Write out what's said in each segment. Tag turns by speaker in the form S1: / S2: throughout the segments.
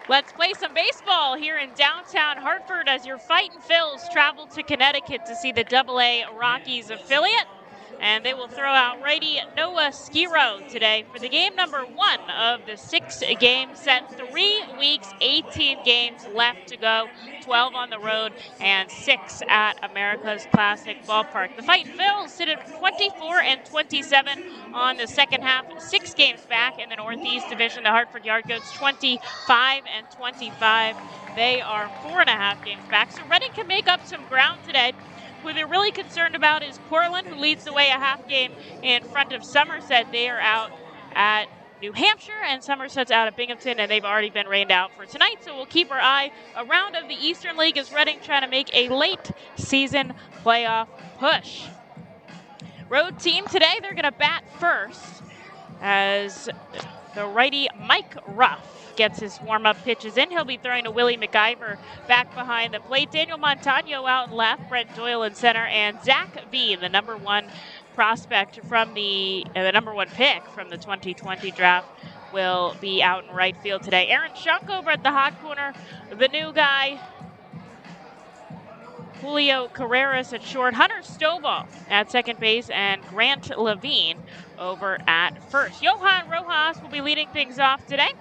S1: Let's play some baseball here in downtown Hartford as your Fightin Phils travel to Connecticut to see the AA Rockies affiliate. And they will throw out righty Noah Skiro today for the game number 1 of the 6-game set. 3 weeks, 18 games left to go, 12 on the road and 6 at America's Classic Ballpark. The Fightin Phils sit at 24-27 on the second half, 6 games back in the Northeast Division. The Hartford Yard Goats 25-25. They are 4.5 games back, so Reading can make up some ground today. Who they're really concerned about is Portland, who leads the way a half game in front of Somerset. They are out at New Hampshire, and Somerset's out at Binghamton, and they've already been rained out for tonight. So we'll keep our eye around of the Eastern League as Reading trying to make a late season playoff push. Road team today, they're going to bat first as the righty Mike Ruff gets his warm-up pitches in. He'll be throwing to Willie Macgyver back behind the plate. Daniel Montano out in left, Brent Doyle in center, and Zach Veen, the number 1 prospect from the number 1 pick from the 2020 draft, will be out in right field today. Aaron Schunk over at the hot corner, the new guy, Julio Carreras at short, Hunter Stovall at second base, and Grant Levine over at first. Johan Rojas will be leading things off today,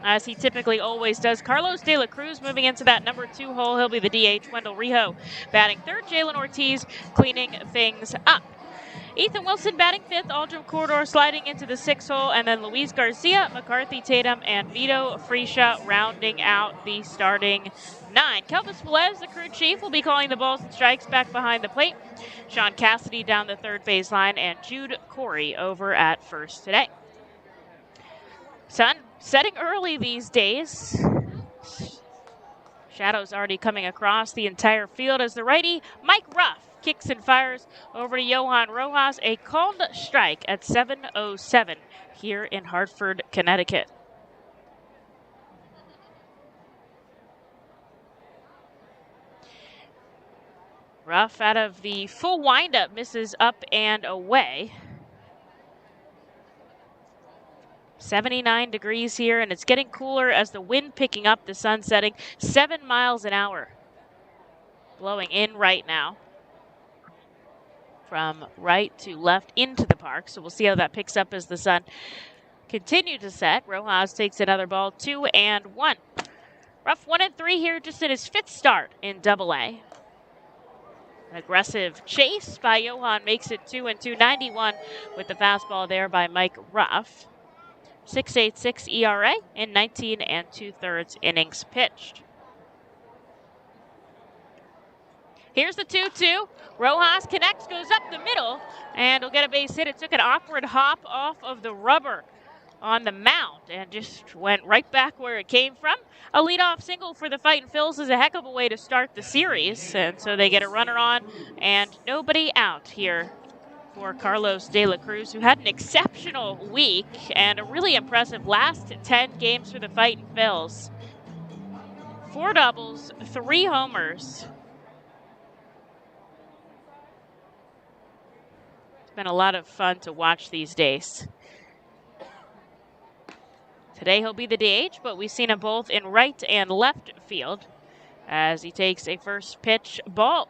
S1: as he typically always does. Carlos De La Cruz moving into that number 2 hole. He'll be the DH. Wendell Rijo batting third. Jalen Ortiz cleaning things up. Ethan Wilson batting 5th. Aldrin Corridor sliding into the 6th hole. And then Louise Garcia, McCarthy Tatum, and Vito Fresia rounding out the starting 9. Kelvis Velez, the crew chief, will be calling the balls and strikes back behind the plate. Sean Cassidy down the third baseline, and Jude Corey over at first today. Sun setting early these days. Shadows already coming across the entire field as the righty Mike Ruff kicks and fires over to Johann Rojas. A called strike at 7:07 here in Hartford, Connecticut. Ruff out of the full windup misses up and away. 79 degrees here, and it's getting cooler as the wind picking up, the sun setting 7 miles an hour. Blowing in right now from right to left into the park. So we'll see how that picks up as the sun continues to set. Rojas takes another ball, 2-1. Ruff 1-3 here, just in his 5th start in AA. An aggressive chase by Johan makes it 2-2. 91 with the fastball there by Mike Ruff. 6.86 ERA in 19 2/3 innings pitched. Here's the 2-2. Rojas connects, goes up the middle, and will get a base hit. It took an awkward hop off of the rubber on the mound and just went right back where it came from. A leadoff single for the Fightin Phils is a heck of a way to start the series, and so they get a runner on and nobody out here for Carlos De La Cruz, who had an exceptional week and a really impressive last 10 games for the Fightin Phils. 4 doubles, 3 homers. It's been a lot of fun to watch these days. Today he'll be the DH, but we've seen him both in right and left field as he takes a first pitch ball.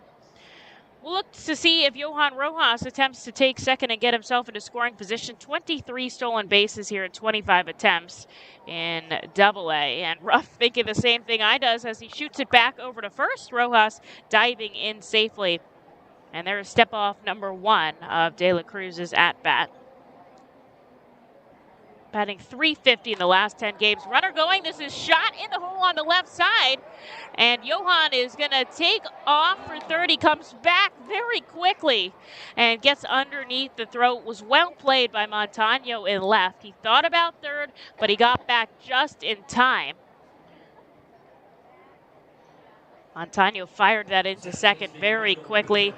S1: We'll look to see if Johan Rojas attempts to take second and get himself into scoring position. 23 stolen bases here in 25 attempts in AA. And Ruff thinking the same thing I does as he shoots it back over to first. Rojas diving in safely. And there's step off number 1 of De La Cruz's at-bat. Batting .350 in the last 10 games. Runner going. This is shot in the hole on the left side. And Johan is going to take off for third. He comes back very quickly and gets underneath the throw. It was well played by Montano in left. He thought about third, but he got back just in time. Montano fired that into second very quickly.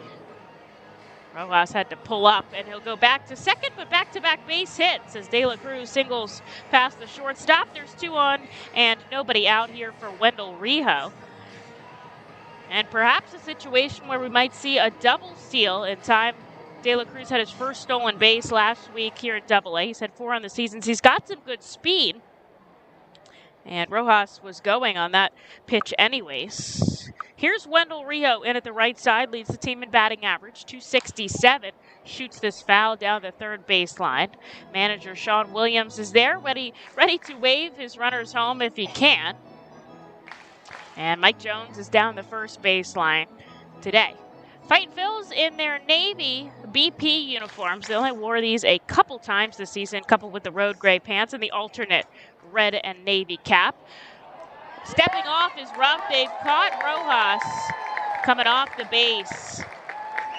S1: Rojas had to pull up, and he'll go back to second, but back-to-back base hits as De La Cruz singles past the shortstop. There's 2 on and nobody out here for Wendell Rijo. And perhaps a situation where we might see a double steal in time De La Cruz had his first stolen base last week here at Double-A. He's had 4 on the season. He's got some good speed. And Rojas was going on that pitch anyways. Here's Wendell Rio in at the right side, leads the team in batting average, 267. Shoots this foul down the third baseline. Manager Sean Williams is there, ready to wave his runners home if he can. And Mike Jones is down the first baseline today. Fightin Phils in their Navy BP uniforms. They only wore these a couple times this season, coupled with the road gray pants and the alternate red and navy cap. Stepping off is rough. They've caught Rojas coming off the base,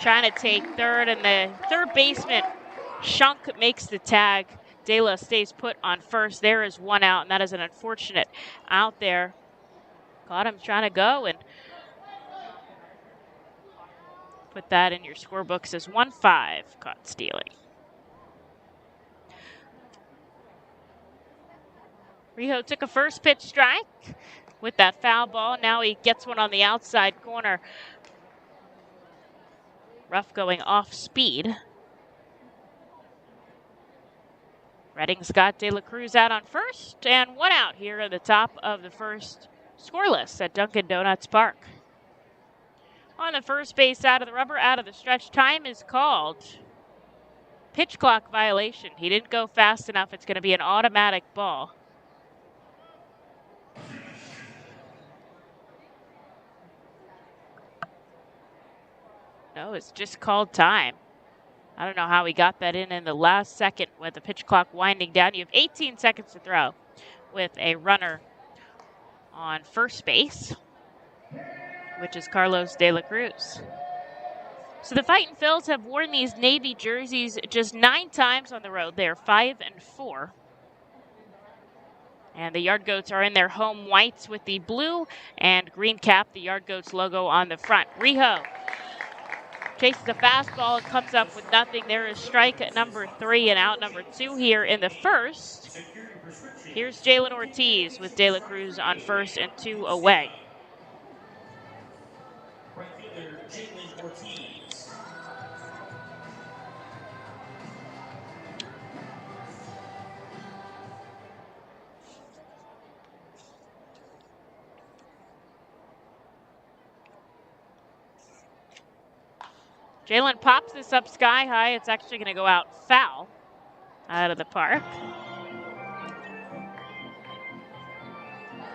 S1: trying to take third, and the third baseman, Shunk, makes the tag. De La stays put on first. There is one out, and that is an unfortunate out there. Caught him trying to go, and put that in your scorebooks as 1-5, caught stealing. Rio took a first pitch strike with that foul ball. Now he gets one on the outside corner. Ruff going off speed. Redding's got De La Cruz out on first, and one out here at the top of the first, scoreless at Dunkin' Donuts Park. On the first base side of the rubber, out of the stretch, time is called. Pitch clock violation. He didn't go fast enough. It's going to be an automatic ball. No, it's just called time. I don't know how he got that in the last second with the pitch clock winding down. You have 18 seconds to throw with a runner on first base, which is Carlos De La Cruz. So the Fightin Phils have worn these Navy jerseys just 9 times on the road. They are 5-4. And the Yard Goats are in their home whites with the blue and green cap, the Yard Goats logo on the front. Rio chases a fastball and comes up with nothing. There is strike number 3 and out number 2 here in the first. Here's Jalen Ortiz with De La Cruz on first and 2 away.
S2: Right fielder Jalen Ortiz.
S1: Jalen pops this up sky high. It's actually going to go out foul out of the park.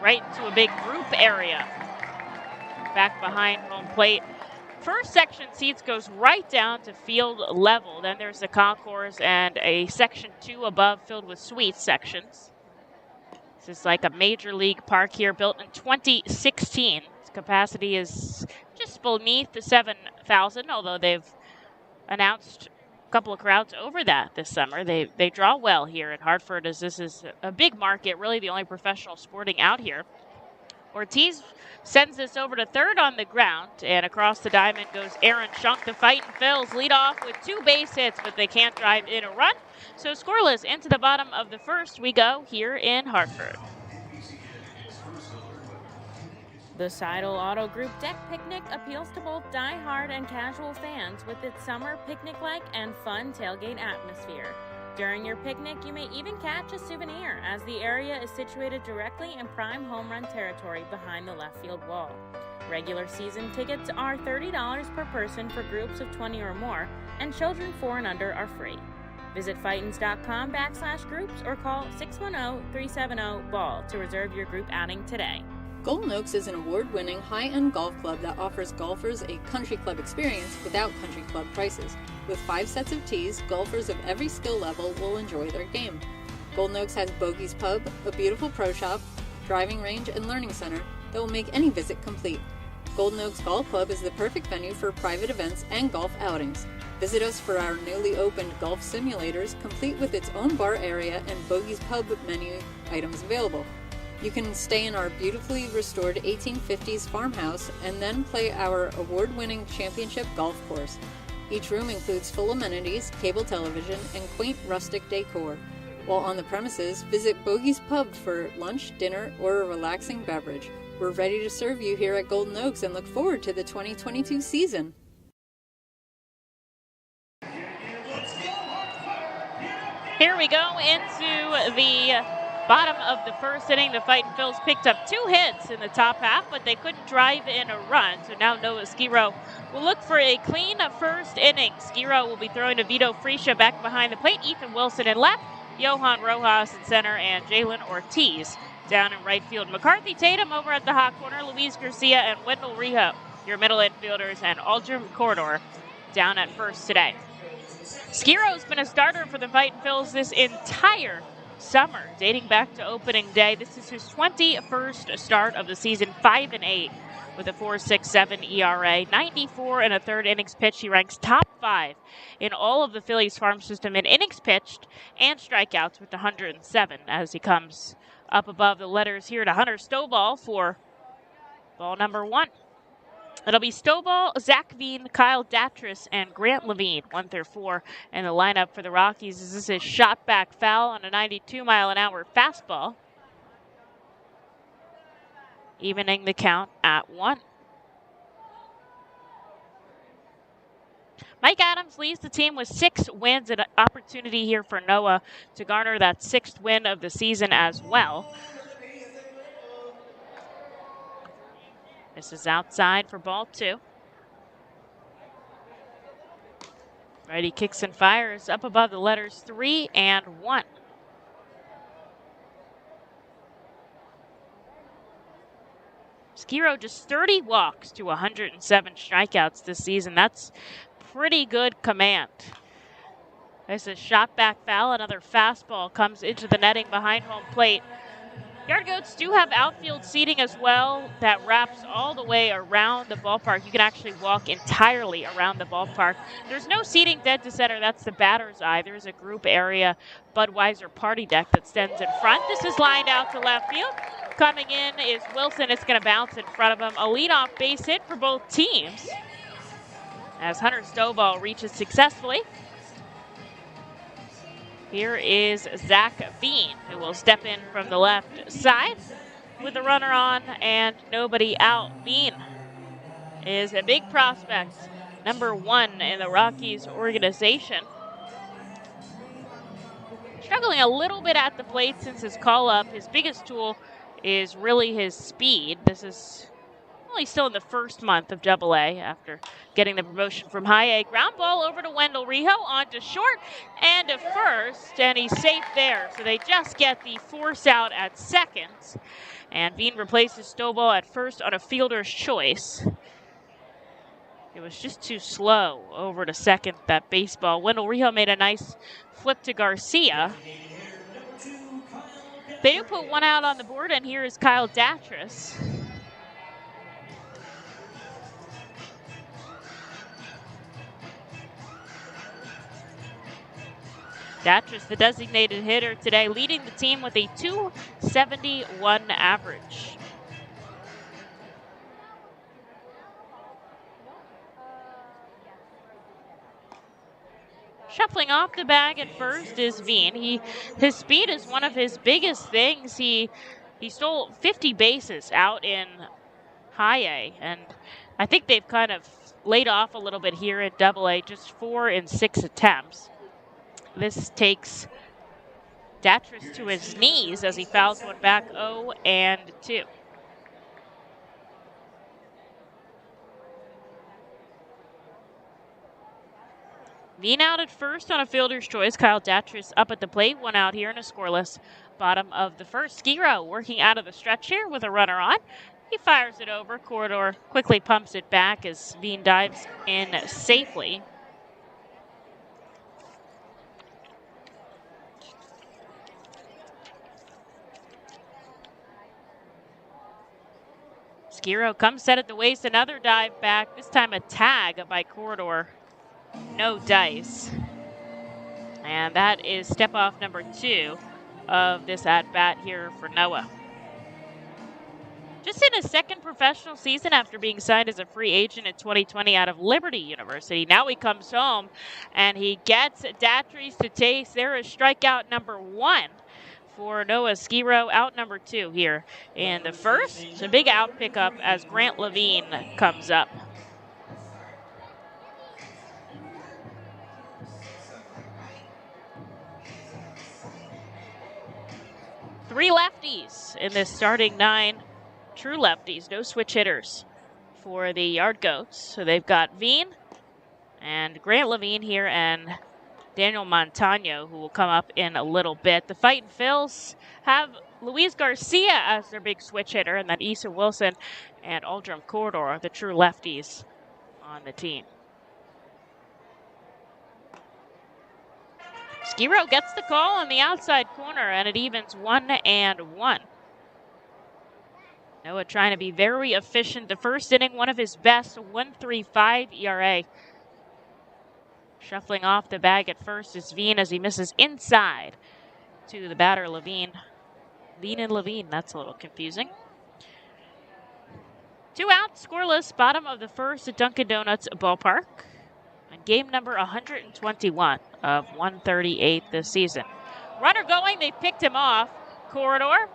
S1: Right into a big group area back behind home plate. First section seats goes right down to field level. Then there's the concourse and a section 2 above filled with suite sections. This is like a major league park here, built in 2016. Its capacity is just beneath the 7,000, although they've announced a couple of crowds over that this summer. They draw well here at Hartford, as this is a big market, really the only professional sporting out here. Ortiz sends this over to third on the ground, and across the diamond goes Aaron Shunk. The Fightin Phils lead off with 2 base hits, but they can't drive in a run. So scoreless into the bottom of the first we go here in Hartford.
S3: The Seidel Auto Group Deck Picnic appeals to both die-hard and casual fans with its summer picnic-like and fun tailgate atmosphere. During your picnic, you may even catch a souvenir, as the area is situated directly in prime home run territory behind the left field wall. Regular season tickets are $30 per person for groups of 20 or more, and children 4 and under are free. Visit Fightins.com/groups or call 610-370-BALL to reserve your group outing today.
S4: Golden Oaks is an award-winning high-end golf club that offers golfers a country club experience without country club prices. With 5 sets of tees, golfers of every skill level will enjoy their game. Golden Oaks has Bogey's Pub, a beautiful pro shop, driving range, and learning center that will make any visit complete. Golden Oaks Golf Club is the perfect venue for private events and golf outings. Visit us for our newly opened golf simulators, complete with its own bar area and Bogey's Pub menu items available. You can stay in our beautifully restored 1850s farmhouse and then play our award-winning championship golf course. Each room includes full amenities, cable television, and quaint rustic decor. While on the premises, visit Bogey's Pub for lunch, dinner, or a relaxing beverage. We're ready to serve you here at Golden Oaks and look forward to the 2022 season.
S1: we go into the bottom of the first inning. The Fightin Phils picked up 2 hits in the top half, but they couldn't drive in a run. So now Noah Skiro will look for a clean first inning. Skiro will be throwing to Vito Fresia back behind the plate. Ethan Wilson in left, Johann Rojas in center, and Jalen Ortiz down in right field. McCarthy Tatum over at the hot corner, Louise Garcia and Wendell Rijo, your middle infielders, and Aldrin Corridor down at first today. Skiro's been a starter for the Fightin Phils this entire summer, dating back to opening day. This is his 21st start of the season, 5-8 with a 4.67 ERA, 94 and a third innings pitched. He ranks top 5 in all of the Phillies farm system in innings pitched and strikeouts with 107 as he comes up above the letters here to Hunter Stovall for ball number 1. It'll be Stovall, Zach Veen, Kyle Datris, and Grant Levine, 1 through 4 in the lineup for the Rockies. This is shot back foul on a 92-mile-an-hour fastball, evening the count at 1. Mike Adams leads the team with 6 wins, an opportunity here for Noah to garner that 6th win of the season as well. This is outside for ball 2. Righty kicks and fires up above the letters 3 and 1. Skiro just 30 walks to 107 strikeouts this season. That's pretty good command. There's a shot back foul. Another fastball comes into the netting behind home plate. Yard Goats do have outfield seating as well that wraps all the way around the ballpark. You can actually walk entirely around the ballpark. There's no seating dead to center. That's the batter's eye. There's a group area Budweiser party deck that stands in front. This is lined out to left field. Coming in is Wilson. It's going to bounce in front of him. A leadoff base hit for both teams as Hunter Stovall reaches successfully. Here is Zach Veen, who will step in from the left side with a runner on and nobody out. Veen is a big prospect, number 1 in the Rockies organization. Struggling a little bit at the plate since his call-up. His biggest tool is really his speed. This is only still in the first month of Double-A after getting the promotion from High A. Ground ball over to Wendell Rijo, on to short and to first, and he's safe there. So they just get the force out at second, and Veen replaces Stovall at first on a fielder's choice. It was just too slow over to second, that baseball. Wendell Rijo made a nice flip to Garcia. They do put 1 out on the board, and here is Kyle Datris. Datris, the designated hitter today, leading the team with a .271 average. Shuffling off the bag at first is Veen. His speed is one of his biggest things. He stole 50 bases out in High A, and I think they've kind of laid off a little bit here in Double-A, just 4 in 6 attempts. This takes Datris to his knees as he fouls one back 0-2. Veen out at first on a fielder's choice. Kyle Datris up at the plate. 1 out here in a scoreless bottom of the first. Skiro working out of the stretch here with a runner on. He fires it over. Corridor quickly pumps it back as Veen dives in safely. Skiro comes set at the waist, another dive back, this time a tag by Corridor. No dice. And that is step off number 2 of this at-bat here for Noah. Just in his second professional season after being signed as a free agent in 2020 out of Liberty University. Now he comes home and he gets Datris to taste. There is strikeout number 1. For Noah Skiro, out number 2 here in the first. It's a big out pickup as Grant Levine comes up. 3 lefties in this starting 9. True lefties, no switch hitters for the Yard Goats. So they've got Veen and Grant Levine here and Daniel Montano, who will come up in a little bit. The Fightin Phils have Louise Garcia as their big switch hitter, and then Issa Wilson and Aldrum Corridor are the true lefties on the team. Skiro gets the call on the outside corner, and it evens 1-1. Noah trying to be very efficient. The first inning, one of his best, 1.35 ERA. Shuffling off the bag at first is Veen as he misses inside to the batter, Levine. Veen and Levine, that's a little confusing. 2 outs, scoreless, bottom of the first at Dunkin' Donuts ballpark. And game number 121 of 138 this season. Runner going, they picked him off. Corridor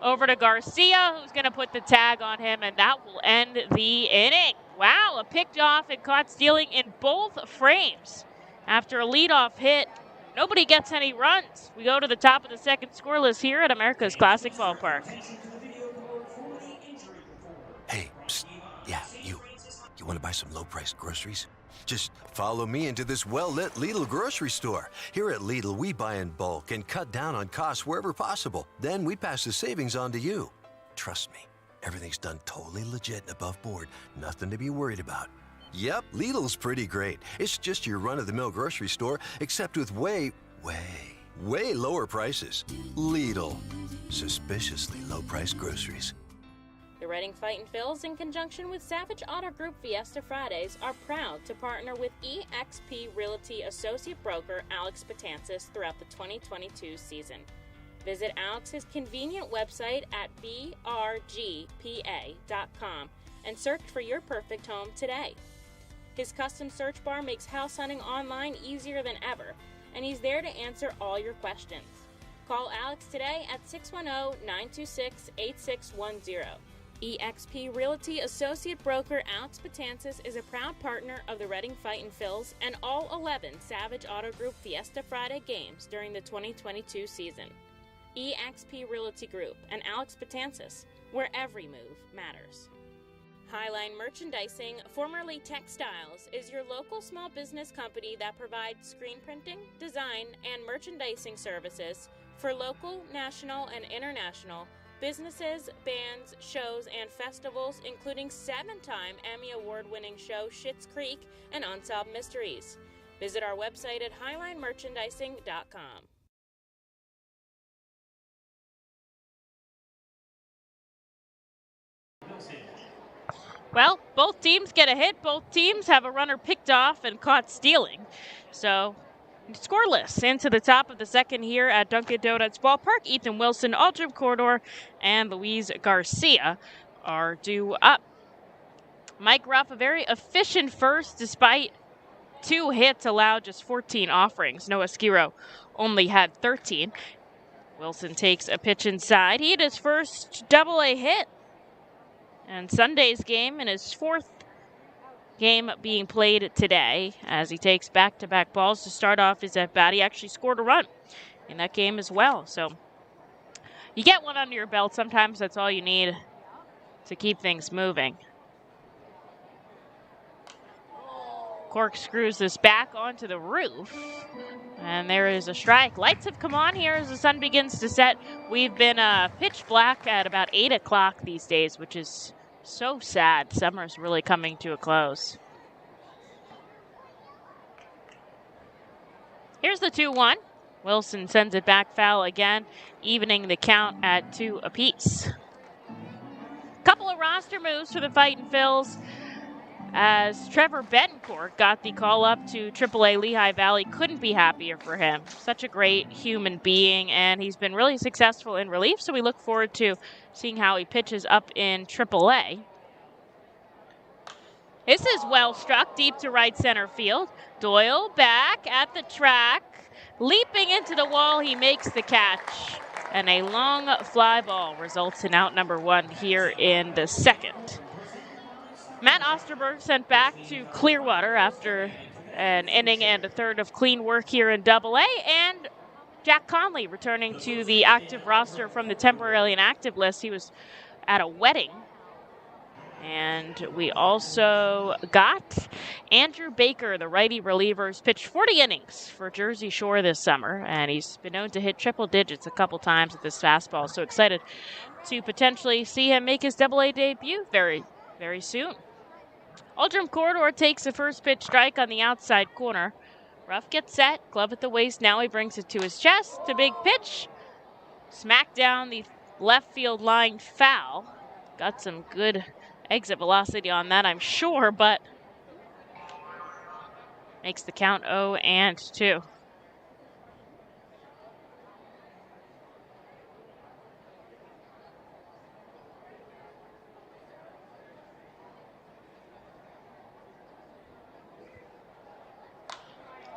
S1: over to Garcia, who's going to put the tag on him, and that will end the inning. Wow, a picked off and caught stealing in both frames. After a leadoff hit, nobody gets any runs. We go to the top of the second, scoreless here at America's Classic Ballpark.
S5: Hey, psst. Yeah, you want to buy some low-priced groceries? Just follow me into this well-lit Lidl grocery store. Here at Lidl, we buy in bulk and cut down on costs wherever possible. Then we pass the savings on to you. Trust me, everything's done totally legit and above board. Nothing to be worried about. Yep, Lidl's pretty great. It's just your run-of-the-mill grocery store, except with way lower prices. Lidl. Suspiciously low-priced groceries.
S3: The Reading Fightin Phils, in conjunction with Savage Auto Group Fiesta Fridays, are proud to partner with eXp Realty Associate Broker Alex Patansis throughout the 2022 season. Visit Alex's convenient website at brgpa.com and search for your perfect home today. His custom search bar makes house hunting online easier than ever, and he's there to answer all your questions. Call Alex today at 610-926-8610. eXp Realty Associate Broker Alex Patansis is a proud partner of the Reading Fightin Phils and all 11 Savage Auto Group Fiesta Friday games during the 2022 season. eXp Realty Group and Alex Patansis, where every move matters. Highline Merchandising, formerly Textiles, is your local small business company that provides screen printing, design, and merchandising services for local, national, and international businesses, bands, shows, and festivals, including 7-time Emmy Award-winning show Schitt's Creek and Unsolved Mysteries. Visit our website at highlinemerchandising.com.
S1: Well, both teams get a hit. Both teams have a runner picked off and caught stealing. So, scoreless into the top of the second here at Dunkin' Donuts Ballpark. Ethan Wilson, Aldrum Corridor, and Louise Garcia are due up. Mike Ruff, a very efficient first despite 2 hits allowed, just 14 offerings. Noah Skiro only had 13. Wilson takes a pitch inside. He had his first double-A hit. And Sunday's game in his 4th game being played today as he takes back-to-back balls to start off his at-bat. He actually scored a run in that game as well. So you get one under your belt. Sometimes that's all you need to keep things moving. Corkscrews this back onto the roof. And there is a strike. Lights have come on here as the sun begins to set. We've been pitch black at about 8 o'clock these days, which is so sad. Summer's really coming to a close. Here's the 2-1. Wilson sends it back foul again, evening the count at 2 apiece. Couple of roster moves for the Fightin Phils as Trevor Betancourt got the call up to AAA Lehigh Valley. Couldn't be happier for him. Such a great human being, and he's been really successful in relief, so we look forward to seeing how he pitches up in AAA. This is well struck deep to right center field. Doyle back at the track. Leaping into the wall, he makes the catch. And a long fly ball results in out number 1 here in the second. Matt Osterberg sent back to Clearwater after an inning and a third of clean work here in AA. And Jack Conley returning to the active roster from the temporarily inactive list. He was at a wedding. And we also got Andrew Baker, the righty reliever, who's pitched 40 innings for Jersey Shore this summer, and he's been known to hit triple digits a couple times with this fastball. So excited to potentially see him make his Double-A debut very, very soon. Aldrum Corridor takes the first pitch strike on the outside corner. Ruff gets set, glove at the waist. Now he brings it to his chest. A big pitch. Smack down the left field line foul. Got some good exit velocity on that, I'm sure, but makes the count 0-2.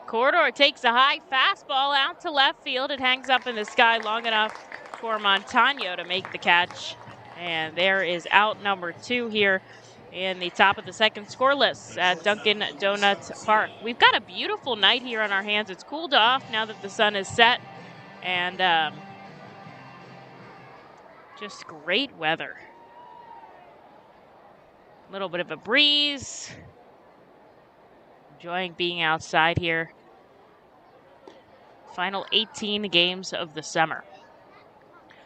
S1: Corridor takes a high fastball out to left field. It hangs up in the sky long enough for Montano to make the catch. And there is out number 2 here in the top of the second, scoreless at Dunkin Donuts Park. We've got a beautiful night here on our hands. It's cooled off now that the sun is set, and just great weather. A little bit of a breeze. Enjoying being outside here. Final 18 games of the summer.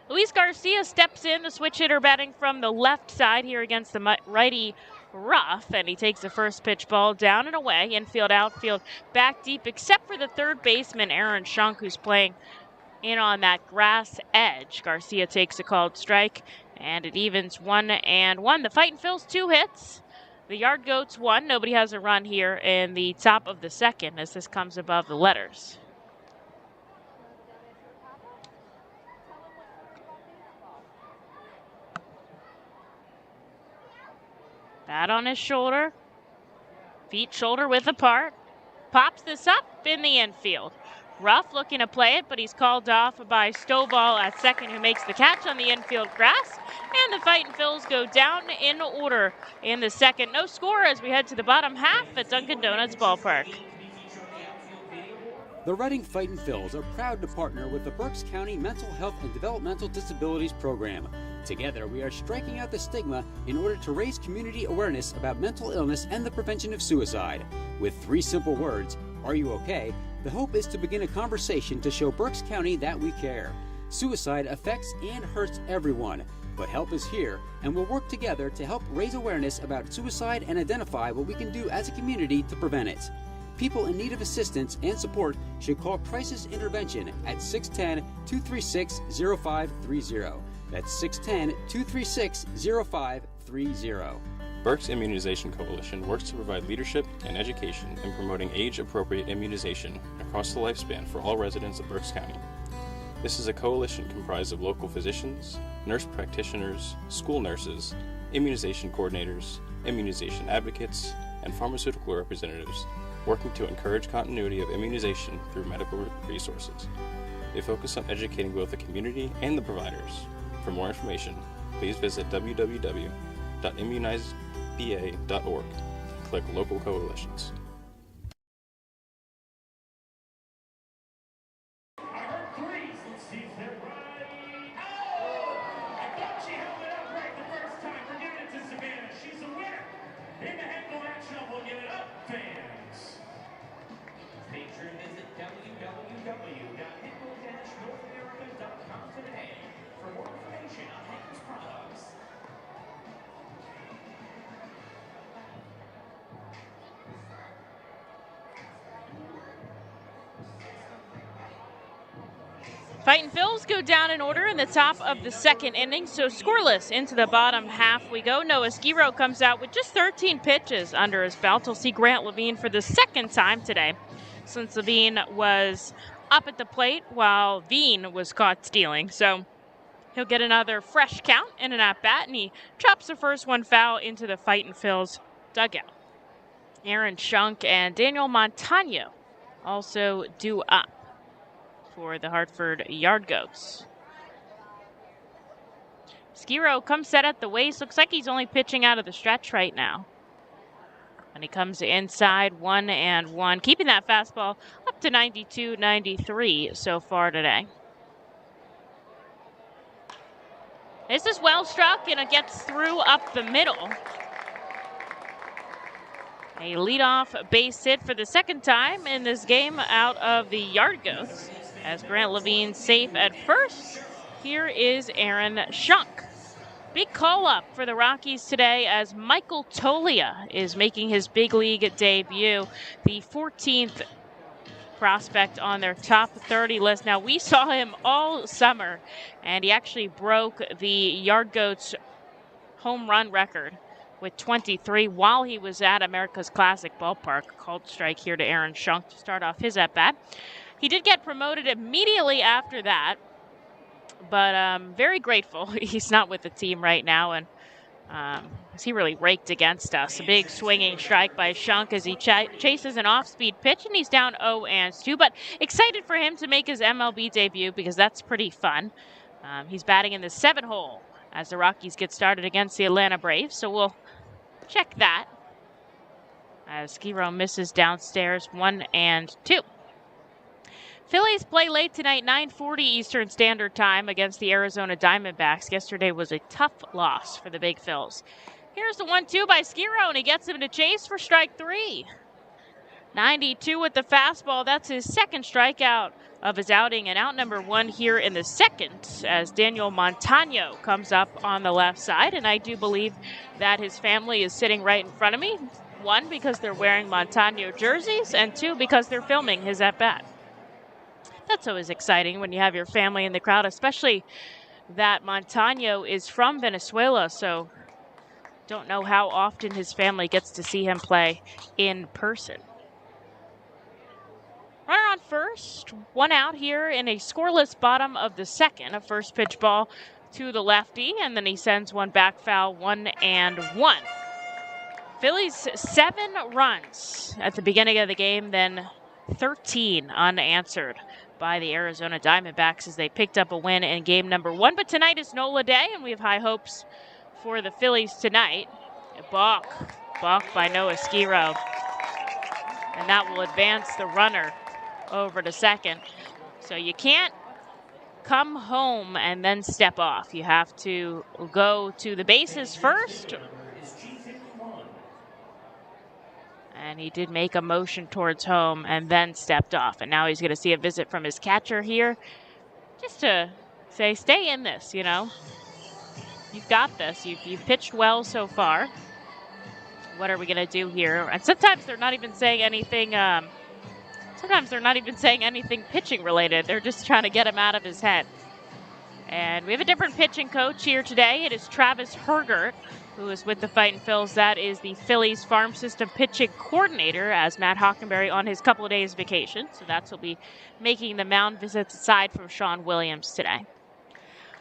S1: Louise Garcia steps in, the switch hitter batting from the left side here against the righty Ruff, and he takes the first pitch ball down and away, infield, outfield, back deep, except for the third baseman, Aaron Schunk, who's playing in on that grass edge. Garcia takes a called strike, and it evens 1-1. The Fightin' Phils 2 hits. The Yard Goats 1. Nobody has a run here in the top of the second as this comes above the letters. Bat on his shoulder. Feet shoulder width apart. Pops this up in the infield. Ruff looking to play it, but he's called off by Stovall at second, who makes the catch on the infield grass. And the Fightin' Phils go down in order in the second. No score as we head to the bottom half at Dunkin Donuts Ballpark.
S6: The Reading Fightin' Phils are proud to partner with the Berks County Mental Health and Developmental Disabilities Program. Together, we are striking out the stigma in order to raise community awareness about mental illness and the prevention of suicide. With 3 simple words, "Are you okay?" the hope is to begin a conversation to show Berks County that we care. Suicide affects and hurts everyone, but help is here, and we'll work together to help raise awareness about suicide and identify what we can do as a community to prevent it. People in need of assistance and support should call Crisis Intervention at 610-236-0530. That's 610-236-0530.
S7: Berks Immunization Coalition works to provide leadership and education in promoting age-appropriate immunization across the lifespan for all residents of Berks County. This is a coalition comprised of local physicians, nurse practitioners, school nurses, immunization coordinators, immunization advocates, and pharmaceutical representatives working to encourage continuity of immunization through medical resources. They focus on educating both the community and the providers. For more information, please visit www.immunizeba.org and click Local Coalitions.
S1: Fightin' Phils go down in order in the top of the second inning, so scoreless into the bottom half we go. Noah Skiro comes out with just 13 pitches under his belt. We'll see Grant Levine for the second time today, since Levine was up at the plate while Veen was caught stealing. So he'll get another fresh count in an at-bat, and he chops the first one foul into the Fightin' Phils dugout. Aaron Schunk and Daniel Montano also due up for the Hartford Yard Goats. Skiro comes set at the waist. Looks like he's only pitching out of the stretch right now. And he comes inside 1-1, keeping that fastball up up to 92-93 so far today. This is well struck, and it gets through up the middle. A leadoff base hit for the second time in this game out of the Yard Goats. As Grant Levine safe at first, here is Aaron Schunk. Big call-up for the Rockies today as Michael Tullian is making his big league debut, the 14th prospect on their top 30 list. Now, we saw him all summer, and he actually broke the Yard Goats home run record with 23 while he was at America's Classic Ballpark. Called strike here to Aaron Schunk to start off his at-bat. He did get promoted immediately after that, but very grateful he's not with the team right now, and he really raked against us. A big swinging strike by Schunk as he chases an off-speed pitch, and he's down 0-2, but excited for him to make his MLB debut because that's pretty fun. He's batting in the 7th hole as the Rockies get started against the Atlanta Braves, so we'll check that as Skiro misses downstairs 1-2. Phillies play late tonight, 9:40 Eastern Standard Time against the Arizona Diamondbacks. Yesterday was a tough loss for the Big Phils. Here's the 1-2 by Skiro, and he gets him to chase for strike 3. 92 with the fastball. That's his second strikeout of his outing, and out number 1 here in the second as Daniel Montano comes up on the left side. And I do believe that his family is sitting right in front of me. 1, because they're wearing Montano jerseys, and 2, because they're filming his at-bat. That's always exciting when you have your family in the crowd, especially that Montano is from Venezuela, so don't know how often his family gets to see him play in person. Runner on first, 1 out here in a scoreless bottom of the second. A first pitch ball to the lefty, and then he sends one back foul, 1-1. Phillies 7 runs at the beginning of the game, then 13 unanswered by the Arizona Diamondbacks as they picked up a win in game number 1. But tonight is NOLA Day, and we have high hopes for the Phillies tonight. A balk by Noah Skiro. And that will advance the runner over to second. So you can't come home and then step off. You have to go to the bases first. And he did make a motion towards home and then stepped off. And now he's going to see a visit from his catcher here just to say, stay in this, you know. You've got this. You've pitched well so far. What are we going to do here? And sometimes they're not even saying anything. Sometimes they're not even saying anything pitching related. They're just trying to get him out of his head. And we have a different pitching coach here today. It is Travis Hergert, who is with the Fightin' Phils. That is the Phillies farm system pitching coordinator, as Matt Hockenberry on his couple of days vacation. So that's who'll be making the mound visits aside from Sean Williams today.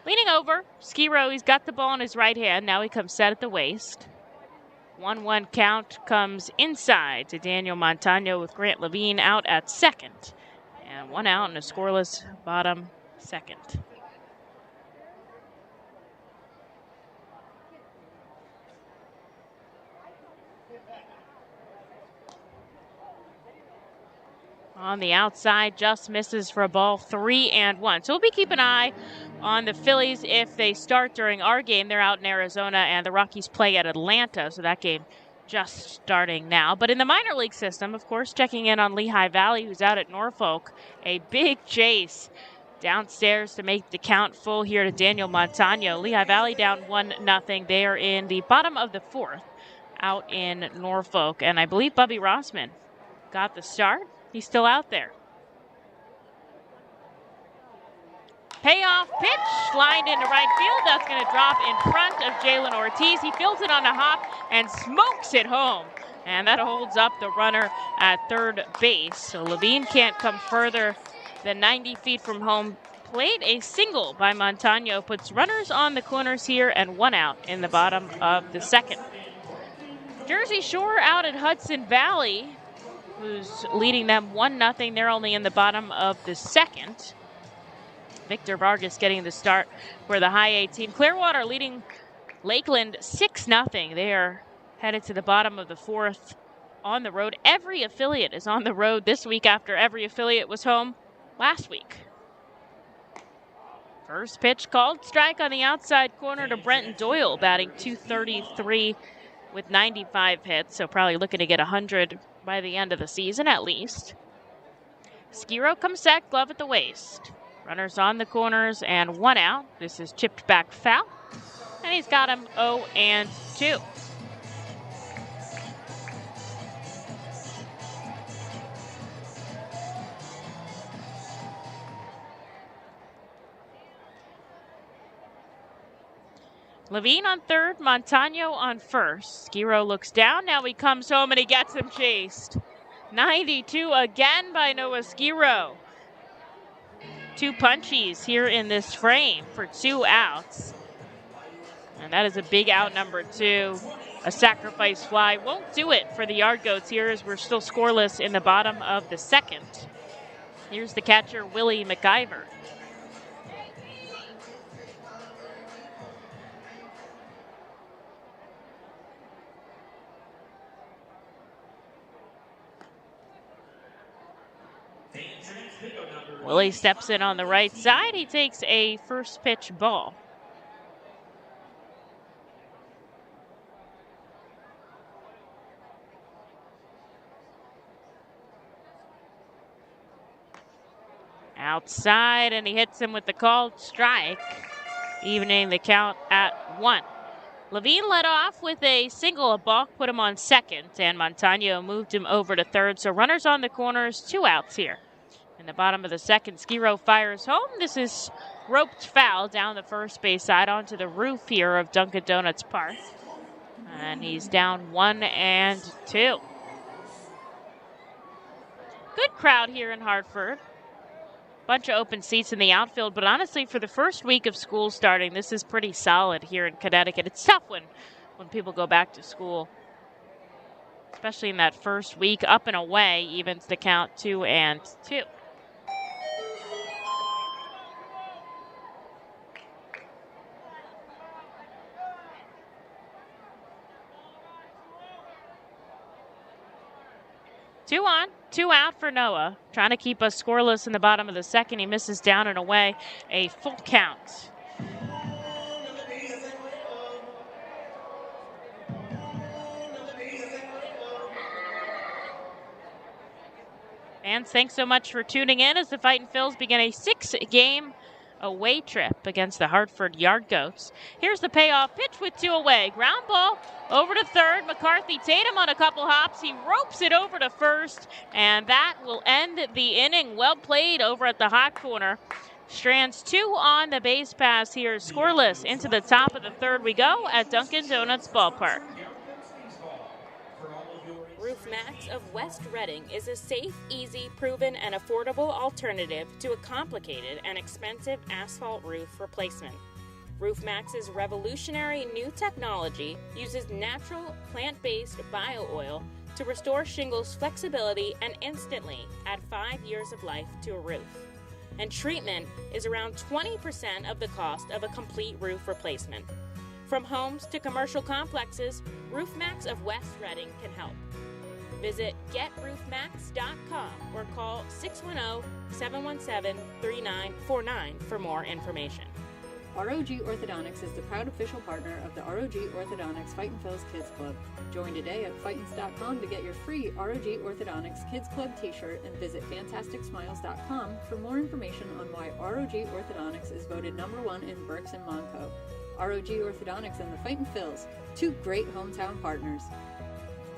S1: Leaning over, Skiro, he's got the ball in his right hand. Now he comes set at the waist. 1-1 count comes inside to Daniel Montano with Grant Levine out at second. And 1 out in a scoreless bottom second. On the outside, just misses for a ball, 3-1. So we'll be keeping an eye on the Phillies if they start during our game. They're out in Arizona, and the Rockies play at Atlanta, so that game just starting now. But in the minor league system, of course, checking in on Lehigh Valley, who's out at Norfolk. A big chase downstairs to make the count full here to Daniel Montano. Lehigh Valley down 1-0. They are in the bottom of the 4th out in Norfolk, and I believe Bubby Rossman got the start. He's still out there. Payoff pitch, lined into right field. That's going to drop in front of Jalen Ortiz. He fields it on a hop and smokes it home. And that holds up the runner at third base. So Levine can't come further than 90 feet from home plate. A single by Montano puts runners on the corners here and 1 out in the bottom of the second. Jersey Shore out at Hudson Valley, who's leading them 1-0. They're only in the bottom of the second. Victor Vargas getting the start for the High A team. Clearwater leading Lakeland 6-0. They are headed to the bottom of the 4th on the road. Every affiliate is on the road this week after every affiliate was home last week. First pitch called, strike on the outside corner to Brenton Doyle, batting .233 with 95 hits, so probably looking to get 100 by the end of the season at least. Skiro comes set, glove at the waist. Runners on the corners and one out. This is chipped back foul, and he's got him 0-2. Levine on third, Montano on first. Skiro looks down, now he comes home and he gets him chased. 92 again by Noah Skiro. 2 punchies here in this frame for 2 outs. And that is a big out number 2. A sacrifice fly won't do it for the Yard Goats here as we're still scoreless in the bottom of the second. Here's the catcher, Willie Macgyver. Willie steps in on the right side. He takes a first pitch ball. Outside, and he hits him with the called strike, evening the count at 1. Levine led off with a single. A balk put him on second, and Montano moved him over to third. So runners on the corners, 2 outs here. In the bottom of the second, Skiro fires home. This is roped foul down the first base side onto the roof here of Dunkin' Donuts Park. And he's down 1-2. Good crowd here in Hartford. Bunch of open seats in the outfield, but honestly, for the first week of school starting, this is pretty solid here in Connecticut. It's tough when people go back to school, especially in that first week. Up and away evens the count 2-2. Two on, 2 out for Noah. Trying to keep us scoreless in the bottom of the second. He misses down and away. A full count. Fans, thanks so much for tuning in as the Fightin' Phils begin a 6-game away trip against the Hartford Yard Goats. Here's the payoff pitch with 2 away. Ground ball over to third. McCarthy Tatum on a couple hops. He ropes it over to first, and that will end the inning. Well played over at the hot corner. Strands 2 on the base pass here. Scoreless into the top of the third we go at Dunkin' Donuts Ballpark.
S3: Roof Max of West Reading is a safe, easy, proven, and affordable alternative to a complicated and expensive asphalt roof replacement. Roof Max's revolutionary new technology uses natural, plant-based bio-oil to restore shingles flexibility and instantly add 5 years of life to a roof. And treatment is around 20% of the cost of a complete roof replacement. From homes to commercial complexes, Roof Max of West Reading can help. Visit GetRoofMax.com or call 610-717-3949 for more information.
S4: ROG Orthodontics is the proud official partner of the ROG Orthodontics Fightin' Phils Kids Club. Join today at Fightins.com to get your free ROG Orthodontics Kids Club t-shirt and visit FantasticSmiles.com for more information on why ROG Orthodontics is voted #1 in Berks and Monco. ROG Orthodontics and the Fightin' Phils, 2 great hometown partners.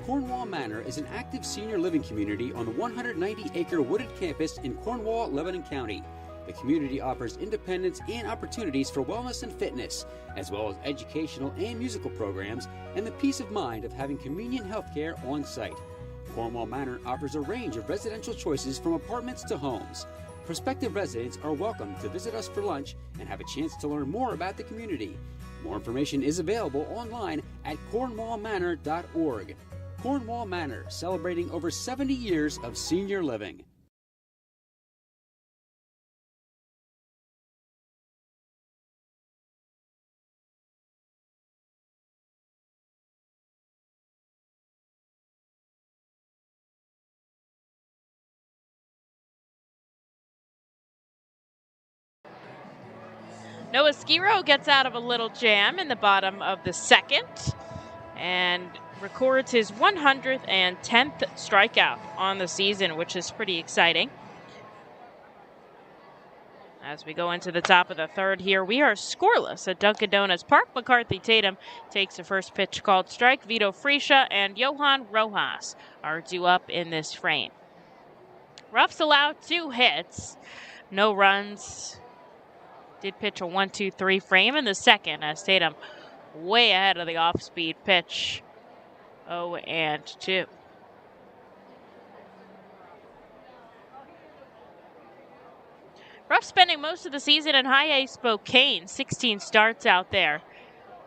S6: Cornwall Manor is an active senior living community on the 190-acre wooded campus in Cornwall, Lebanon County. The community offers independence and opportunities for wellness and fitness, as well as educational and musical programs, and the peace of mind of having convenient health care on site. Cornwall Manor offers a range of residential choices from apartments to homes. Prospective residents are welcome to visit us for lunch and have a chance to learn more about the community. More information is available online at cornwallmanor.org. Cornwall Manor, celebrating over 70 years of senior living.
S1: Noah Skiro gets out of a little jam in the bottom of the second and records his 110th strikeout on the season, which is pretty exciting. As we go into the top of the third here, we are scoreless at Dunkin' Donuts Park. McCarthy Tatum takes the first pitch called strike. Vito Fresia and Johann Rojas are due up in this frame. Ruff's allowed 2 hits, no runs. Did pitch a 1-2-3 frame in the second as Tatum way ahead of the off-speed pitch. 0-2. Ruff spending most of the season in High A Spokane, 16 starts out there.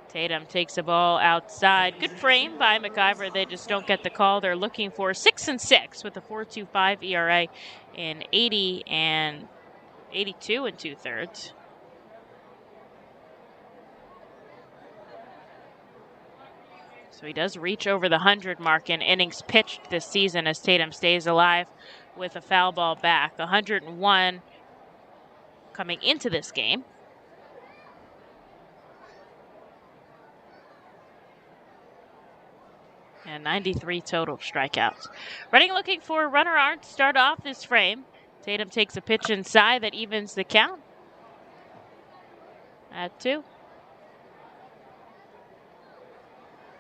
S1: Tatum takes the ball outside. Good frame by Macgyver. They just don't get the call they're looking for. 6-6 with a 4.25 ERA in 80 and 82 2/3. So he does reach over the 100 mark in innings pitched this season as Tatum stays alive with a foul ball back. 101 coming into this game. And 93 total strikeouts. Reading looking for a runner on to start off this frame. Tatum takes a pitch inside that evens the count at 2.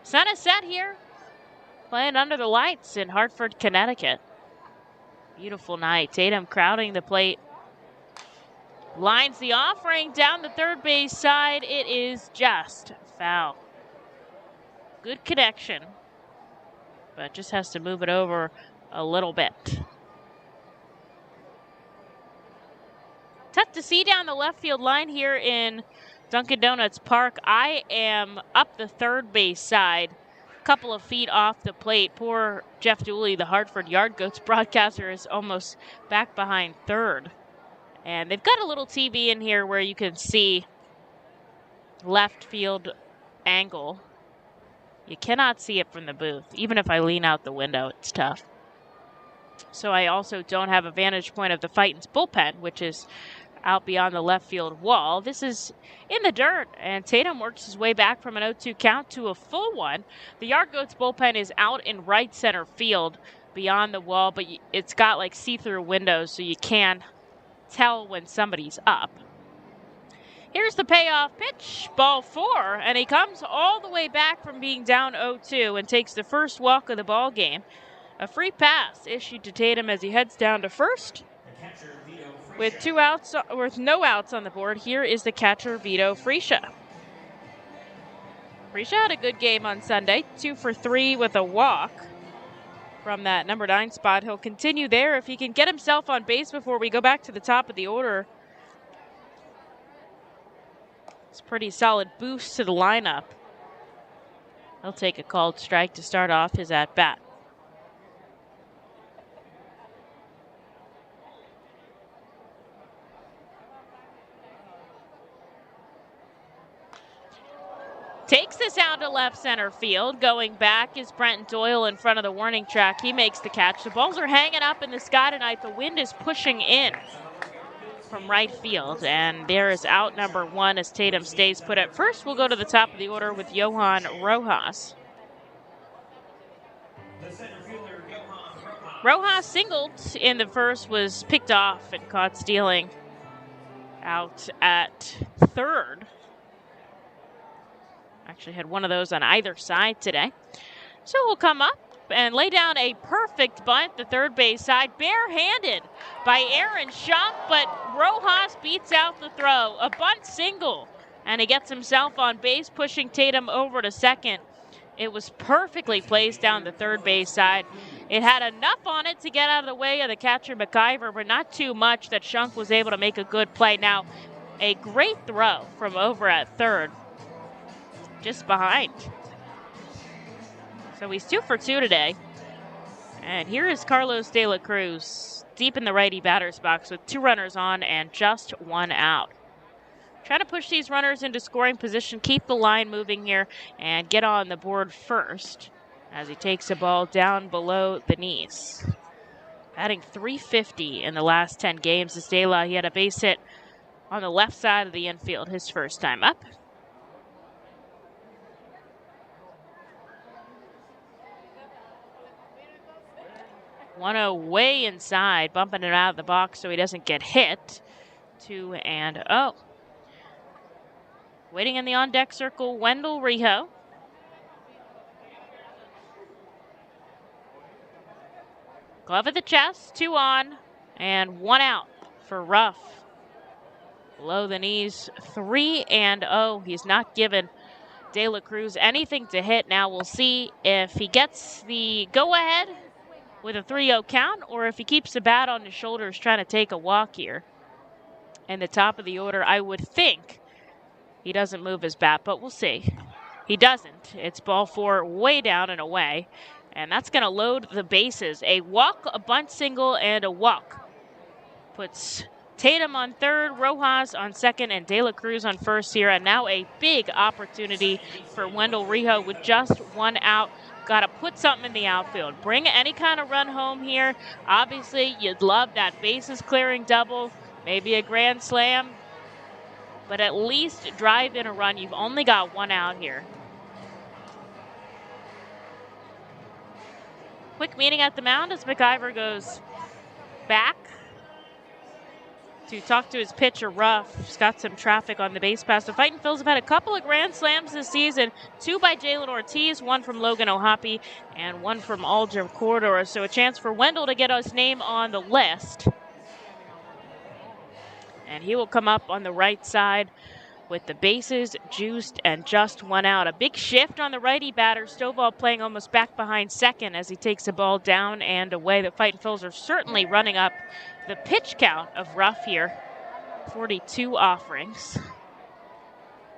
S1: Sun is set here, playing under the lights in Hartford, Connecticut. Beautiful night. Tatum crowding the plate. Lines the offering down the third base side. It is just foul. Good connection, but just has to move it over a little bit. Tough to see down the left field line here in Dunkin' Donuts Park. I am up the third base side, a couple of feet off the plate. Poor Jeff Dooley, the Hartford Yard Goats broadcaster, is almost back behind third. And they've got a little TV in here where you can see left field angle. You cannot see it from the booth. Even if I lean out the window, it's tough. So I also don't have a vantage point of the Fightin's bullpen, which is out beyond the left field wall. This is in the dirt, and Tatum works his way back from an 0-2 count to a full one. The Yard Goats bullpen is out in right center field beyond the wall, but it's got like see-through windows, so you can tell when somebody's up. Here's the payoff pitch, ball 4, and he comes all the way back from being down 0-2 and takes the first walk of the ball game. A free pass issued to Tatum as he heads down to first. With no outs on the board, here is the catcher, Vito Fresia. Fresia had a good game on Sunday, 2 for 3 with a walk from that number 9 spot. He'll continue there if he can get himself on base before we go back to the top of the order. It's a pretty solid boost to the lineup. He'll take a called strike to start off his at-bat. Takes this out to left center field. Going back is Brenton Doyle in front of the warning track. He makes the catch. The balls are hanging up in the sky tonight. The wind is pushing in from right field. And there is out number 1 as Tatum stays put at first. We'll go to the top of the order with Johan Rojas. Rojas singled in the first, was picked off and caught stealing out at third. Actually had one of those on either side today. So we'll come up and lay down a perfect bunt, the third base side, barehanded by Aaron Schunk, but Rojas beats out the throw. A bunt single, and he gets himself on base, pushing Tatum over to second. It was perfectly placed down the third base side. It had enough on it to get out of the way of the catcher, Macgyver, but not too much that Schunk was able to make a good play. Now, a great throw from over at third, just behind. So he's 2 for 2 today. And here is Carlos De La Cruz, deep in the righty batter's box with 2 runners on and just 1 out. Trying to push these runners into scoring position, keep the line moving here, and get on the board first as he takes the ball down below the knees. Batting .350 in the last 10 games. This De La, he had a base hit on the left side of the infield his first time up. Way inside, bumping it out of the box so he doesn't get hit. 2-0. Waiting in the on-deck circle, Wendell Rijo. Glove at the chest, 2 on, and 1 out for Ruff. Below the knees, 3-0. He's not given De La Cruz anything to hit. Now we'll see if he gets the go-ahead with a 3-0 count, or if he keeps the bat on his shoulders trying to take a walk here. In the top of the order, I would think he doesn't move his bat, but we'll see. He doesn't. It's ball 4 way down and away, and that's going to load the bases. A walk, a bunt single, and a walk. Puts Tatum on third, Rojas on second, and De La Cruz on first here, and now a big opportunity for Wendell Rijo with just 1 out. Got to put something in the outfield. Bring any kind of run home here. Obviously, you'd love that bases clearing double, maybe a grand slam, but at least drive in a run. You've only got 1 out here. Quick meeting at the mound as Macgyver goes back to talk to his pitcher, Ruff. He's got some traffic on the base pass. The Fightin' Phils have had a couple of grand slams this season. 2 by Jalen Ortiz, 1 from Logan O'Hoppe, and 1 from Aldrin Corridor. So a chance for Wendell to get his name on the list. And he will come up on the right side with the bases juiced and just 1 out. A big shift on the righty batter. Stovall playing almost back behind second as he takes the ball down and away. The Fightin' Phils are certainly running up the pitch count of Ruff here. 42 offerings.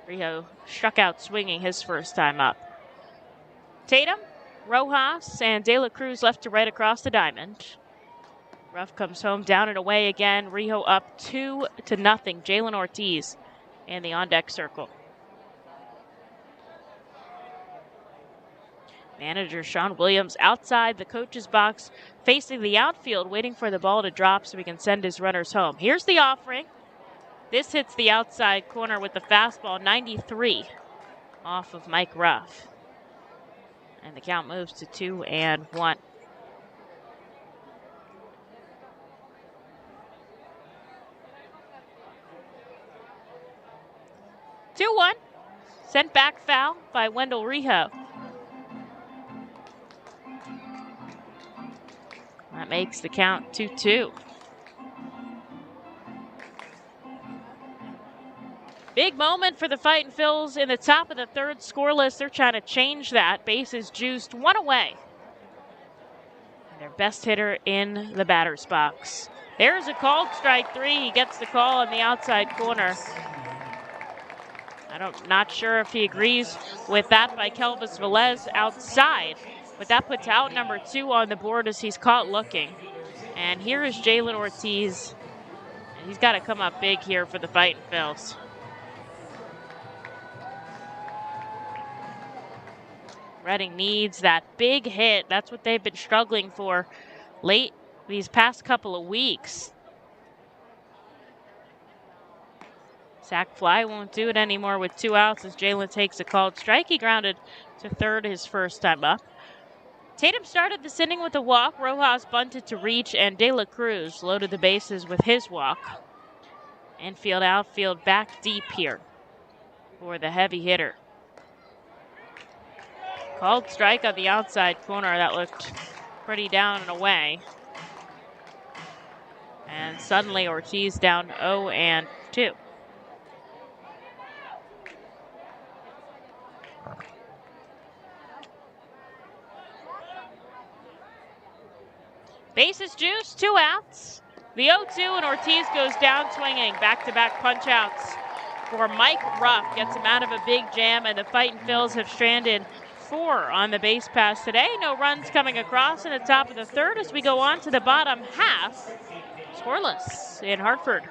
S1: Rijo struck out swinging his first time up. Tatum, Rojas, and De La Cruz left to right across the diamond. Ruff comes home down and away again. Rijo up 2-0. Jalen Ortiz in the on-deck circle. Manager Sean Williams outside the coach's box, facing the outfield, waiting for the ball to drop so he can send his runners home. Here's the offering. This hits the outside corner with the fastball, 93 off of Mike Ruff. And the count moves to 2-1. Sent back foul by Wendell Rijo. That makes the count 2-2. Big moment for the Fightin' Phils in the top of the third, scoreless. They're trying to change that. Bases juiced, 1 away. And their best hitter in the batter's box. There's a called strike 3. He gets the call on the outside corner. Not sure if he agrees with that by Kelvis Velez outside, but that puts out number 2 on the board as he's caught looking. And here is Jalen Ortiz. And he's got to come up big here for the Fightin' Phils. Reading needs that big hit. That's what they've been struggling for late these past couple of weeks. Sack fly won't do it anymore with 2 outs as Jalen takes a called strike. He grounded to third his first time up. Tatum started this inning with a walk. Rojas bunted to reach, and De La Cruz loaded the bases with his walk. Infield, outfield, back deep here for the heavy hitter. Called strike on the outside corner. That looked pretty down and away. And suddenly Ortiz down 0-2. Bases juice, 2 outs. The 0-2, and Ortiz goes down swinging. Back-to-back punch-outs for Mike Ruff. Gets him out of a big jam, and the Fightin' Phils have stranded 4 on the base pass today. No runs coming across in the top of the third as we go on to the bottom half. Scoreless in Hartford.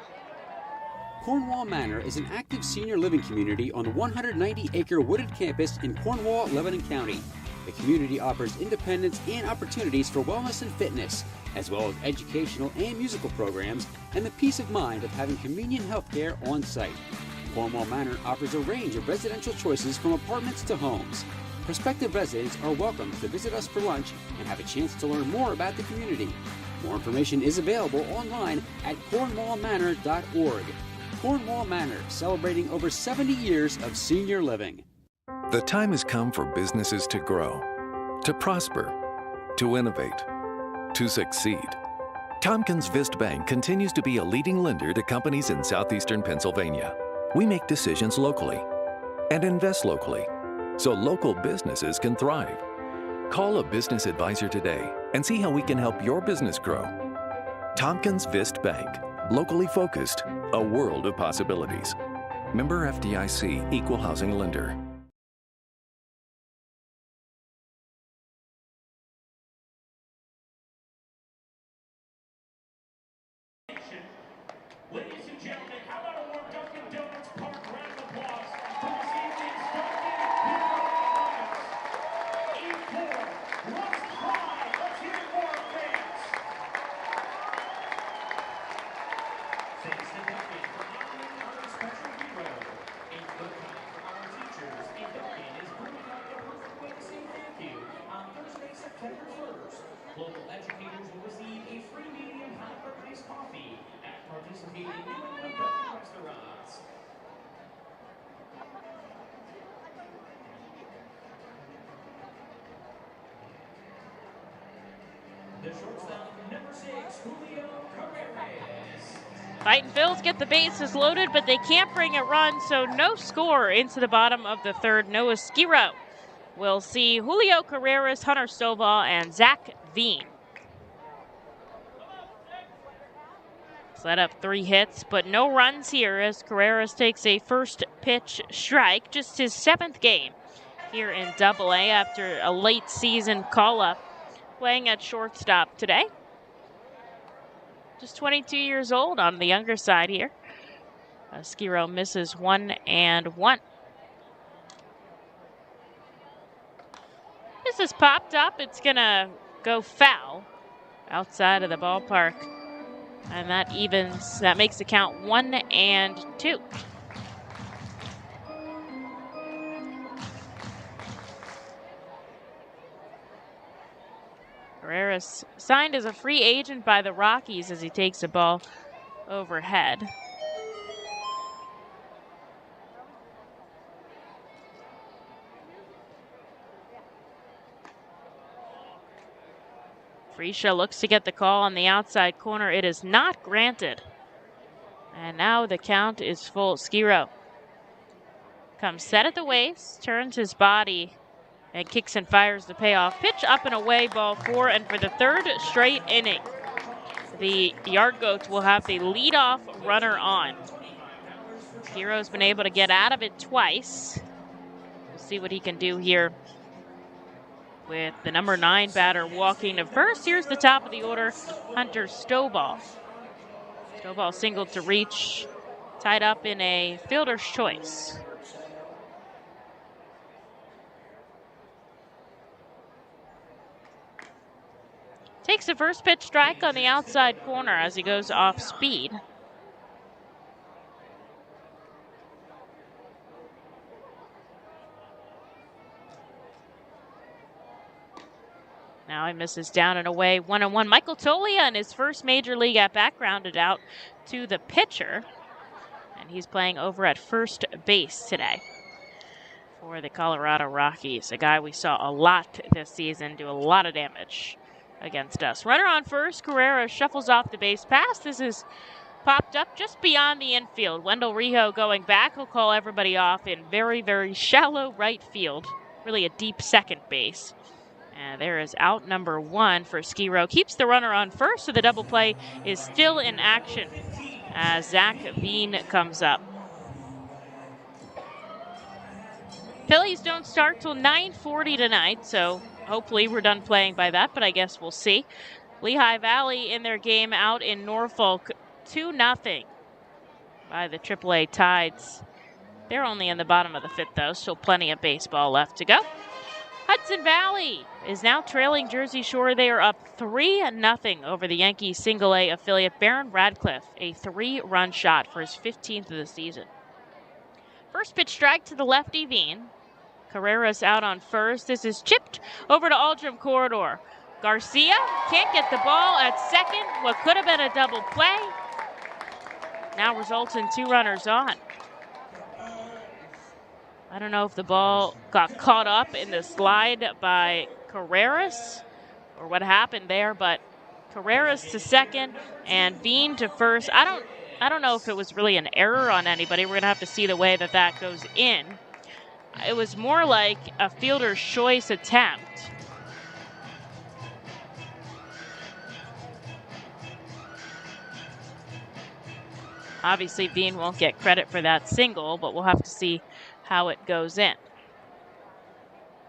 S6: Cornwall Manor is an active senior living community on the 190-acre wooded campus in Cornwall, Lebanon County. The community offers independence and opportunities for wellness and fitness, as well as educational and musical programs, and the peace of mind of having convenient health care on site. Cornwall Manor offers a range of residential choices from apartments to homes. Prospective residents are welcome to visit us for lunch and have a chance to learn more about the community. More information is available online at cornwallmanor.org. Cornwall Manor, celebrating over 70 years of senior living.
S8: The time has come for businesses to grow, to prosper, to innovate, to succeed. Tompkins Vist Bank continues to be a leading lender to companies in southeastern Pennsylvania. We make decisions locally and invest locally so local businesses can thrive. Call a business advisor today and see how we can help your business grow. Tompkins Vist Bank, locally focused, a world of possibilities. Member FDIC, Equal Housing Lender.
S2: Ladies and gentlemen, how about a warm Dunkin' Donuts Park round of applause for this evening's Dunkin' Donuts. E4, let's cry. Let's hear it for our fans. Thanks to Dunkin' for honoring our special hero. A good night for our teachers. And Dunkin' is bringing out the perfect way to say thank you on Thursday, September 1st. Local educators will receive a free medium hot iced coffee at participating New England Dunkin' restaurants. The shortstop, number 6, Julio Carreras.
S1: Fightin' Phils get the bases loaded, but they can't bring a run, so no score into the bottom of the third. No Esquiro. We'll see Julio Carreras, Hunter Stovall, and Zach Veen. Set up 3 hits, but no runs here as Carreras takes a first pitch strike, just his 7th game here in AA after a late season call-up, playing at shortstop today. Just 22 years old, on the younger side here. Esquiro misses 1-1. This is popped up. It's going to go foul outside of the ballpark. And that makes the count 1-2. Carreras signed as a free agent by the Rockies as he takes the ball overhead. Frisha looks to get the call on the outside corner. It is not granted. And now the count is full. Esquiro comes set at the waist, turns his body, and kicks and fires the payoff pitch. Up and away, ball 4. And for the 3rd straight inning, the Yard Goats will have the leadoff runner on. Esquiro's been able to get out of it twice. We'll see what he can do here with the number 9 batter walking to first. Here's the top of the order, Hunter Stovall. Stovall singled to reach, tied up in a fielder's choice. Takes the first pitch strike on the outside corner as he goes off speed. Now he misses down and away, 1-1. Michael Tullian, his first major league at-bat, grounded out to the pitcher. And he's playing over at first base today for the Colorado Rockies. A guy we saw a lot this season do a lot of damage against us. Runner on first, Carrera shuffles off the base pass. This is popped up just beyond the infield. Wendell Rijo going back. He'll call everybody off in very, very shallow right field. Really a deep second base. And there is out number 1 for Esquiro. Keeps the runner on first, so the double play is still in action as Zach Veen comes up. Phillies don't start till 9:40 tonight, so hopefully we're done playing by that, but I guess we'll see. Lehigh Valley in their game out in Norfolk, 2-0 by the AAA Tides. They're only in the bottom of the 5th, though, so plenty of baseball left to go. Hudson Valley is now trailing Jersey Shore. They are up 3-0 over the Yankees single-A affiliate Barron Radcliffe, a 3-run shot for his 15th of the season. First pitch strike to the lefty Veen. Carreras out on first. This is chipped over to Aldrum Corridor. Garcia can't get the ball at second. What could have been a double play now results in 2 runners on. I don't know if the ball got caught up in the slide by Carreras or what happened there, but Carreras to second and Veen to first. I don't know if it was really an error on anybody. We're going to have to see the way that goes in. It was more like a fielder's choice attempt. Obviously, Veen won't get credit for that single, but we'll have to see how it goes in.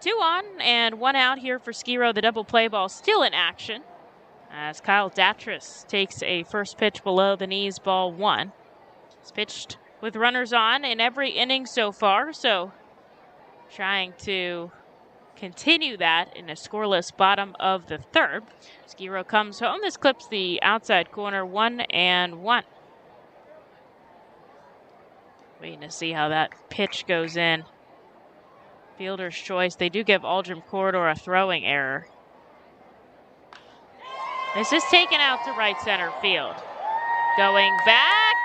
S1: 2 on and 1 out here for Skiro. The double play ball still in action as Kyle Datris takes a first pitch below the knees, ball 1. It's pitched with runners on in every inning so far, so trying to continue that in a scoreless bottom of the 3rd. Skiro comes home. This clips the outside corner, 1-1. Waiting to see how that pitch goes in. Fielder's choice. They do give Aldrum Corridor a throwing error. This is taken out to right center field. Going back,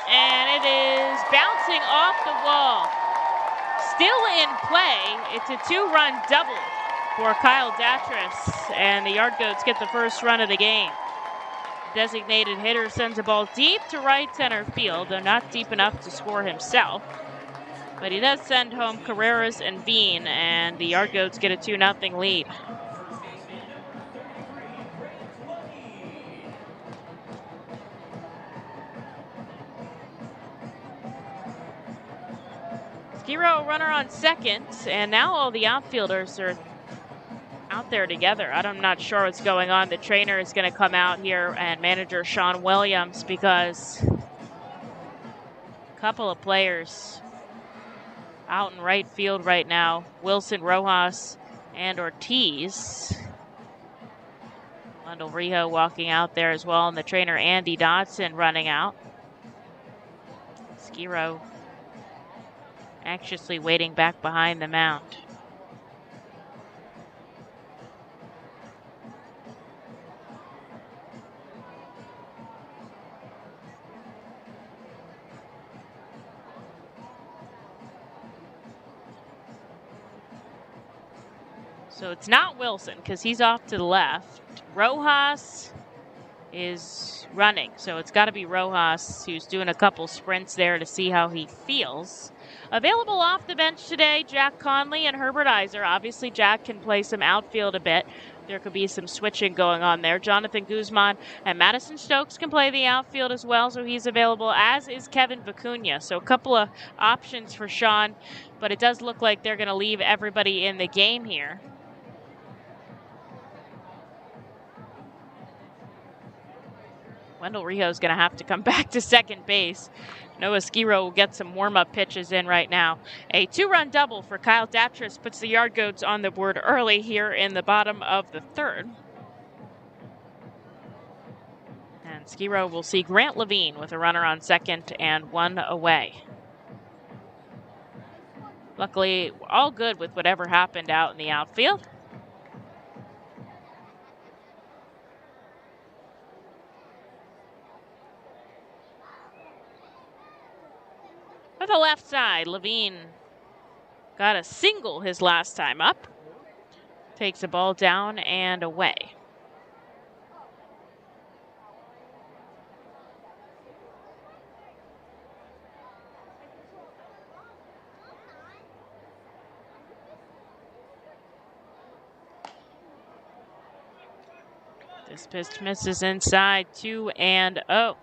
S1: and it is bouncing off the wall. Still in play. It's a 2-run double for Kyle Datris, and the Yard Goats get the first run of the game. Designated hitter sends a ball deep to right center field, though not deep enough to score himself. But he does send home Carreras and Veen, and the Yard Goats get a 2-0 lead. Skiro runner on second, and now all the outfielders are out there together. I'm not sure what's going on. The trainer is going to come out here and manager Sean Williams, because a couple of players out in right field right now, Wilson, Rojas, and Ortiz. Wendell Rijo walking out there as well, and the trainer Andy Dodson running out. Skiro anxiously waiting back behind the mound. So it's not Wilson because he's off to the left. Rojas is running, so it's got to be Rojas, who's doing a couple sprints there to see how he feels. Available off the bench today, Jack Conley and Herbert Iser. Obviously, Jack can play some outfield a bit. There could be some switching going on there. Jonathan Guzman and Madison Stokes can play the outfield as well, so he's available, as is Kevin Vicuña. So a couple of options for Sean, but it does look like they're going to leave everybody in the game here. Wendell Rijo is going to have to come back to second base. Noah Skiro will get some warm-up pitches in right now. A 2-run double for Kyle Datris puts the Yard Goats on the board early here in the bottom of the 3rd. And Skiro will see Grant Levine with a runner on second and 1 away. Luckily, all good with whatever happened out in the outfield. For the left side, Levine got a single his last time up. Takes the ball down and away. This pitch misses inside, 2-0.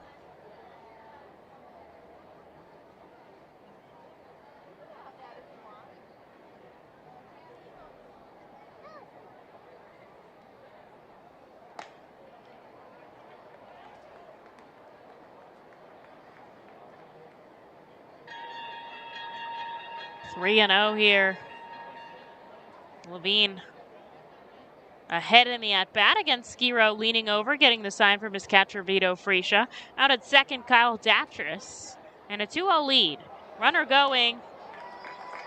S1: Three and 0 here. Levine ahead in the at-bat against Skiro, leaning over, getting the sign from his catcher, Vito Freesia. Out at second, Kyle Datris. And a 2-0 lead. Runner going.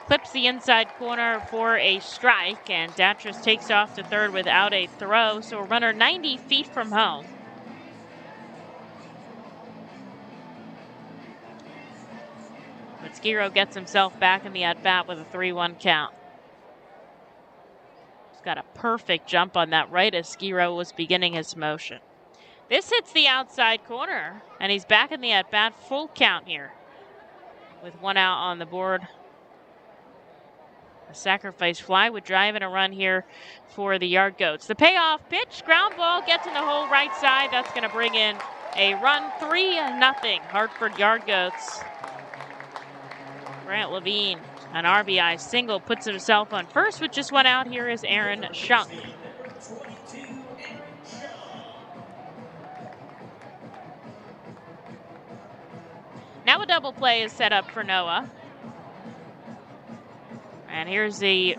S1: Clips the inside corner for a strike, and Datris takes off to third without a throw, so a runner 90 feet from home. But Skiro gets himself back in the at-bat with a 3-1 count. He's got a perfect jump on that right as Skiro was beginning his motion. This hits the outside corner, and he's back in the at-bat, full count here. With one out on the board. A sacrifice fly would drive in a run here for the Yard Goats. The payoff pitch, ground ball, gets in the hole right side. That's going to bring in a run, 3-0. Hartford Yard Goats. Grant Levine, an RBI single, puts himself on first with just one out. Here is Aaron Schunk. Now a double play is set up for Noah. And here's the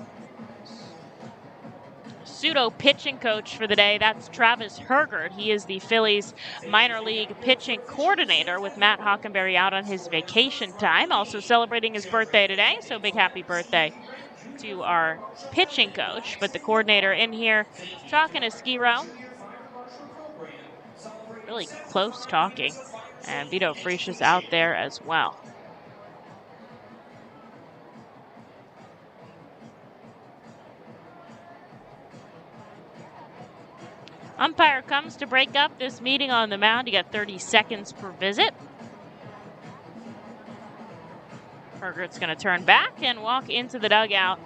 S1: pseudo pitching coach for the day. That's Travis Hergert. He is the Phillies minor league pitching coordinator with Matt Hockenberry out on his vacation time. Also celebrating his birthday today, so big happy birthday to our pitching coach. But the coordinator in here talking to Skiro. Really close talking. And Vito Freesia's out there as well. Umpire comes to break up this meeting on the mound. You got 30 seconds per visit. Hergert's going to turn back and walk into the dugout.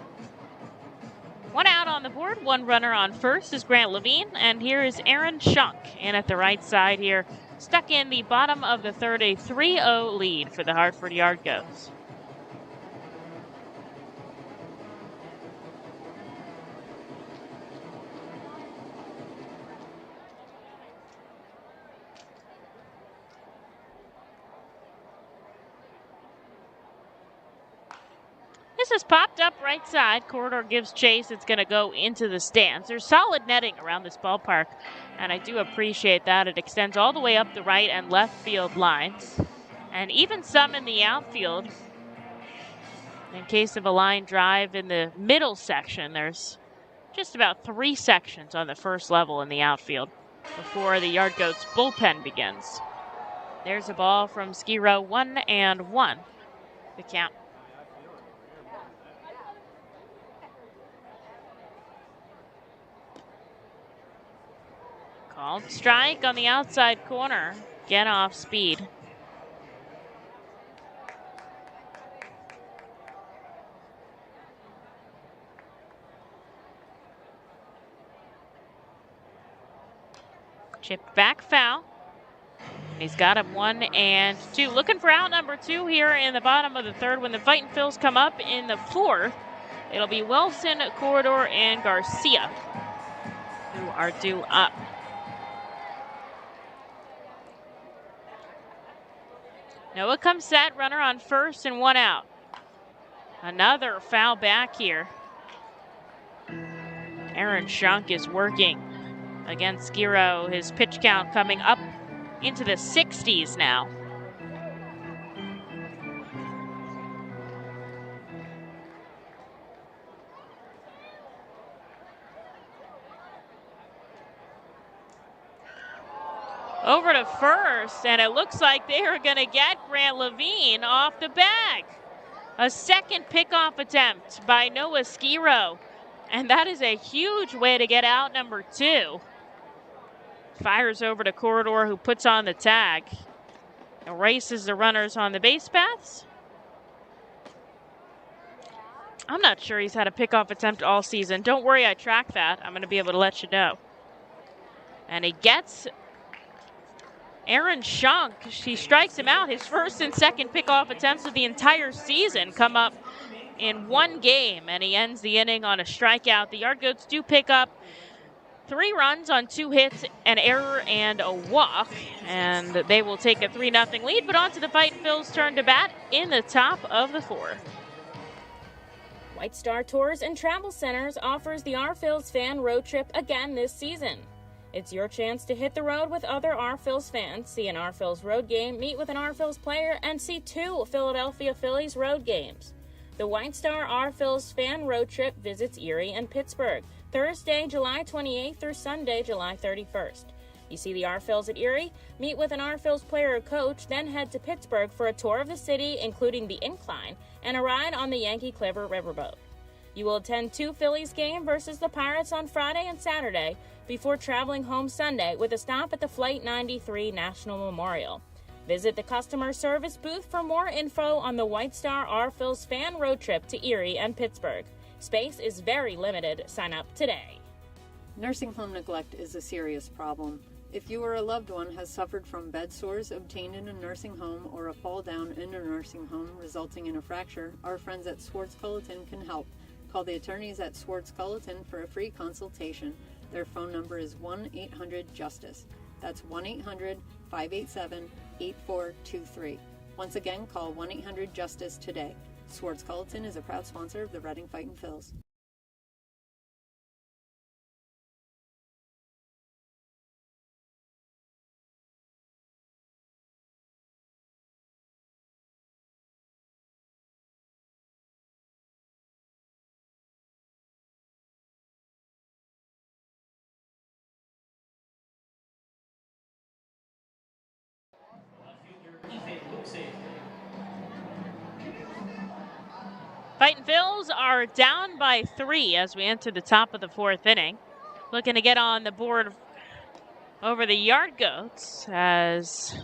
S1: One out on the board, one runner on first is Grant Levine, and here is Aaron Schunk in at the right side here. Stuck in the bottom of the third, a 3-0 lead for the Hartford Yard Goats. This is popped up right side. Corridor gives chase. It's going to go into the stands. There's solid netting around this ballpark, and I do appreciate that. It extends all the way up the right and left field lines, and even some in the outfield. In case of a line drive in the middle section, there's just about 3 sections on the first level in the outfield before the Yard Goats bullpen begins. There's a ball from Skiro, 1-1. The count. Called strike on the outside corner. Get off speed. Chipped back foul. He's got him 1-2. Looking for out number 2 here in the bottom of the third. When the Fightin' Phils come up in the fourth, it'll be Wilson, Corridor, and Garcia who are due up. Noah comes set, runner on first and 1 out. Another foul back here. Aaron Schunk is working against Skiro. His pitch count coming up into the 60s now. Over to first, and it looks like they are going to get Grant Levine off the bag. A second pickoff attempt by Noah Skiro, and that is a huge way to get out number 2. Fires over to Corridor, who puts on the tag. Erases the runners on the base paths. I'm not sure he's had a pickoff attempt all season. Don't worry, I track that. I'm going to be able to let you know. And he gets Aaron Schunk. She strikes him out. His first and second pickoff attempts of the entire season come up in one game, and he ends the inning on a strikeout. The Yard Goats do pick up 3 runs on 2 hits, an error, and a walk, and they will take a 3-0 lead. But on to the Fightin' Phils' turn to bat in the top of the 4th.
S3: White Star Tours and Travel Centers offers the R-Phils fan road trip again this season. It's your chance to hit the road with other R-Phils fans, see an R-Phils road game, meet with an R-Phils player, and see 2 Philadelphia Phillies road games. The White Star R-Phils fan road trip visits Erie and Pittsburgh, Thursday, July 28th through Sunday, July 31st. You see the R-Phils at Erie, meet with an R-Phils player or coach, then head to Pittsburgh for a tour of the city, including the Incline, and a ride on the Yankee Clipper riverboat. You will attend 2 Phillies games versus the Pirates on Friday and Saturday before traveling home Sunday with a stop at the Flight 93 National Memorial. Visit the customer service booth for more info on the White Star R-Phils fan road trip to Erie and Pittsburgh. Space is very limited. Sign up today.
S4: Nursing home neglect is a serious problem. If you or a loved one has suffered from bed sores obtained in a nursing home or a fall down in a nursing home resulting in a fracture, our friends at Swartz Culleton can help. Call the attorneys at Swartz Culleton for a free consultation. Their phone number is 1-800-JUSTICE. That's 1-800-587-8423. Once again, call 1-800-JUSTICE today. Swartz Culleton is a proud sponsor of the Reading Fightin' Phils.
S1: Fightin' Phils are down by 3 as we enter the top of the 4th inning. Looking to get on the board over the Yard Goats as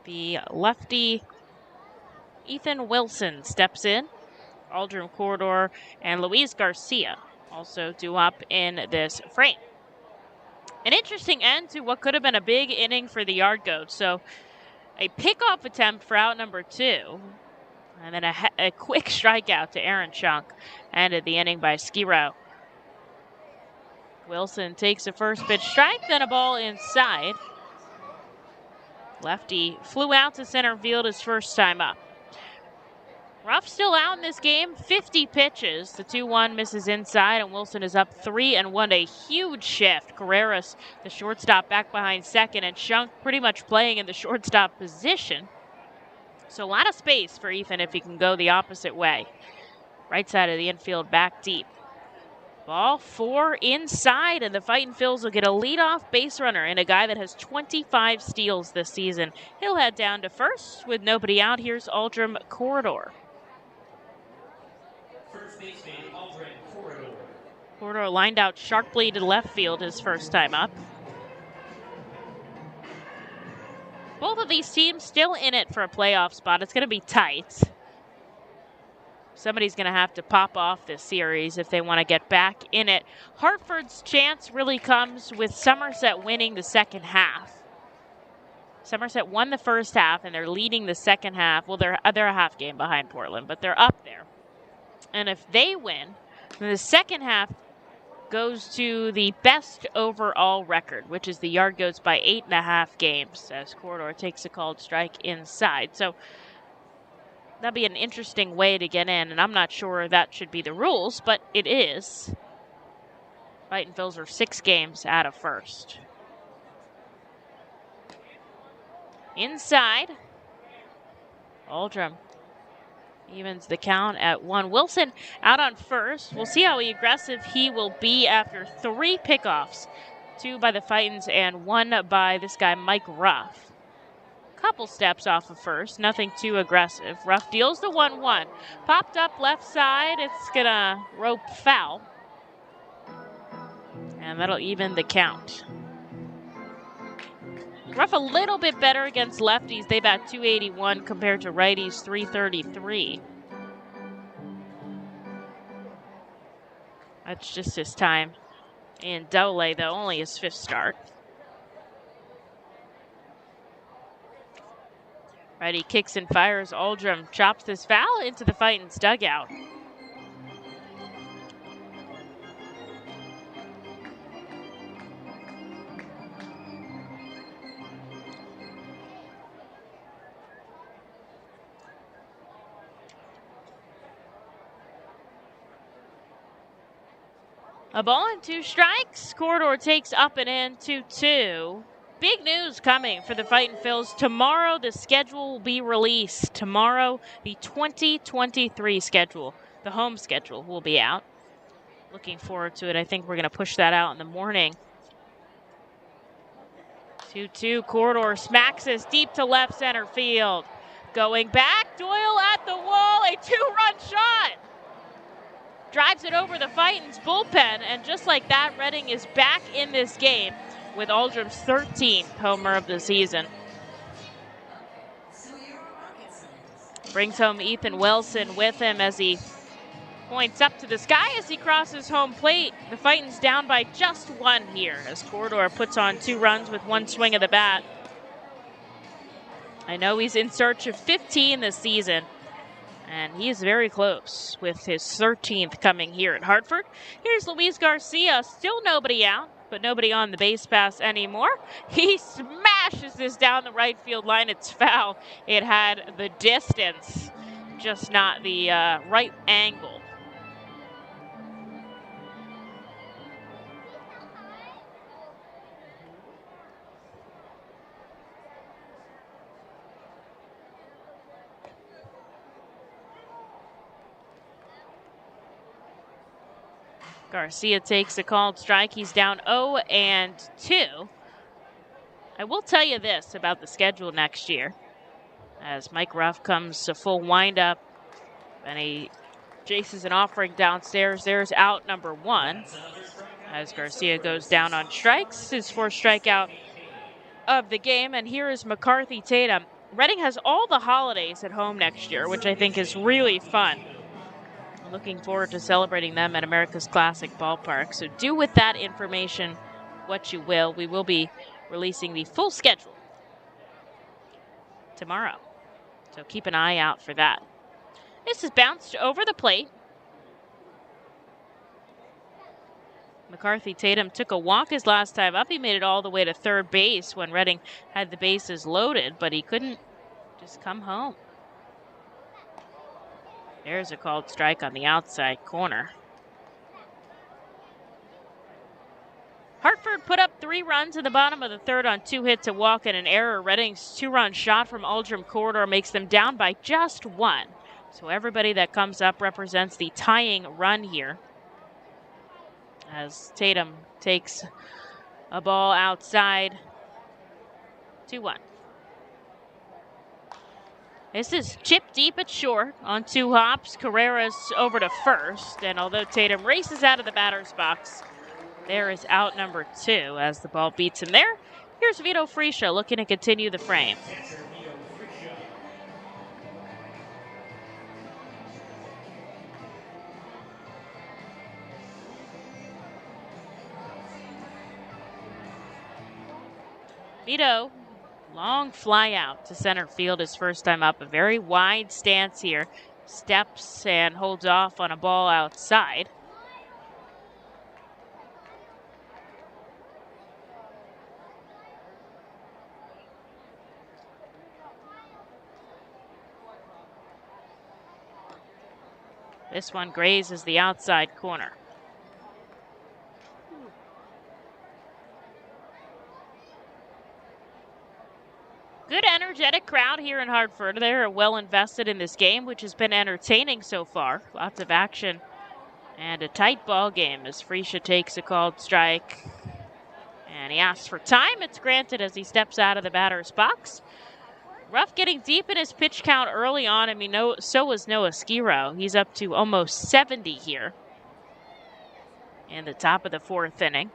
S1: the lefty Ethan Wilson steps in. Aldrin Corridor and Louise Garcia also due up in this frame. An interesting end to what could have been a big inning for the Yard Goats. So a pickoff attempt for out number 2. And then a quick strikeout to Aaron Chunk. Ended the inning by Skiro. Wilson takes a first pitch strike, then a ball inside. Lefty flew out to center field his first time up. Ruff still out in this game, 50 pitches. The 2-1 misses inside, and Wilson is up 3-1. A huge shift. Carreras, the shortstop, back behind second, and Chunk pretty much playing in the shortstop position. So a lot of space for Ethan if he can go the opposite way. Right side of the infield, back deep. Ball 4 inside, and the Fightin' Phils will get a leadoff base runner and a guy that has 25 steals this season. He'll head down to first with nobody out. Here's Aldrin Corridor.
S2: First baseman, Aldrin Corridor.
S1: Corridor lined out sharply to left field his first time up. Both of these teams still in it for a playoff spot. It's going to be tight. Somebody's going to have to pop off this series if they want to get back in it. Hartford's chance really comes with Somerset winning the second half. Somerset won the first half, and they're leading the second half. Well, they're a half game behind Portland, but they're up there. And if they win, then the second half goes to the best overall record, which is the Yard Goats by 8.5 games, as Corridor takes a called strike inside. So that'd be an interesting way to get in, and I'm not sure that should be the rules, but it is. Fightin' Phils are 6 games out of first. Inside, Aldrin evens the count at 1. Wilson out on first. We'll see how aggressive he will be after 3 pickoffs. 2 by the Fightins and 1 by this guy, Mike Ruff. Couple steps off of first, nothing too aggressive. Ruff deals the 1-1. Popped up left side, it's gonna rope foul. And that'll even the count. Ruff a little bit better against lefties. They bat .281 compared to righties .333. That's just his time in Double-A, though, only his 5th start. Righty kicks and fires. Aldrin chops this foul into the Fightins' dugout. A ball and 2 strikes. Corridor takes up and in 2-2. Big news coming for the Fightin' Phils. Tomorrow, the schedule will be released. Tomorrow, the 2023 schedule, the home schedule, will be out. Looking forward to it. I think we're going to push that out in the morning. 2-2. Corridor smacks this deep to left center field. Going back. Doyle at the wall. A 2-run shot. Drives it over the Fightin's bullpen. And just like that, Reading is back in this game with Aldrum's 13th homer of the season. Brings home Ethan Wilson with him as he points up to the sky as he crosses home plate. The Fightin's down by just 1 here as Corridor puts on 2 runs with 1 swing of the bat. I know he's in search of 15 this season, and he is very close with his 13th coming here at Hartford. Here's Louise Garcia, still nobody out, but nobody on the base pass anymore. He smashes this down the right field line. It's foul. It had the distance, just not the right angle. Garcia takes a called strike. He's down 0-2. I will tell you this about the schedule next year. As Mike Ruff comes to full windup and he chases an offering downstairs, there's out number 1. As Garcia goes down on strikes, his 4th strikeout of the game. And here is McCarthy Tatum. Reading has all the holidays at home next year, which I think is really fun. Looking forward to celebrating them at America's Classic Ballpark. So do with that information what you will. We will be releasing the full schedule tomorrow. So keep an eye out for that. This is bounced over the plate. McCarthy Tatum took a walk his last time up. He made it all the way to third base when Reading had the bases loaded, but he couldn't just come home. There's a called strike on the outside corner. Hartford put up 3 runs in the bottom of the 3rd on 2 hits, a walk, and an error. Reading's 2-run shot from Aldrum Corridor makes them down by just 1. So everybody that comes up represents the tying run here. As Tatum takes a ball outside. 2-1. This is chip deep at short on 2 hops. Carreras over to first. And although Tatum races out of the batter's box, there is out number 2 as the ball beats him there. Here's Vito Fresia looking to continue the frame. Vito, long fly out to center field his first time up. A very wide stance here. Steps and holds off on a ball outside. This one grazes the outside corner. Good energetic crowd here in Hartford. They're well invested in this game, which has been entertaining so far. Lots of action and a tight ball game as Fresia takes a called strike. And he asks for time. It's granted as he steps out of the batter's box. Ruff getting deep in his pitch count early on. I mean, so was Noah Skiro. He's up to almost 70 here in the top of the 4th inning.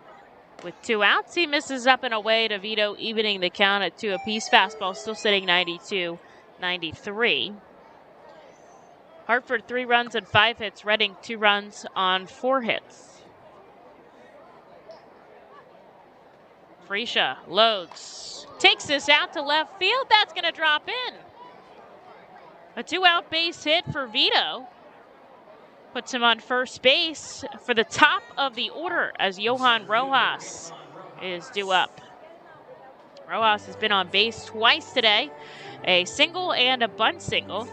S1: With 2 outs, he misses up and away to Vito, evening the count at 2 apiece. Fastball still sitting 92-93. Hartford 3 runs and 5 hits. Reading 2 runs on 4 hits. Fresia loads. Takes this out to left field. That's going to drop in. A 2-out base hit for Vito. Puts him on first base for the top of the order as Johan Rojas is due up. Rojas has been on base twice today, a single and a bunt single.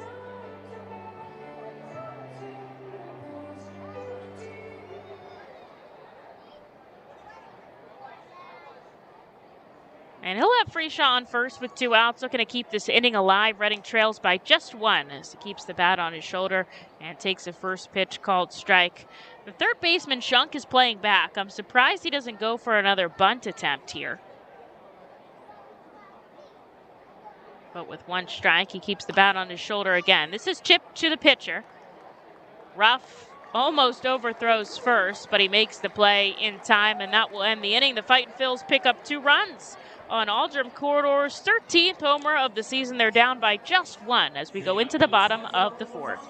S1: And he'll have Freeshaw on first with 2 outs, looking to keep this inning alive. Reading trails by just 1 as he keeps the bat on his shoulder and takes a first pitch called strike. The third baseman, Shunk, is playing back. I'm surprised he doesn't go for another bunt attempt here. But with 1 strike, he keeps the bat on his shoulder again. This is chipped to the pitcher. Ruff almost overthrows first, but he makes the play in time, and that will end the inning. The Fightin' Phils pick up 2 runs on Aldrum Corridor's 13th homer of the season. They're down by just 1 as we go into the bottom of the 4th.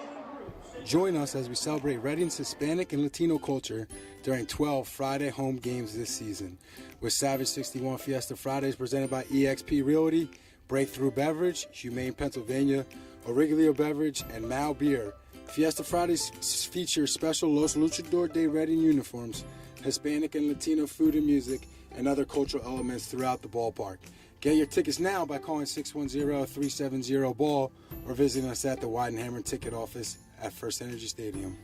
S9: Join us as we celebrate Reading's Hispanic and Latino culture during 12 Friday home games this season. With Savage 61 Fiesta Fridays presented by eXp Realty, Breakthrough Beverage, Humane Pennsylvania, Origlio Beverage, and Mal Beer. Fiesta Fridays feature special Los Luchador de Reading uniforms, Hispanic and Latino food and music, and other cultural elements throughout the ballpark. Get your tickets now by calling 610-370-BALL or visiting us at the Weidenhammer ticket office at First Energy Stadium.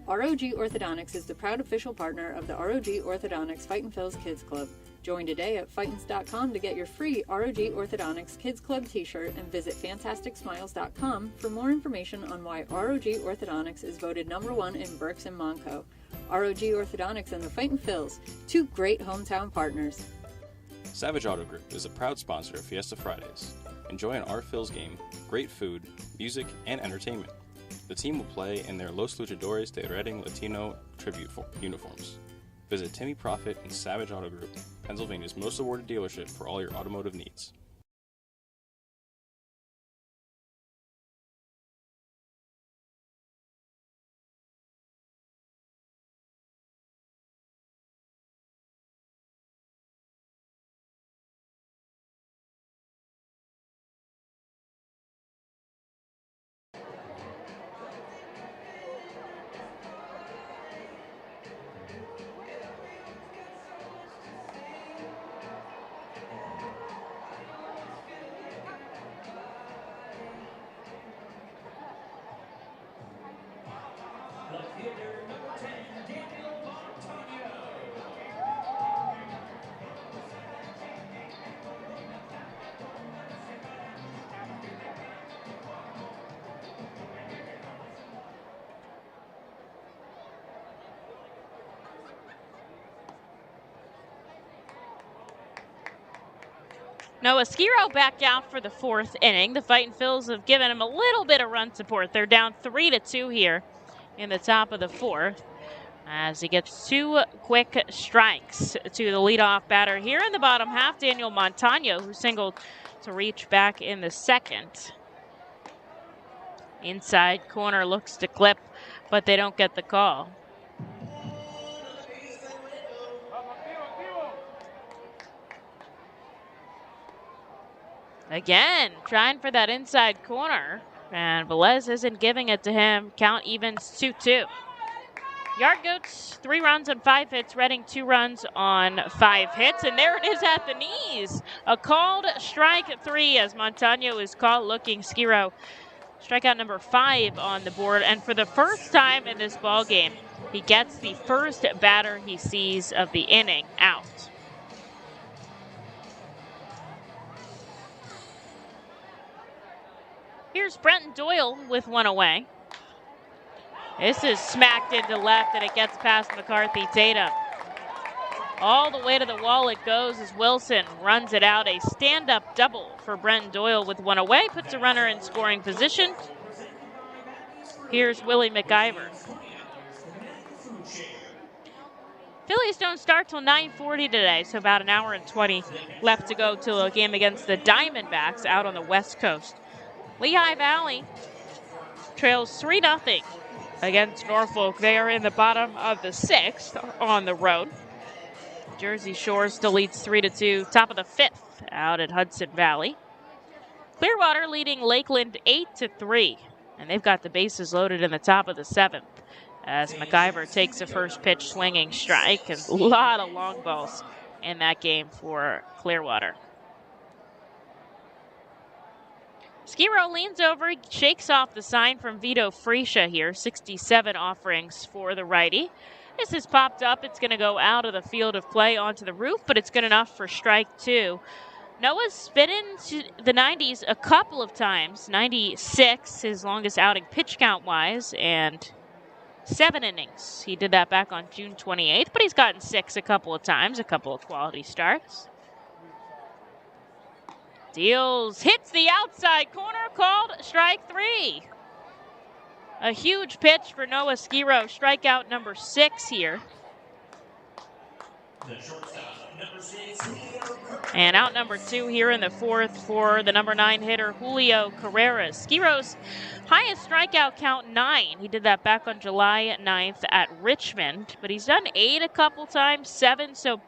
S4: ROG Orthodontics is the proud official partner of the ROG Orthodontics Fightin' Phils Kids Club. Join today at Fightins.com to get your free ROG Orthodontics Kids Club t-shirt and visit FantasticSmiles.com for more information on why ROG Orthodontics is voted #1 in Berks and Monco. ROG Orthodontics and the Fightin' Phils, 2 great hometown partners.
S7: Savage Auto Group is a proud sponsor of Fiesta Fridays. Enjoy an R-Phils game, great food, music, and entertainment. The team will play in their Los Luchadores de Reading Latino tribute uniforms. Visit Timmy Profit and Savage Auto Group, Pennsylvania's most awarded dealership for all your automotive needs.
S1: Noah Skiro back out for the 4th inning. The Fightin' Phils have given him a little bit of run support. They're down 3-2 here in the top of the 4th as he gets 2 quick strikes to the leadoff batter here in the bottom half, Daniel Montano, who singled to reach back in the 2nd. Inside corner looks to clip, but they don't get the call. Again, trying for that inside corner, and Velez isn't giving it to him. Count evens 2-2. Yard Goats, 3 runs on 5 hits. Reading 2 runs on 5 hits, and there it is at the knees. A called strike 3 as Montano is caught looking. Skiro, strikeout number 5 on the board, and for the first time in this ball game, he gets the first batter he sees of the inning out. Here's Brenton Doyle with 1 away. This is smacked into left, and it gets past McCarthy Tatum. All the way to the wall it goes as Wilson runs it out. A stand-up double for Brenton Doyle with 1 away. Puts a runner in scoring position. Here's Willie Macgyver. Phillies don't start till 9:40 today, so about an hour and 20 left to go till a game against the Diamondbacks out on the West Coast. Lehigh Valley trails 3-0 against Norfolk. They are in the bottom of the 6th on the road. Jersey Shore still leads 3-2, top of the 5th out at Hudson Valley. Clearwater leading Lakeland 8-3, and they've got the bases loaded in the top of the 7th as Macgyver takes a first pitch swinging strike, and a lot of long balls in that game for Clearwater. Skiro leans over, shakes off the sign from Vito Fresia here. 67 offerings for the righty. This is popped up. It's going to go out of the field of play onto the roof, but it's good enough for strike 2. Noah's been into the 90s a couple of times. 96, his longest outing pitch count-wise, and 7 innings. He did that back on June 28th, but he's gotten 6 a couple of times, a couple of quality starts. Deals, hits the outside corner, called strike 3. A huge pitch for Noah Skiro, strikeout number 6 here. And out number 2 here in the 4th for the number 9 hitter, Julio Carreras. Skiro's highest strikeout count, 9. He did that back on July 9th at Richmond, but he's done 8 a couple times, 7, so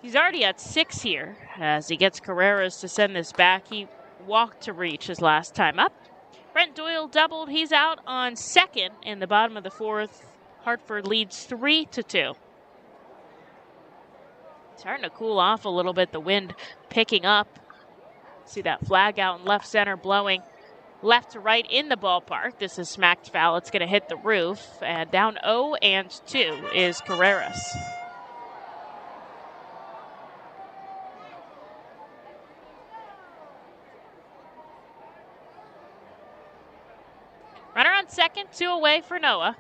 S1: he's already at 6 here as he gets Carreras to send this back. He walked to reach his last time up. Brent Doyle doubled. He's out on second in the bottom of the 4th. Hartford leads 3-2. Starting to cool off a little bit. The wind picking up. See that flag out in left center blowing left to right in the ballpark. This is smacked foul. It's going to hit the roof. And down 0-2 is Carreras. Runner on second, 2 away for Noah.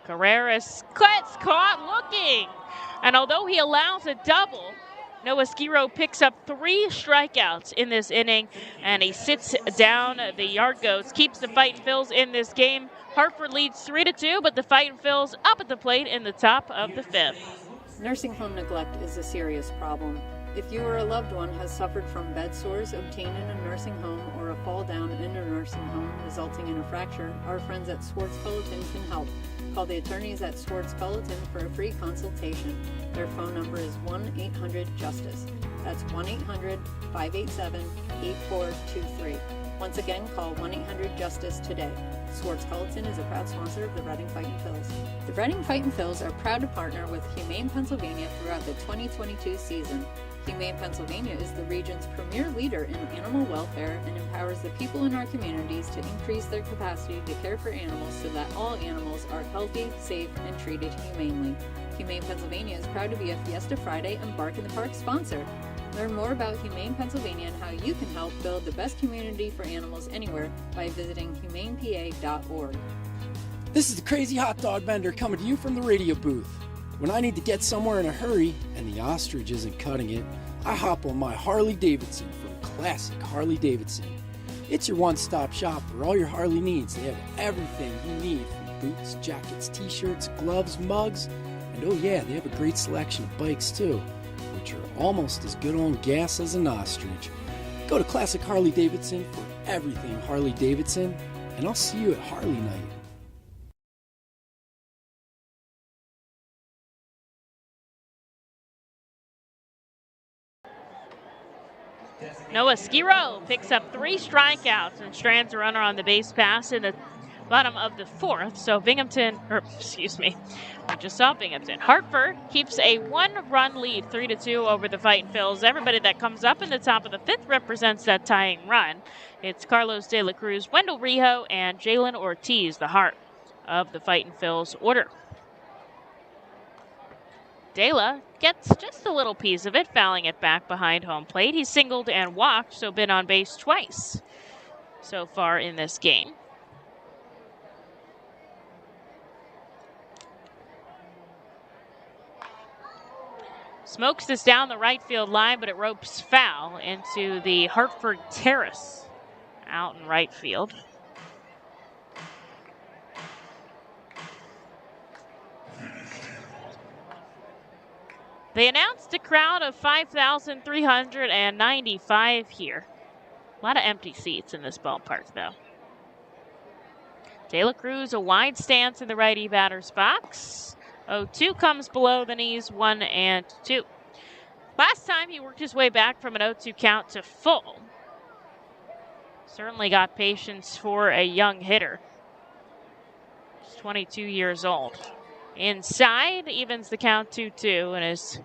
S1: Carreras gets caught looking. And although he allows a double, Noah Skiro picks up 3 strikeouts in this inning, and he sits down the Yard Goats, keeps the Fightin' Phils in this game. Hartford leads 3-2, but the Fightin' Phils up at the plate in the top of the 5th.
S4: Nursing home neglect is a serious problem. If you or a loved one has suffered from bed sores obtained in a nursing home or a fall down in a nursing home resulting in a fracture, our friends at Swartz Pelleton can help. Call the attorneys at Swartz Pelleton for a free consultation. Their phone number is 1-800-JUSTICE. That's 1-800-587-8423. Once again, call 1-800-JUSTICE today. Swartz Pelleton is a proud sponsor of the Reading Fightin' Phils. The Reading Fightin' Phils are proud to partner with Humane Pennsylvania throughout the 2022 season. Humane Pennsylvania is the region's premier leader in animal welfare and empowers the people in our communities to increase their capacity to care for animals so that all animals are healthy, safe, and treated humanely. Humane Pennsylvania is proud to be a Fiesta Friday and Bark in the Park sponsor. Learn more about Humane Pennsylvania and how you can help build the best community for animals anywhere by visiting humanepa.org.
S10: This is the Crazy Hot Dog Vendor coming to you from the radio booth. When I need to get somewhere in a hurry and the ostrich isn't cutting it, I hop on my Harley Davidson from Classic Harley Davidson. It's your one-stop shop for all your Harley needs. They have everything you need from boots, jackets, t-shirts, gloves, mugs, and oh yeah, they have a great selection of bikes too, which are almost as good on gas as an ostrich. Go to Classic Harley Davidson for everything Harley Davidson, and I'll see you at Harley Night.
S1: Noah Skiro picks up 3 strikeouts and strands a runner on the base pass in the bottom of the 4th. So I just saw Binghamton. Hartford keeps a 1-run lead, 3-2 over the Fightin' Phils. Everybody that comes up in the top of the 5th represents that tying run. It's Carlos De La Cruz, Wendell Rijo, and Jalen Ortiz, the heart of the Fightin' Phils order. De La gets just a little piece of it, fouling it back behind home plate. He's singled and walked, so been on base twice so far in this game. Smokes this down the right field line, but it ropes foul into the Hartford terrace out in right field. They announced a crowd of 5,395 here. A lot of empty seats in this ballpark, though. De La Cruz, a wide stance in the righty batter's box. 0-2 comes below the knees, 1-2. Last time he worked his way back from an 0-2 count to full. Certainly got patience for a young hitter. He's 22 years old. Inside, evens the count 2-2, and his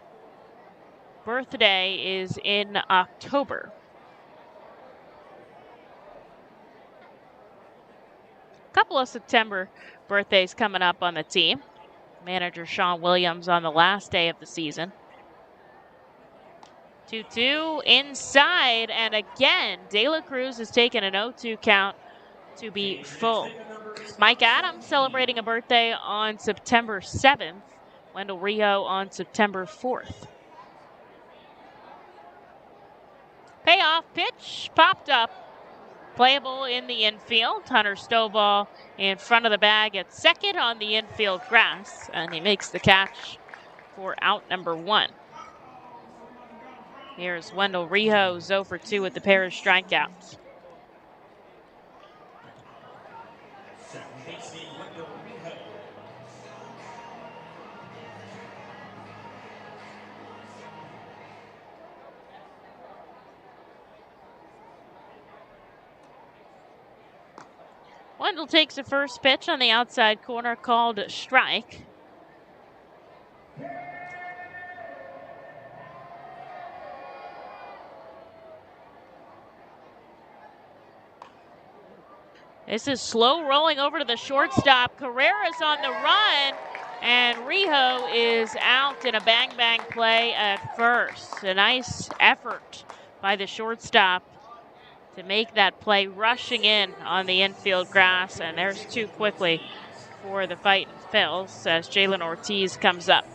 S1: birthday is in October. A couple of September birthdays coming up on the team. Manager Sean Williams on the last day of the season. 2-2 inside, and again, De La Cruz has taken an 0-2 count to be full. Mike Adams celebrating a birthday on September 7th. Wendell Rio on September 4th. Payoff pitch popped up. Playable in the infield. Hunter Stovall in front of the bag at second on the infield grass, and he makes the catch for out number 1. Here's Wendell Rio, 0 for 2 with the pair of strikeouts. Wendell takes the first pitch on the outside corner, called strike. This is slow rolling over to the shortstop. Carreras on the run, and Rijo is out in a bang-bang play at first. A nice effort by the shortstop to make that play, rushing in on the infield grass, and there's 2 quickly for the Fightin Phils as Jalen Ortiz comes up.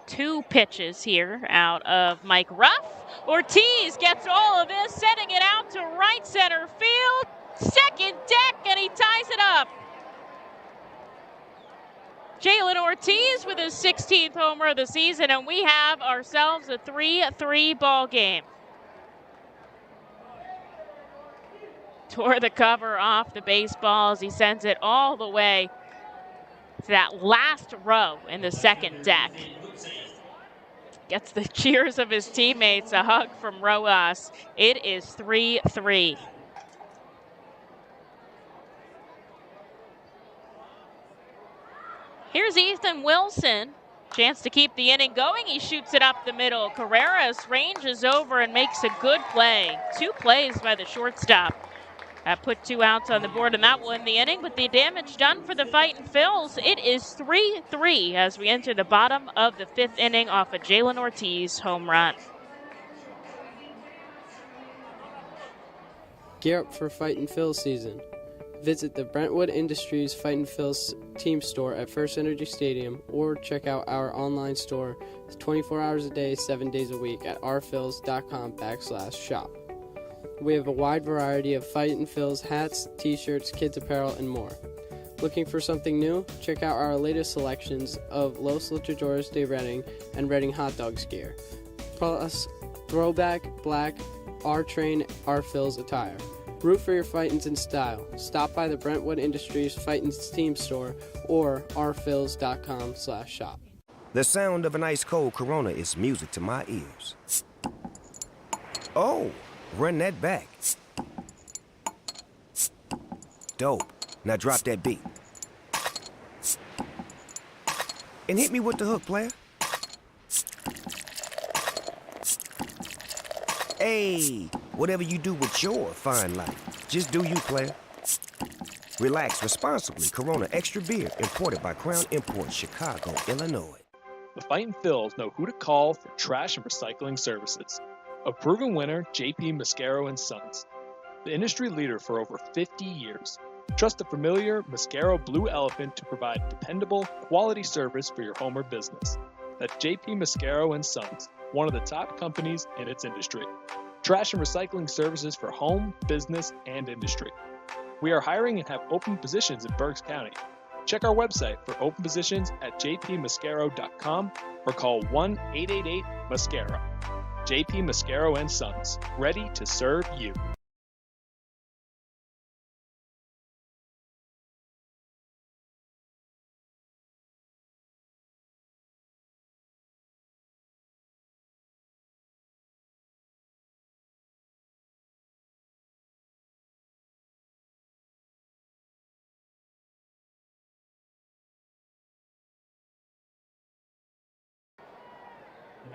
S1: Two pitches here out of Mike Ruff. Ortiz gets all of this, sending it out to right center field. Second deck, and he ties it up. Jalen Ortiz with his 16th homer of the season, and we have ourselves a 3-3 ball game. Tore the cover off the baseball as he sends it all the way to that last row in the second deck. Gets the cheers of his teammates, a hug from Rojas. It is 3-3. Here's Ethan Wilson. Chance to keep the inning going. He shoots it up the middle. Carreras ranges over and makes a good play. 2 plays by the shortstop. That put 2 outs on the board, and that won the inning. But the damage done for the Fightin Phils. It is 3-3 as we enter the bottom of the 5th inning off a Jalen Ortiz home run.
S11: Gear up for Fightin Phils season. Visit the Brentwood Industries Fightin Phils team store at First Energy Stadium, or check out our online store 24 hours a day, 7 days a week at rphils.com/shop. We have a wide variety of Fightin Phils hats, t-shirts, kids apparel, and more. Looking for something new? Check out our latest selections of Los Luchadores de Reading and Reading hot dogs gear, plus throwback black R-Train R-Phils attire. Root for your Fightins in style. Stop by the Brentwood Industries Fightins team store or rphils.com/shop.
S12: The sound of an ice-cold Corona is music to my ears. Oh, run that back. Dope. Now drop that beat. And hit me with the hook, player. Hey, whatever you do with your fine life, just do you, player. Relax responsibly. Corona Extra Beer, imported by Crown Imports, Chicago, Illinois.
S13: The Fightin Phils know who to call for trash and recycling services. A proven winner, JP Mascaro & Sons. The industry leader for over 50 years. Trust the familiar Mascaro Blue Elephant to provide dependable, quality service for your home or business. That's JP Mascaro & Sons, one of the top companies in its industry. Trash and recycling services for home, business, and industry. We are hiring and have open positions in Berks County. Check our website for open positions at jpmascaro.com or call 1-888-MASCARO. JP Mascaro & Sons, ready to serve you.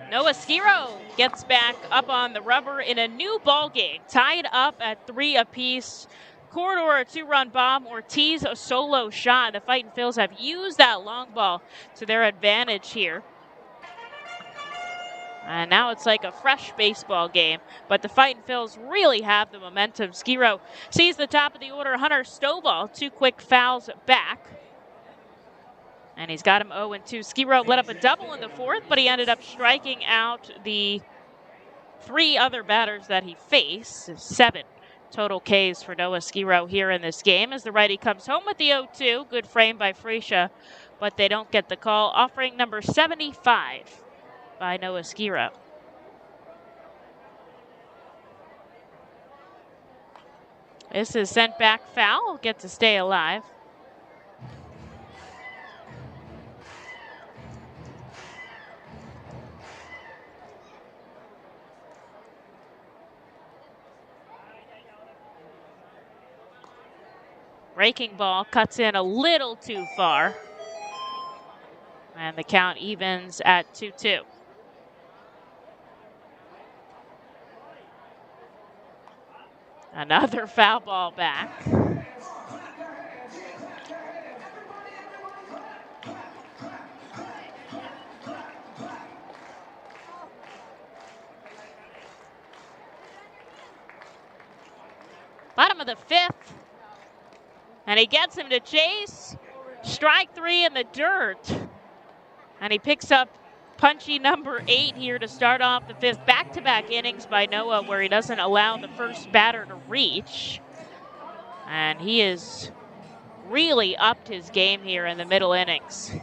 S1: Noah Skiro gets back up on the rubber in a new ball game, tied up at 3 apiece. corridor, a 2-run bomb. Ortiz, a solo shot. The Fightin' Phils have used that long ball to their advantage here. And now it's like a fresh baseball game. But the Fightin' Phils really have the momentum. Skiro sees the top of the order. Hunter Stovall, 2 quick fouls back. And he's got him 0-2. Skiro let up a double in the 4th, but he ended up striking out the 3 other batters that he faced. 7 total Ks for Noah Skiro here in this game as the righty comes home with the 0-2. Good frame by Freesia, but they don't get the call. Offering number 75 by Noah Skiro. This is sent back foul. Get to stay alive. Breaking ball cuts in a little too far. And the count evens at 2-2. Another foul ball back. Bottom of the 5th. And he gets him to chase. Strike 3 in the dirt. And he picks up punchy number 8 here to start off the 5th. Back-to-back innings by Noah where he doesn't allow the first batter to reach. And he has really upped his game here in the middle innings.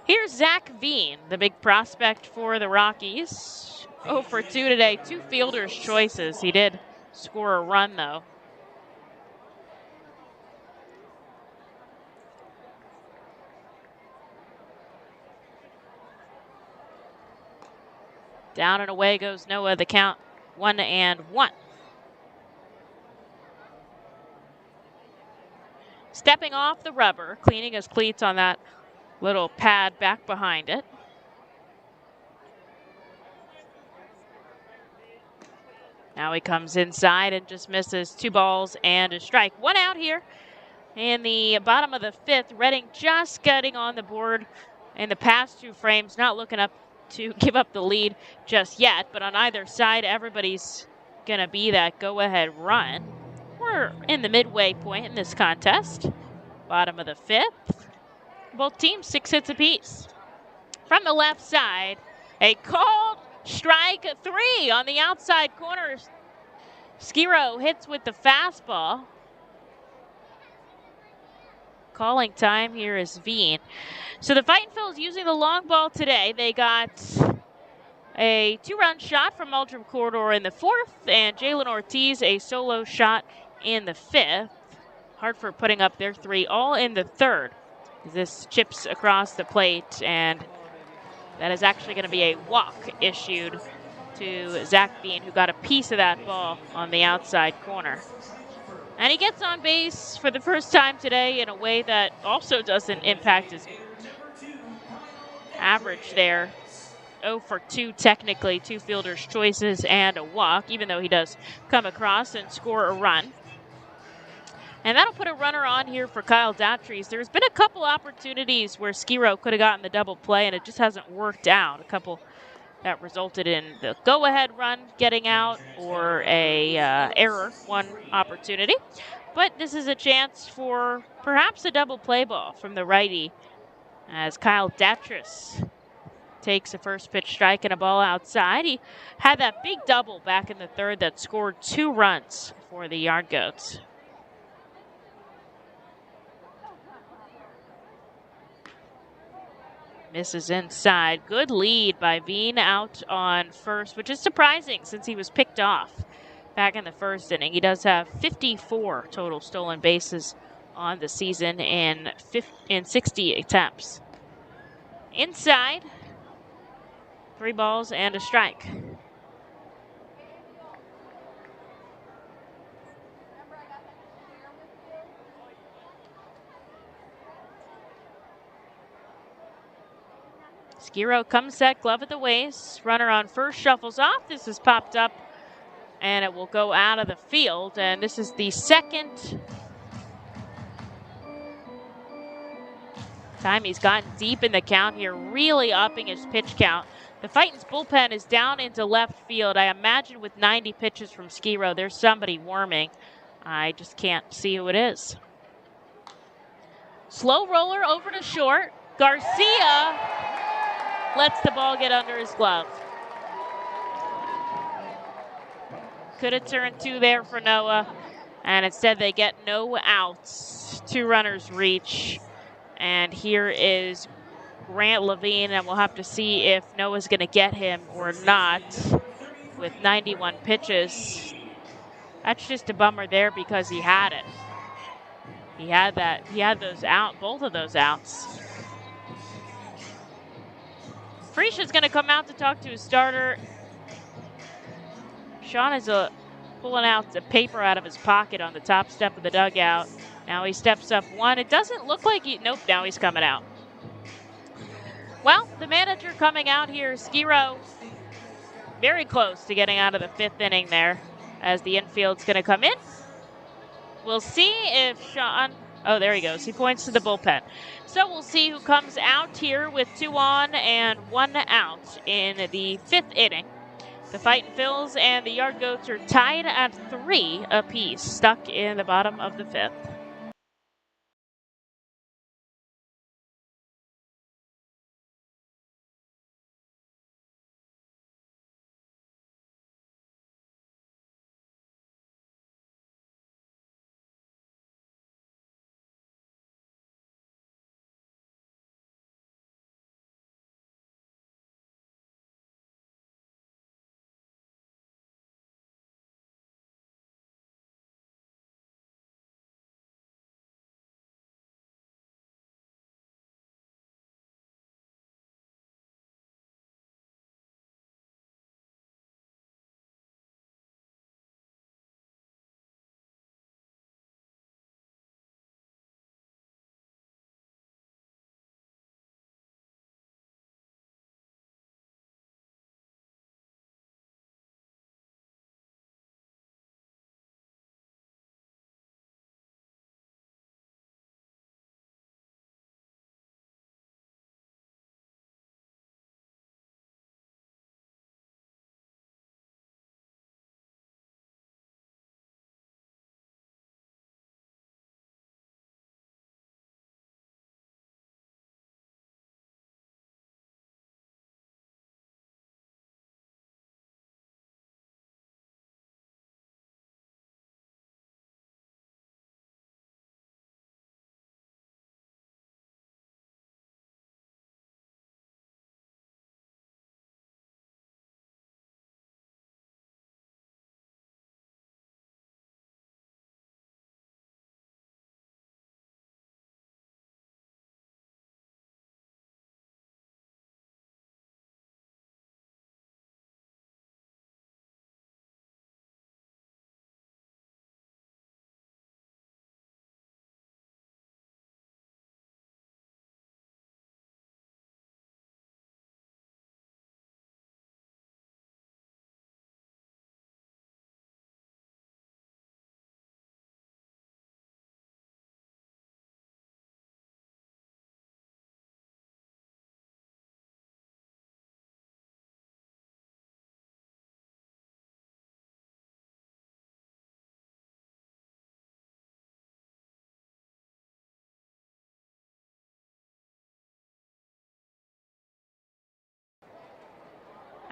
S1: Here's Zach Veen, the big prospect for the Rockies. 0 for 2 today, 2 fielder's choices. He did score a run, though. Down and away goes Noah, the count 1-1. Stepping off the rubber, cleaning his cleats on that little pad back behind it. Now he comes inside and just misses 2 balls and a strike. 1 out here in the bottom of the 5th. Redding just getting on the board in the past 2 frames, not looking up to give up the lead just yet, but on either side, everybody's going to be that go-ahead run. We're in the midway point in this contest. Bottom of the 5th. Both teams 6 hits apiece. From the left side, a called strike 3 on the outside corner. Skiro hits with the fastball. Calling time here is Veen. So the Fightin' Phils using the long ball today. They got a 2-run shot from Muldrum Corridor in the 4th, and Jalen Ortiz a solo shot in the 5th. Hartford putting up their 3 all in the 3rd. This chips across the plate, and that is actually going to be a walk issued to Zach Veen, who got a piece of that ball on the outside corner. And he gets on base for the first time today in a way that also doesn't impact his average there. 0 for 2 technically, 2 fielder's choices and a walk, even though he does come across and score a run. And that'll put a runner on here for Kyle Dattries. There's been a couple opportunities where Skiro could have gotten the double play, and it just hasn't worked out. A couple that resulted in the go-ahead run getting out or a error, 1 opportunity. But this is a chance for perhaps a double play ball from the righty as Kyle Dattries takes a first pitch strike and a ball outside. He had that big double back in the 3rd that scored 2 runs for the Yard Goats. Misses inside. Good lead by Veen out on first, which is surprising since he was picked off back in the 1st inning. He does have 54 total stolen bases on the season in 60 attempts. Inside, 3 balls and a strike. Skiro comes set, glove at the waist. Runner on first shuffles off. This is popped up, and it will go out of the field. And this is the second time he's gotten deep in the count here, really upping his pitch count. The Fightin's bullpen is down into left field. I imagine with 90 pitches from Skiro, there's somebody worming. I just can't see who it is. Slow roller over to short. Garcia lets the ball get under his glove. Could have turned 2 there for Noah, and instead they get no outs. 2 runners reach, and here is Grant Levine, and we'll have to see if Noah's going to get him or not with 91 pitches. That's just a bummer there because he had it. He had that. He had those out, both of those outs. Frisha's going to come out to talk to his starter. Sean is pulling out the paper out of his pocket on the top step of the dugout. Now he steps up 1. It doesn't look like nope, now he's coming out. Well, the manager coming out here, Skiro, very close to getting out of the 5th inning there as the infield's going to come in. We'll see if Sean, oh, there he goes. He points to the bullpen. So we'll see who comes out here with 2 on and 1 out in the 5th inning. The Fightin' Phils and the Yard Goats are tied at 3 apiece, stuck in the bottom of the 5th.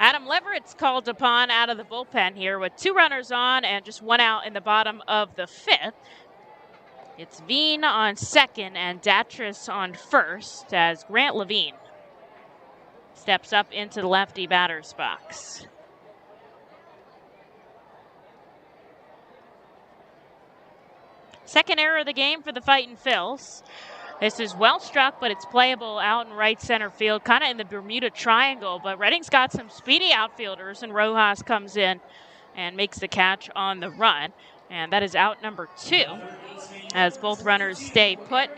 S1: Adam Leverett's called upon out of the bullpen here with 2 runners on and just 1 out in the bottom of the 5th. It's Veen on second and Datris on first as Grant Levine steps up into the lefty batter's box. Second error of the game for the Fightin' Phils. This is well struck, but it's playable out in right center field, kind of in the Bermuda Triangle. But Reading's got some speedy outfielders, and Rojas comes in and makes the catch on the run. And that is out number 2 as both runners stay put.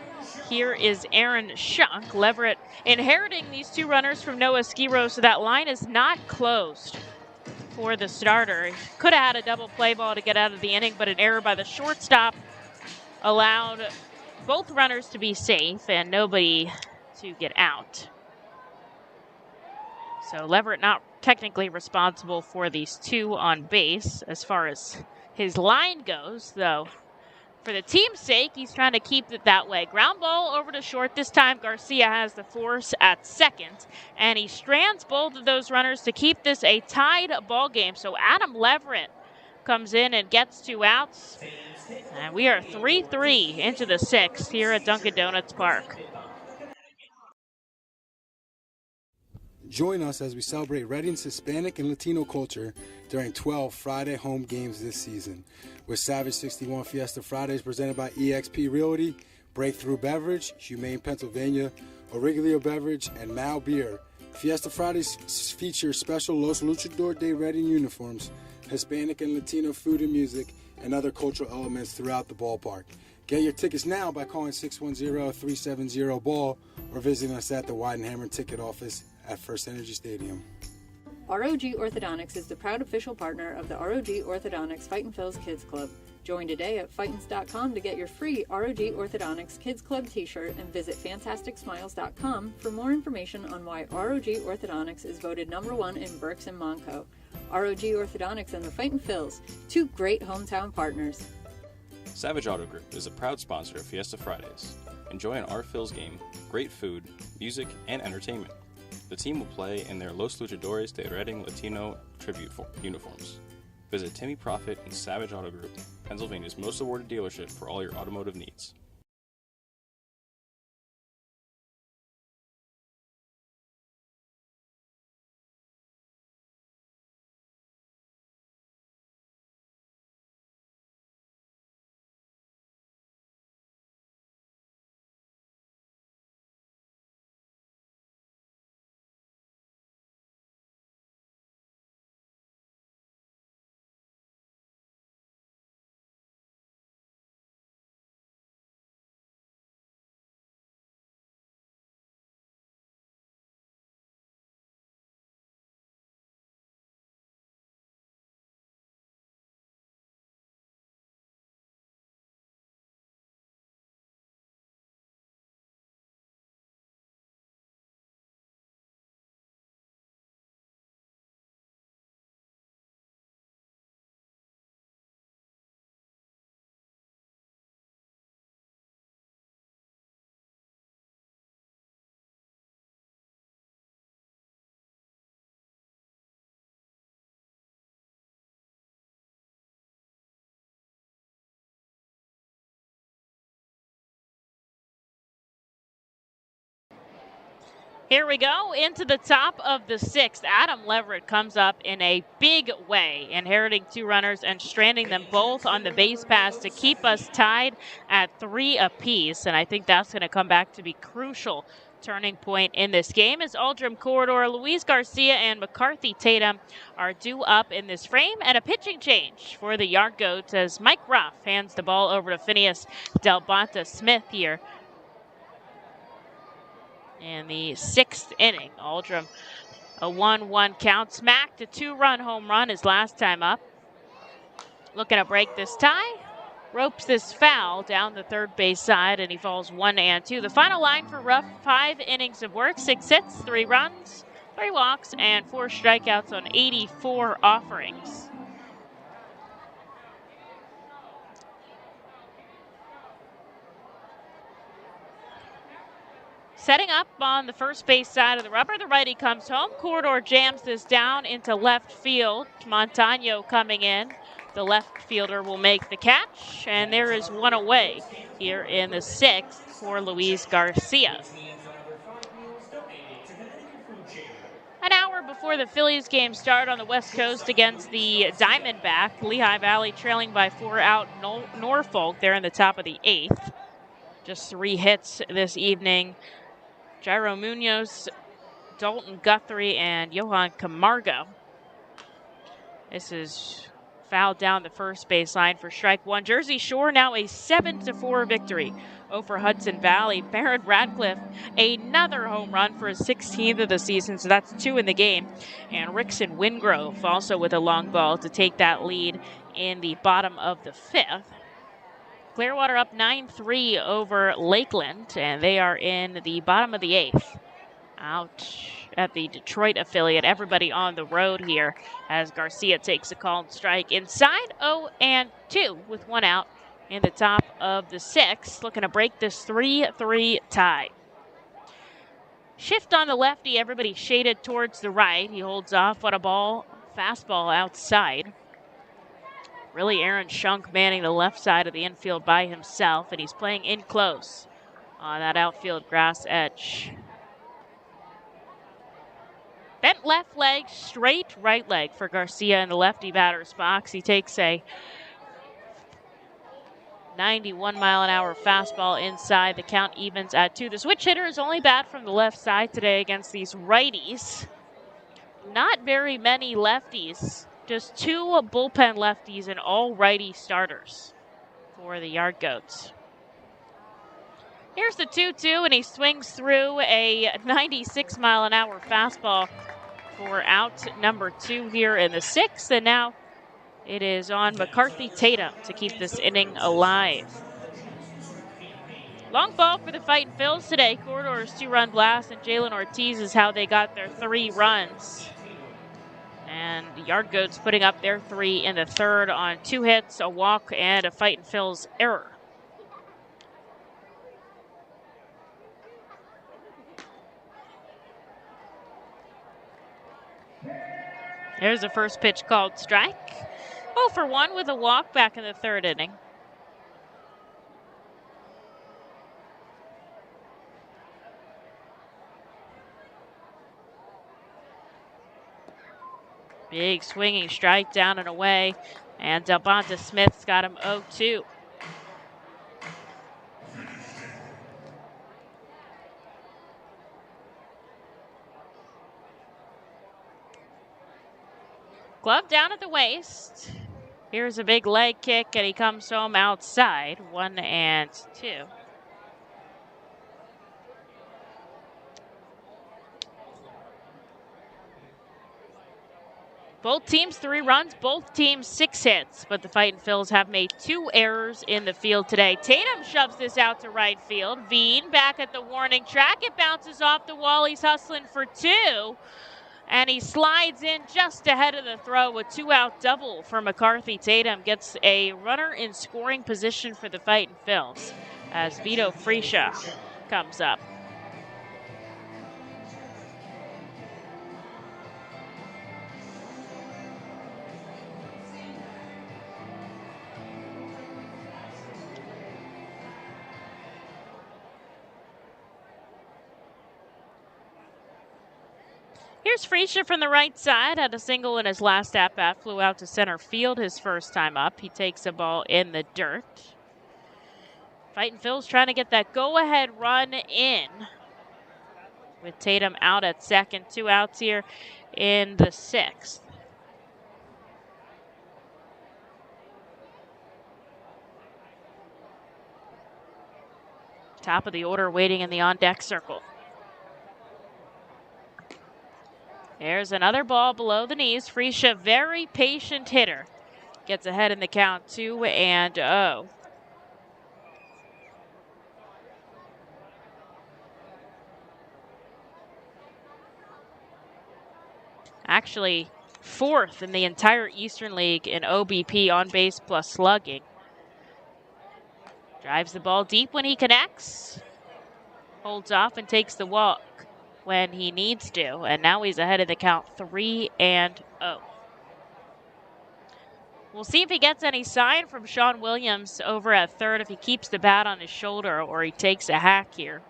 S1: Here is Aaron Shuck. Leverett inheriting these two runners from Noah Skiro, so that line is not closed for the starter. He could have had a double play ball to get out of the inning, but an error by the shortstop allowed both runners to be safe and nobody to get out. So Leverett not technically responsible for these two on base as far as his line goes, though. For the team's sake, he's trying to keep it that way. Ground ball over to short. This time Garcia has the force at second, and he strands both of those runners to keep this a tied ball game. So Adam Leverett comes in and gets 2 outs, and we are 3-3 into the 6th here at Dunkin' Donuts Park.
S9: Join us as we celebrate Reading's Hispanic and Latino culture during 12 Friday home games this season. With Savage 61 Fiesta Fridays presented by eXp Realty, Breakthrough Beverage, Humane Pennsylvania, Origlio Beverage, and Mal Beer. Fiesta Fridays feature special Los Luchador de Reading uniforms, Hispanic and Latino food and music, and other cultural elements throughout the ballpark. Get your tickets now by calling 610-370-BALL or visiting us at the Weidenhammer ticket office at First Energy Stadium.
S4: ROG Orthodontics is the proud official partner of the ROG Orthodontics Fightin' Phil's Kids Club. Join today at Fightins.com to get your free ROG Orthodontics Kids Club t-shirt and visit FantasticSmiles.com for more information on why ROG Orthodontics is voted #1 in Berks and Monco. ROG Orthodontics and the Fightin' Phils, two great hometown partners.
S7: Savage Auto Group is a proud sponsor of Fiesta Fridays. Enjoy an Our Phil's game, great food, music, and entertainment. The team will play in their Los Luchadores de Reading Latino tribute uniforms. Visit Timmy Profit and Savage Auto Group, Pennsylvania's most awarded dealership for all your automotive needs.
S1: Here we go into the top of the 6th. Adam Leverett comes up in a big way, inheriting 2 runners and stranding them both on the base pass to keep us tied at 3 apiece. And I think that's going to come back to be crucial turning point in this game as Aldrum Corridor, Louise Garcia, and McCarthy Tatum are due up in this frame. And a pitching change for the Yard Goats as Mike Ruff hands the ball over to Phineas Delbonta Smith here. In the 6th inning, Aldrum, a 1-1 count, smacked a 2-run home run his last time up. Looking to break this tie, ropes this foul down the third base side, and he falls 1-2. The final line for Ruff, 5 innings of work, 6 hits, 3 runs, 3 walks, and 4 strikeouts on 84 offerings. Setting up on the first base side of the rubber, the righty comes home. Corridor jams this down into left field. Montano coming in. The left fielder will make the catch, and there is one away here in the 6th for Louise Garcia. An hour before the Phillies game start on the West Coast against the Diamondback, Lehigh Valley trailing by 4 out Norfolk. They're in the top of the 8th. Just 3 hits this evening. Jairo Munoz, Dalton Guthrie, and Johan Camargo. This is fouled down the first baseline for strike 1. Jersey Shore now a 7-4 victory over Hudson Valley. Barrett Radcliffe, another home run for his 16th of the season, so that's 2 in the game. And Rickson Wingrove also with a long ball to take that lead in the bottom of the 5th. Clearwater up 9-3 over Lakeland, and they are in the bottom of the 8th. Out at the Detroit affiliate, everybody on the road here as Garcia takes a called strike inside 0-2 with 1 out in the top of the 6th, looking to break this 3-3 tie. Shift on the lefty, everybody shaded towards the right. He holds off on a fastball outside. Really, Aaron Shunk manning the left side of the infield by himself, and he's playing in close on that outfield grass edge. Bent left leg, straight right leg for Garcia in the lefty batter's box. He takes a 91-mile-an-hour fastball inside. The count evens at 2. The switch hitter is only bat from the left side today against these righties. Not very many lefties. Just 2 bullpen lefties and all righty starters for the Yard Goats. Here's the 2-2, and he swings through a 96-mile-an-hour fastball for out number 2 here in the 6th, and now it is on McCarthy Tatum to keep this inning alive. Long ball for the Fightin' Phils today. Corridor's 2-run blast, and Jalen Ortiz is how they got their 3 runs. And the Yard Goats putting up their 3 in the 3rd on 2 hits, a walk, and a Fightin' Phils error. There's the first pitch called strike. 0-for-1 with a walk back in the 3rd inning. Big swinging strike down and away. And Delbonta Smith's got him 0-2. Glove down at the waist. Here's a big leg kick, and he comes home outside. 1-2. Both teams 3 runs, both teams 6 hits, but the Fightin' Phils have made 2 errors in the field today. Tatum shoves this out to right field. Veen back at the warning track. It bounces off the wall. He's hustling for 2, and he slides in just ahead of the throw. A 2-out double for McCarthy. Tatum gets a runner in scoring position for the Fightin' Phils as Vito Freesia comes up. Here's Freesia from the right side. Had a single in his last at-bat. Flew out to center field his first time up. He takes a ball in the dirt. Fightin' Phil's trying to get that go-ahead run in. With Tatum out at second. 2 outs here in the 6th. Top of the order waiting in the on-deck circle. There's another ball below the knees. Freesia, very patient hitter. Gets ahead in the count, 2-0. Actually, 4th in the entire Eastern League in OBP, on base plus slugging. Drives the ball deep when he connects. Holds off and takes the walk when he needs to, and now he's ahead of the count, 3-0. We'll see if he gets any sign from Sean Williams over at third, if he keeps the bat on his shoulder or he takes a hack here.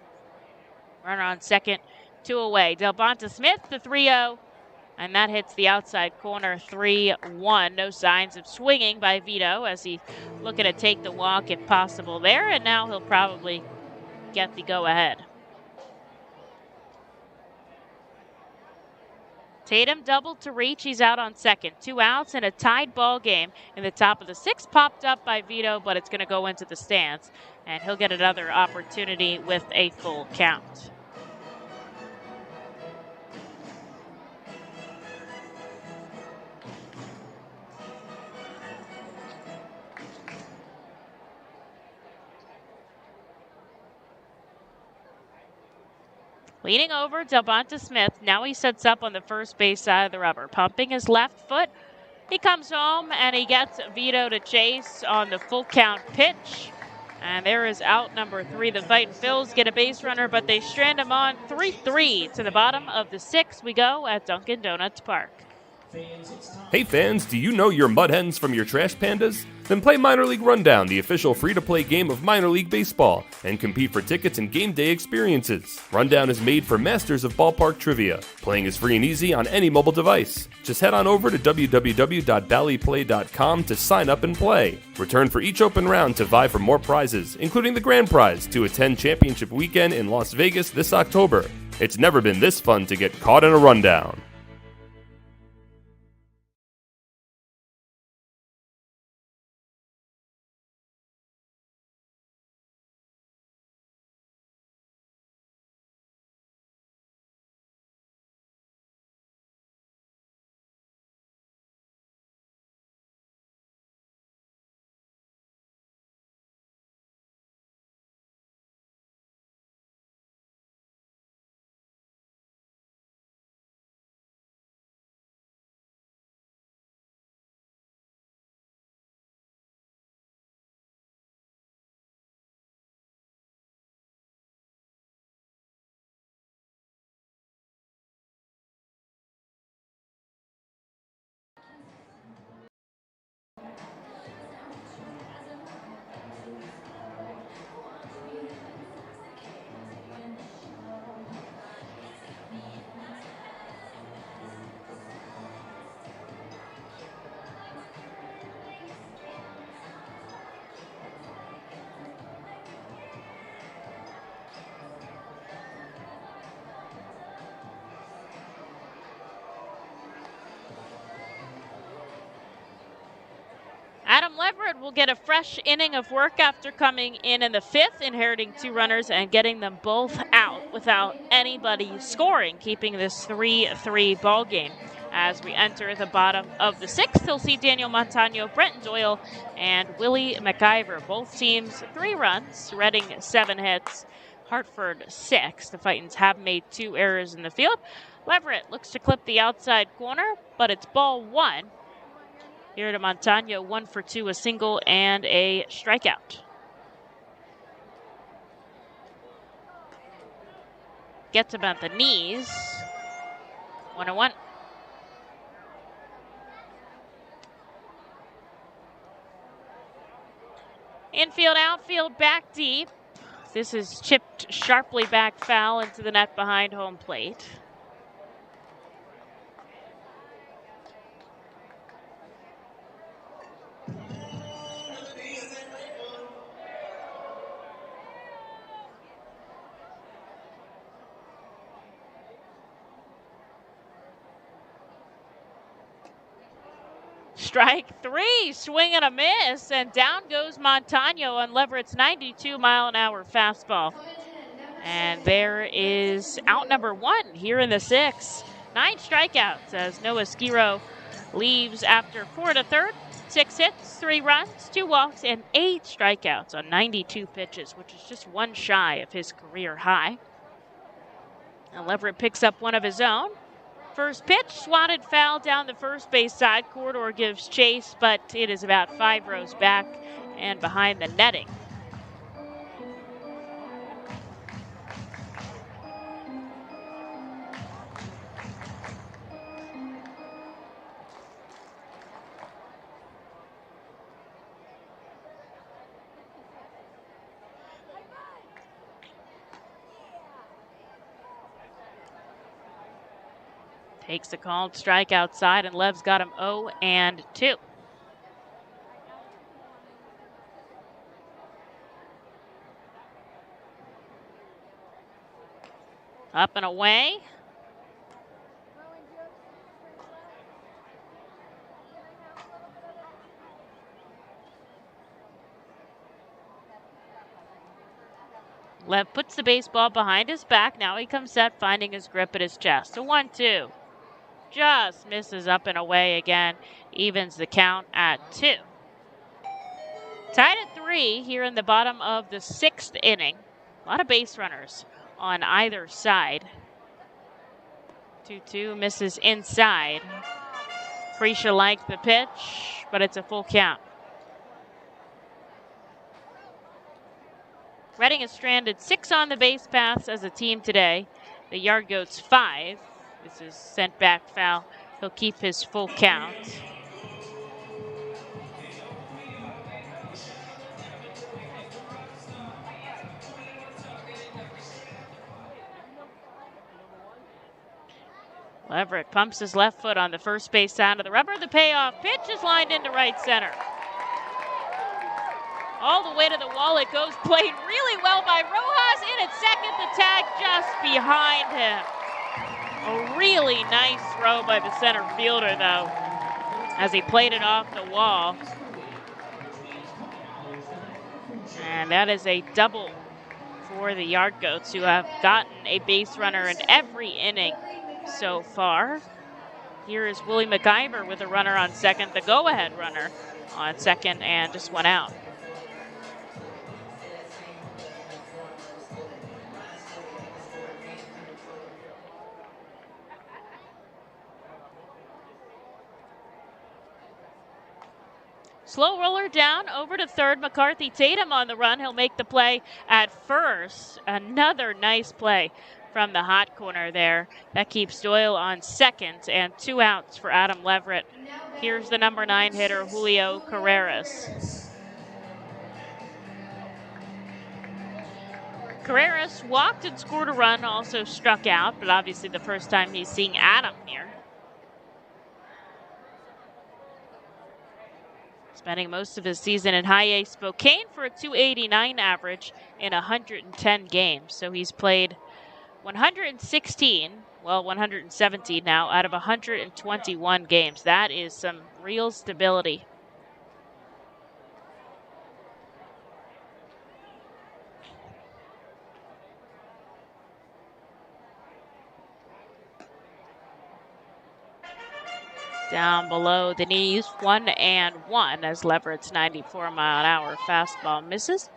S1: Runner on second, 2 away. Delbonta Smith, the 3-0, and that hits the outside corner, 3-1. No signs of swinging by Vito as he looking to take the walk if possible there, and now he'll probably get the go-ahead. Tatum doubled to reach. He's out on second. 2 outs and a tied ball game. In the top of the 6th, popped up by Vito, but it's going to go into the stands. And he'll get another opportunity with a full count. Leaning over, Delbonta Smith. Now he sets up on the first base side of the rubber. Pumping his left foot. He comes home and he gets Vito to chase on the full count pitch. And there is out number 3. The Fightin' Phils get a base runner, but they strand him on 3-3 to the bottom of the 6th. We go at Dunkin' Donuts Park.
S14: Hey fans, do you know your mud hens from your trash pandas? Then play Minor League Rundown, the official free-to-play game of minor league baseball, and compete for tickets and game day experiences. Rundown is made for masters of ballpark trivia. Playing is free and easy on any mobile device. Just head on over to www.ballyplay.com to sign up and play. Return for each open round to vie for more prizes, including the grand prize to attend championship weekend in Las Vegas this October. It's never been this fun to get caught in a rundown.
S1: Adam Leverett will get a fresh inning of work after coming in the 5th, inheriting 2 runners and getting them both out without anybody scoring, keeping this 3-3 ball game. As we enter the bottom of the 6th, he'll see Daniel Montano, Brenton Doyle, and Willie Macgyver. Both teams 3 runs, Reading 7 hits, Hartford 6. The Fightins have made 2 errors in the field. Leverett looks to clip the outside corner, but it's ball 1. Here to Montano, 1 for 2, a single and a strikeout. Gets him at the knees. 1-1. Infield, outfield, back deep. This is chipped sharply back foul into the net behind home plate. Strike 3, swing and a miss, and down goes Montano on Leverett's 92-mile-an-hour fastball. And there is out number 1 here in the 6th. 9 strikeouts as Noah Skiro leaves after 4 1/3. 6 hits, 3 runs, 2 walks, and 8 strikeouts on 92 pitches, which is just 1 shy of his career high. And Leverett picks up one of his own. First pitch, swatted foul down the first base side. Corridor gives chase, but it is about 5 rows back and behind the netting. Takes a called strike outside, and Lev's got him 0-2. Up and away. Lev puts the baseball behind his back. Now he comes set, finding his grip at his chest. A 1-2. Just misses up and away again. Evens the count at 2. Tied at 3 here in the bottom of the 6th inning. A lot of base runners on either side. 2-2 misses inside. Freesia liked the pitch, but it's a full count. Reading has stranded 6 on the base paths as a team today. The Yard Goats 5. This is sent back foul. He'll keep his full count. Leverett pumps his left foot on the first base side of the rubber. The payoff pitch is lined into right center. All the way to the wall it goes, played really well by Rojas. In at second, the tag just behind him. A really nice throw by the center fielder, though, as he played it off the wall. And that is a double for the Yard Goats, who have gotten a base runner in every inning so far. Here is Willie Macgyver with a runner on second, the go-ahead runner on second, and just one out. Slow roller down over to third. McCarthy Tatum on the run. He'll make the play at first. Another nice play from the hot corner there. That keeps Doyle on second, and 2 outs for Adam Leverett. Here's the number 9 hitter, Julio Carreras. Carreras walked and scored a run, also struck out, but obviously the first time he's seeing Adam here. Spending most of his season in High A Spokane for a .289 average in 110 games. So he's played 117 now out of 121 games. That is some real stability. Down below the knees, 1-1 as Leverett's 94-mile-an-hour fastball misses.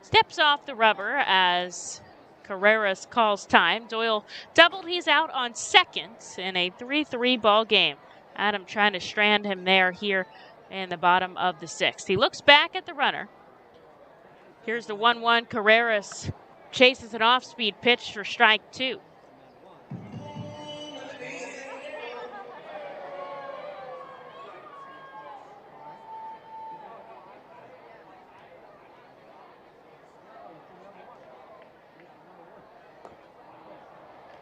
S1: Steps off the rubber as Carreras calls time. Doyle doubled. He's out on second in a 3-3 ball game. Adam trying to strand him there here in the bottom of the 6th. He looks back at the runner. Here's the 1-1. Carreras chases an off-speed pitch for strike 2.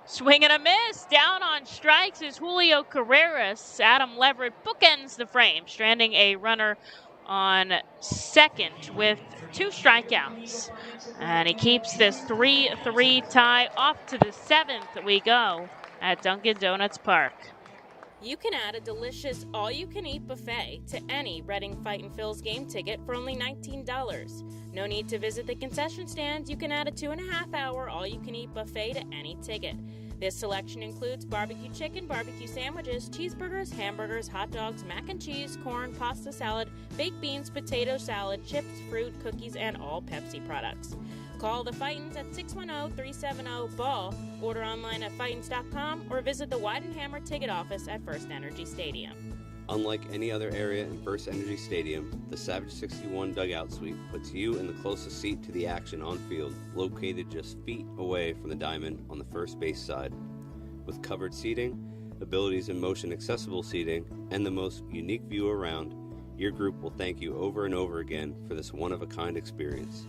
S1: Swing and a miss. Down on strikes is Julio Carreras. Adam Leverett bookends the frame, stranding a runner on second with 2 strikeouts. And he keeps this 3-3 tie. Off to the 7th we go at Dunkin' Donuts Park.
S3: You can add a delicious all-you-can-eat buffet to any Reading Fightin' Phil's game ticket for only $19. No need to visit the concession stand. You can add a 2.5-hour all-you-can-eat buffet to any ticket. This selection includes barbecue chicken, barbecue sandwiches, cheeseburgers, hamburgers, hot dogs, mac and cheese, corn, pasta salad, baked beans, potato salad, chips, fruit, cookies, and all Pepsi products. Call the Fightins at 610-370-BALL, order online at Fightins.com, or visit the Weidenhammer ticket office at First Energy Stadium.
S15: Unlike any other area in First Energy Stadium, the Savage 61 Dugout Suite puts you in the closest seat to the action on field, located just feet away from the diamond on the first base side. With covered seating, abilities in motion accessible seating, and the most unique view around, your group will thank you over and over again for this one-of-a-kind experience.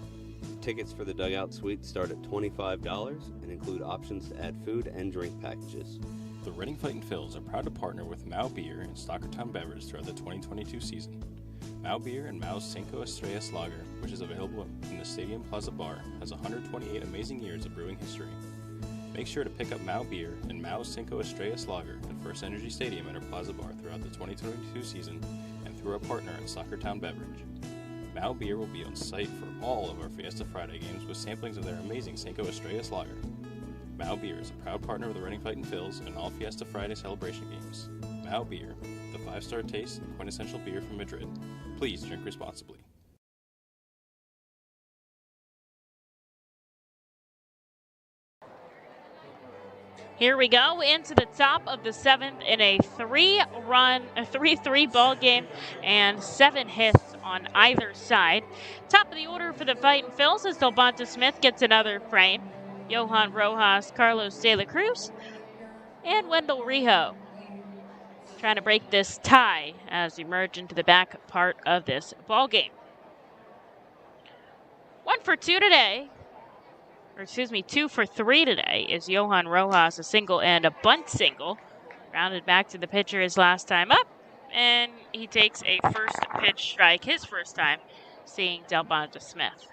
S15: Tickets for the Dugout Suite start at $25 and include options to add food and drink packages.
S7: The Reading Fightin' Phils are proud to partner with Mao Beer and Stockertown Beverage throughout the 2022 season. Mao Beer and Mao's Cinco Estrellas Lager, which is available in the Stadium Plaza Bar, has 128 amazing years of brewing history. Make sure to pick up Mao Beer and Mao's Cinco Estrellas Lager at First Energy Stadium at our Plaza Bar throughout the 2022 season and through our partner at Soccertown Beverage. Mao Beer will be on site for all of our Fiesta Friday games with samplings of their amazing Cinco Estrellas lager. Mao Beer is a proud partner of the Reading Fightin Phils and all Fiesta Friday celebration games. Mao Beer, the 5-star taste and quintessential beer from Madrid. Please drink responsibly.
S1: Here we go into the top of the 7th in a 3-3 ball game and 7 hits on either side. Top of the order for the Fightin Phils as Delbonta Smith gets another frame. Johann Rojas, Carlos De La Cruz, and Wendell Rijo trying to break this tie as we merge into the back part of this ball game. 1 for 2 today. 2 for 3 today is Johan Rojas, a single and a bunt single. Rounded back to the pitcher his last time up, and he takes a first pitch strike, his first time seeing Delbonta Smith.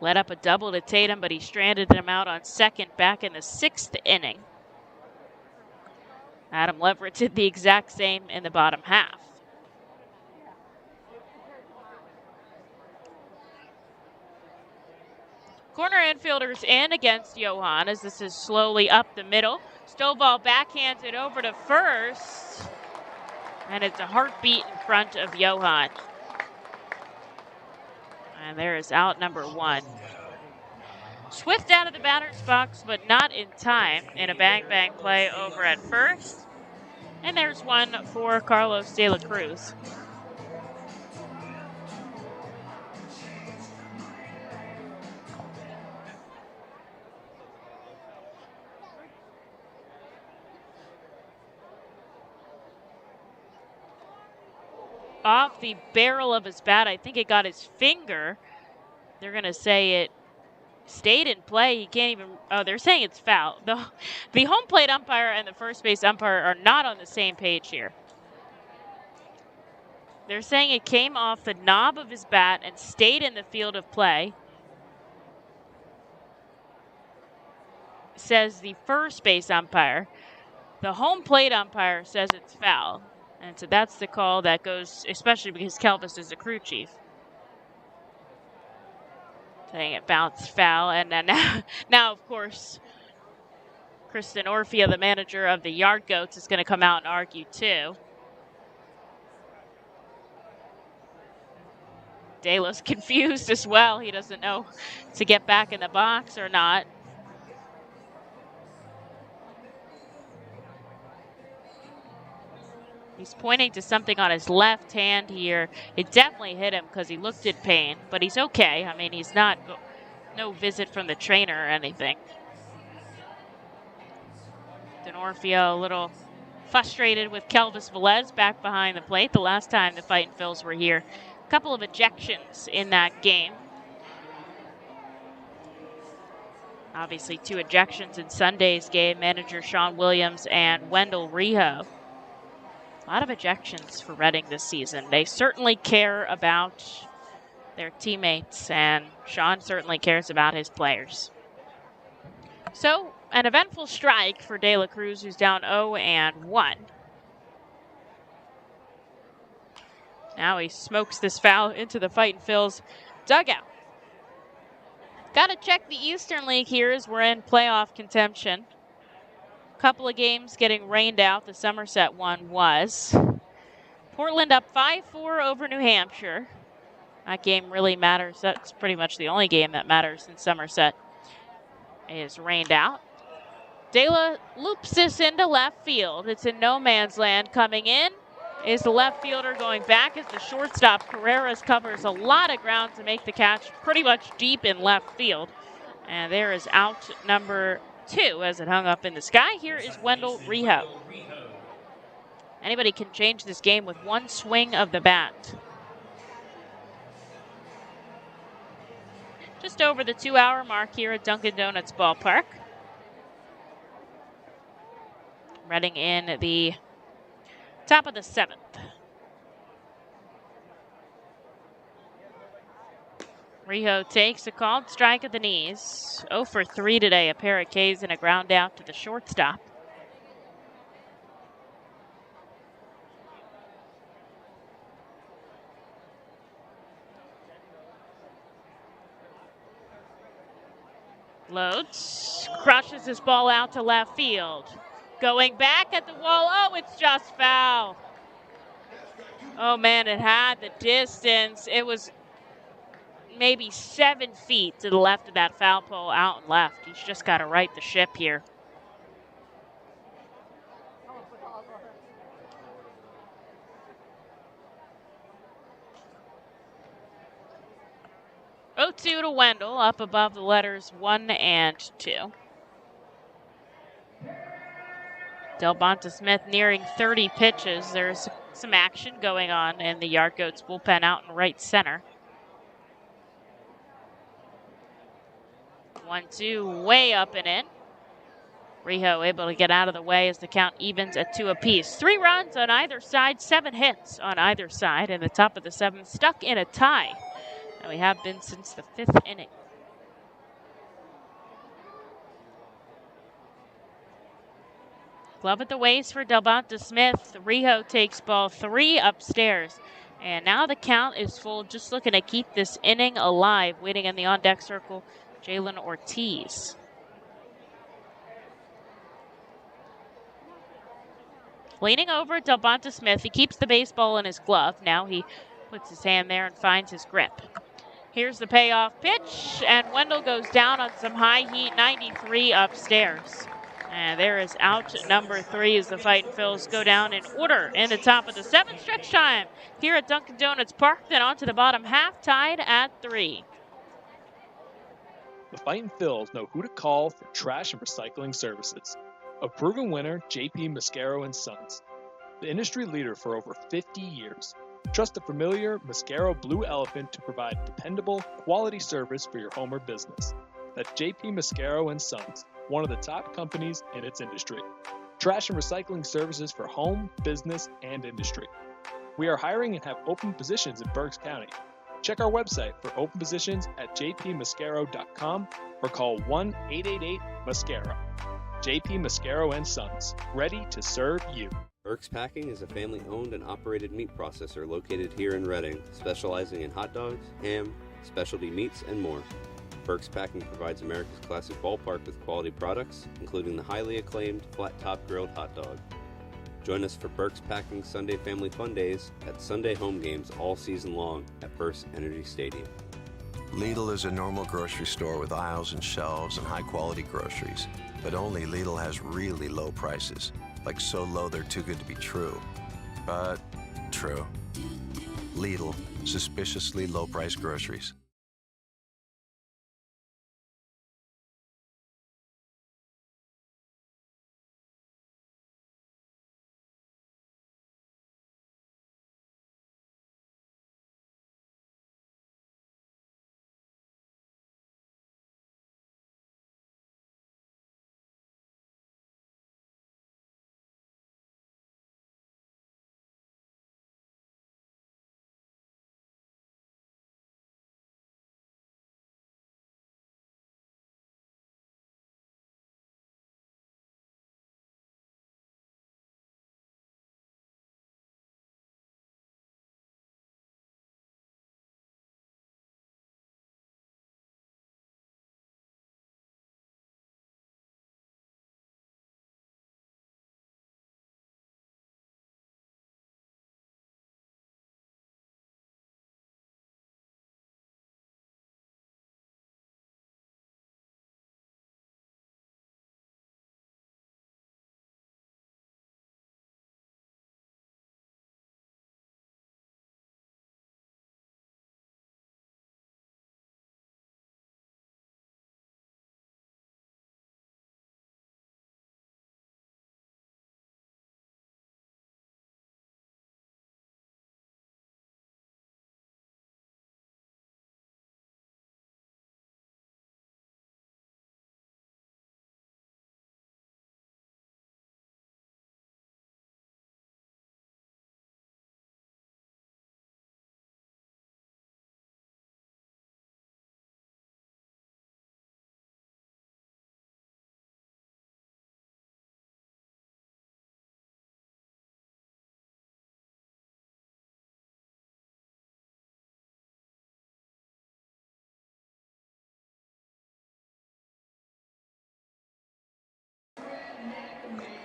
S1: Let up a double to Tatum, but he stranded him out on second back in the 6th inning. Adam Leverett did the exact same in the bottom half. Corner infielders in against Johan as this is slowly up the middle. Stovall backhands it over to first. And it's a heartbeat in front of Johan. And there is out number 1. Swift out of the batter's box, but not in time in a bang-bang play over at first. And there's one for Carlos De La Cruz. Off the barrel of his bat. I think it got his finger. They're going to say it stayed in play. He can't even, they're saying it's foul. The home plate umpire and the first base umpire are not on the same page here. They're saying it came off the knob of his bat and stayed in the field of play. Says the first base umpire. The home plate umpire says it's foul. And so that's the call that goes, especially because Kelvis is the crew chief. Saying it bounced foul. And then now, of course, Kristen Orfia, the manager of the Yard Goats, is going to come out and argue too. Dela's confused as well. He doesn't know to get back in the box or not. He's pointing to something on his left hand here. It definitely hit him because he looked in pain, but he's okay. I mean, he's not, no visit from the trainer or anything. Denorfia a little frustrated with Kelvis Velez back behind the plate. The last time the Fightin Phils were here, a couple of ejections in that game. Obviously 2 ejections in Sunday's game. Manager Sean Williams and Wendell Rijo. A lot of ejections for Reading this season. They certainly care about their teammates, and Sean certainly cares about his players. So, an eventful strike for De La Cruz, who's down 0-1. Now he smokes this foul into the Fightin Phils dugout. Got to check the Eastern League here as we're in playoff contention. Couple of games getting rained out. The Somerset one was. Portland up 5-4 over New Hampshire. That game really matters. That's pretty much the only game that matters in Somerset is rained out. Dela loops this into left field. It's in no man's land. Coming in is the left fielder. Going back is the shortstop. Carreras covers a lot of ground to make the catch pretty much deep in left field. And there is out number 2 as it hung up in the sky. Here is Wendell Rijo. Anybody can change this game with one swing of the bat. Just over the 2-hour mark here at Dunkin' Donuts Ballpark. Reading in the top of the 7th. Rijo takes a called strike at the knees. 0 for 3 today. A pair of Ks and a ground out to the shortstop. Loads, crushes his ball out to left field. Going back at the wall. Oh, it's just foul. Oh, man, it had the distance. It was maybe 7 feet to the left of that foul pole, out and left. He's just got to right the ship here. Oh, 2 to Wendell, up above the letters 1 and 2. Delbonta Smith nearing 30 pitches. There's some action going on in the Yard Goats bullpen out in right center. 1-2, way up and in. Rijo able to get out of the way as the count evens at 2 apiece. 3 runs on either side, 7 hits on either side, and the top of the 7th stuck in a tie. And we have been since the 5th inning. Glove at the waist for Delbonta Smith. Rijo takes ball 3 upstairs. And now the count is full, just looking to keep this inning alive. Waiting in the on-deck circle, Jalen Ortiz. Leaning over Delbonta Smith, he keeps the baseball in his glove. Now he puts his hand there and finds his grip. Here's the payoff pitch, and Wendell goes down on some high heat, 93 upstairs. And there is out number 3 as the Fightin' Phils go down in order in the top of the 7th. Stretch time here at Dunkin' Donuts Park. Then on to the bottom half, tied at 3.
S13: The Fightin' Phils know who to call for trash and recycling services. A proven winner, JP Mascaro and Sons. The industry leader for over 50 years. Trust the familiar Mascaro Blue Elephant to provide dependable, quality service for your home or business. That's JP Mascaro and Sons, one of the top companies in its industry. Trash and recycling services for home, business, and industry. We are hiring and have open positions in Berks County. Check our website for open positions at jpmascaro.com or call 1-888-MASCARO. JP Mascaro and Sons, ready to serve you.
S15: Berks Packing is a family-owned and operated meat processor located here in Reading, specializing in hot dogs, ham, specialty meats, and more. Berks Packing provides America's classic ballpark with quality products, including the highly acclaimed flat-top grilled hot dog. Join us for Berks Packing Sunday Family Fun Days at Sunday home games all season long at First Energy Stadium.
S5: Lidl is a normal grocery store with aisles and shelves and high-quality groceries. But only Lidl has really low prices. Like so low they're too good to be true. But true. Lidl, suspiciously low-priced groceries.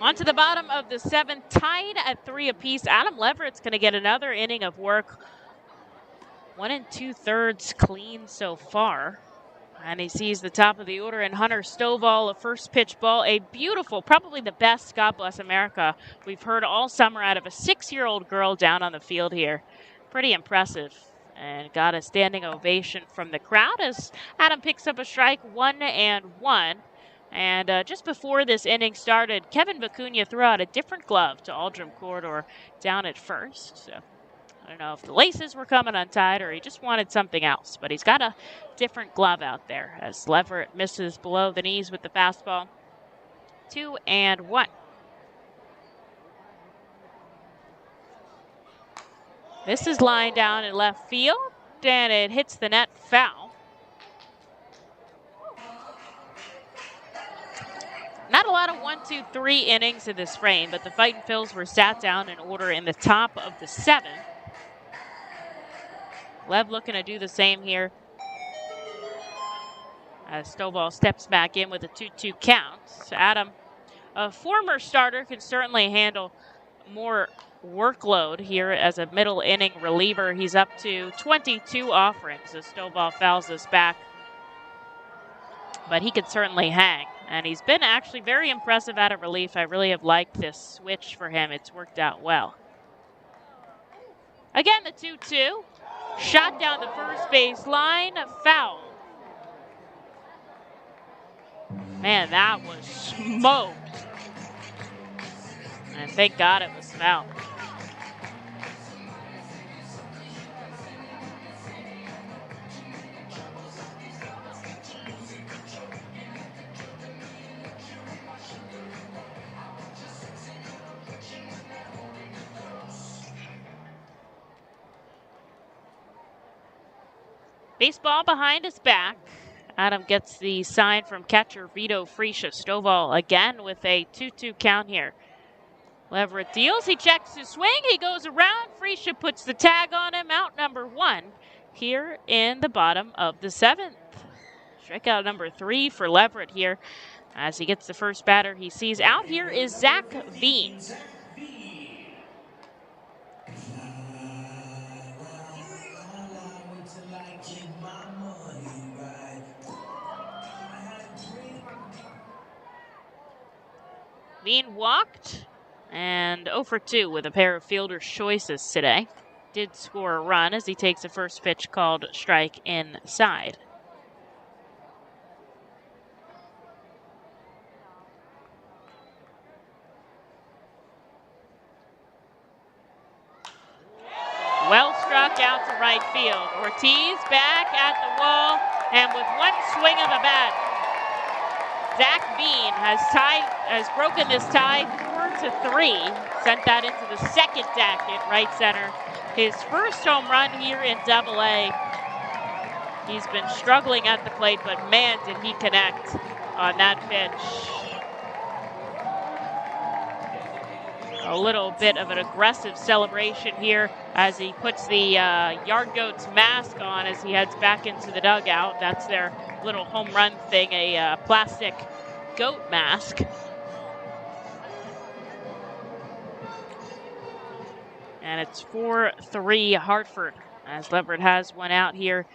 S1: On to the bottom of the 7th, tied at 3 apiece. Adam Leverett's going to get another inning of work. 1 2/3 clean so far. And he sees the top of the order in Hunter Stovall, a first pitch ball. A beautiful, probably the best God Bless America we've heard all summer out of a 6-year-old girl down on the field here. Pretty impressive. And got a standing ovation from the crowd as Adam picks up a strike, 1-1. And just before this inning started, Kevin Vicuña threw out a different glove to Aldrum Corridor down at first. So I don't know if the laces were coming untied or he just wanted something else. But he's got a different glove out there as Leverett misses below the knees with the fastball. 2-1. This is lined down in left field, and it hits the net foul. Not a lot of 1, 2, 3 innings in this frame, but the Fightin' Phils were sat down in order in the top of the 7th. Lev looking to do the same here as Stovall steps back in with a 2-2 count. So Adam, a former starter, can certainly handle more workload here as a middle inning reliever. He's up to 22 offerings as Stovall fouls this back. But he could certainly hang. And he's been actually very impressive out of relief. I really have liked this switch for him. It's worked out well. Again, the 2-2. Shot down the first base line. Foul. Man, that was smoked. And thank God it was foul. Baseball behind his back. Adam gets the sign from catcher Vito Freesia. Stovall again with a 2-2 count here. Leverett deals. He checks his swing. He goes around. Freesia puts the tag on him. Out number 1 here in the bottom of the 7th. Strikeout number 3 for Leverett here as he gets the first batter he sees. Out here is Zach Veen. Veen walked and 0 for 2 with a pair of fielder's choices today. Did score a run as he takes a first pitch called strike inside. Well struck out to right field. Ortiz back at the wall, and with one swing of the bat, Zach Veen has broken this tie 4-3. Sent that into the second deck in right center. His first home run here in Double-A. He's been struggling at the plate, but man, did he connect on that pitch. A little bit of an aggressive celebration here as he puts the Yard Goats mask on as he heads back into the dugout. That's their little home run thing, a plastic goat mask. And it's 4-3 Hartford as Leverett has one out here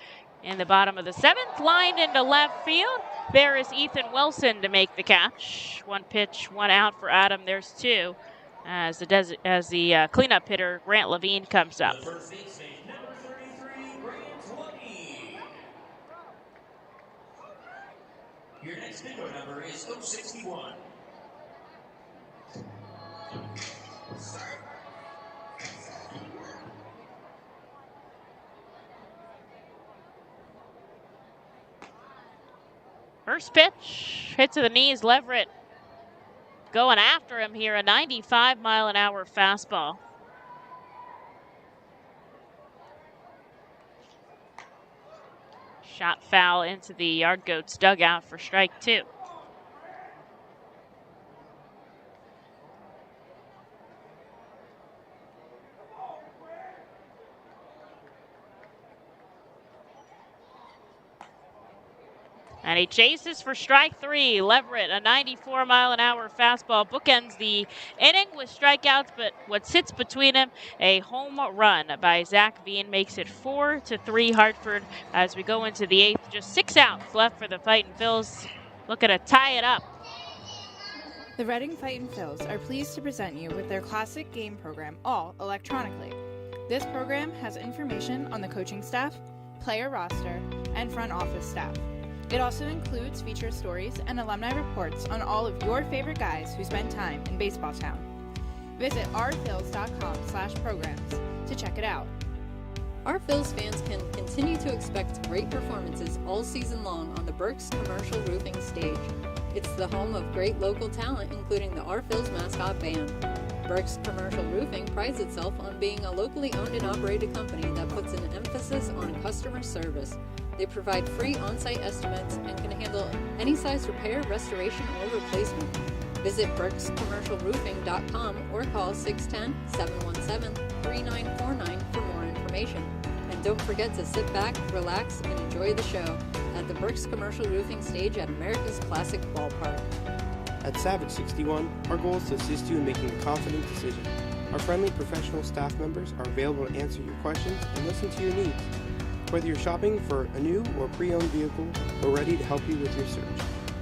S1: in the bottom of the 7th. Lined into left field. There is Ethan Wilson to make the catch. One pitch, one out for Adam. There's 2. As the cleanup hitter, Grant Levine, comes up.
S2: The first baseman, number 33, Grant Levine. Your next bingo number is 061.
S1: First pitch, hit to the knees. Leverett going after him here, a 95-mile-an-hour fastball. Shot foul into the Yard Goats dugout for strike 2. And he chases for strike 3. Leverett, a 94-mile-an-hour fastball, bookends the inning with strikeouts, but what sits between him, a home run by Zach Veen, makes it 4-3 Hartford as we go into the 8th. Just 6 outs left for the Fightin' Phils, looking to tie it up.
S16: The Reading Fightin' Phils are pleased to present you with their classic game program, all electronically. This program has information on the coaching staff, player roster, and front office staff. It also includes feature stories and alumni reports on all of your favorite guys who spend time in baseball town. Visit ourphils.com/programs to check it out.
S4: Our Phils fans can continue to expect great performances all season long on the Burke's Commercial Roofing stage. It's the home of great local talent, including the Our Phils mascot band. Burke's Commercial Roofing prides itself on being a locally owned and operated company that puts an emphasis on customer service. They provide free on-site estimates and can handle any size repair, restoration, or replacement. Visit burkscommercialroofing.com or call 610-717-3949 for more information. And don't forget to sit back, relax, and enjoy the show at the Burke's Commercial Roofing stage at America's Classic Ballpark.
S17: At Savage 61, our goal is to assist you in making a confident decision. Our friendly professional staff members are available to answer your questions and listen to your needs. Whether you're shopping for a new or pre-owned vehicle, we're ready to help you with your search.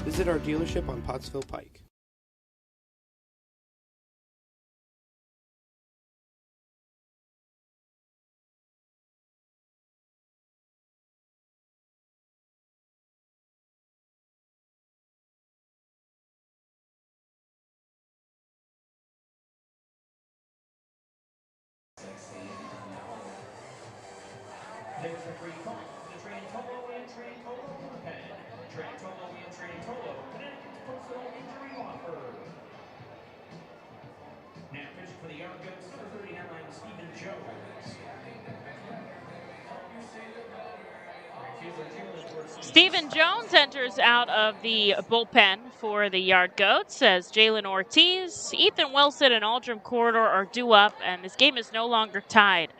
S17: Visit our dealership on Pottsville Pike.
S2: There's a free call to Trantolo and Trantolo bullpen. Trantolo and Trantolo, Connecticut's personal injury offer. Now pitching for the Yard Goats, number 39, Stephen Jones.
S1: Stephen Jones enters out of the bullpen for the Yard Goats as Jalen Ortiz, Ethan Wilson, and Aldrin Corridor are due up, and this game is no longer tied.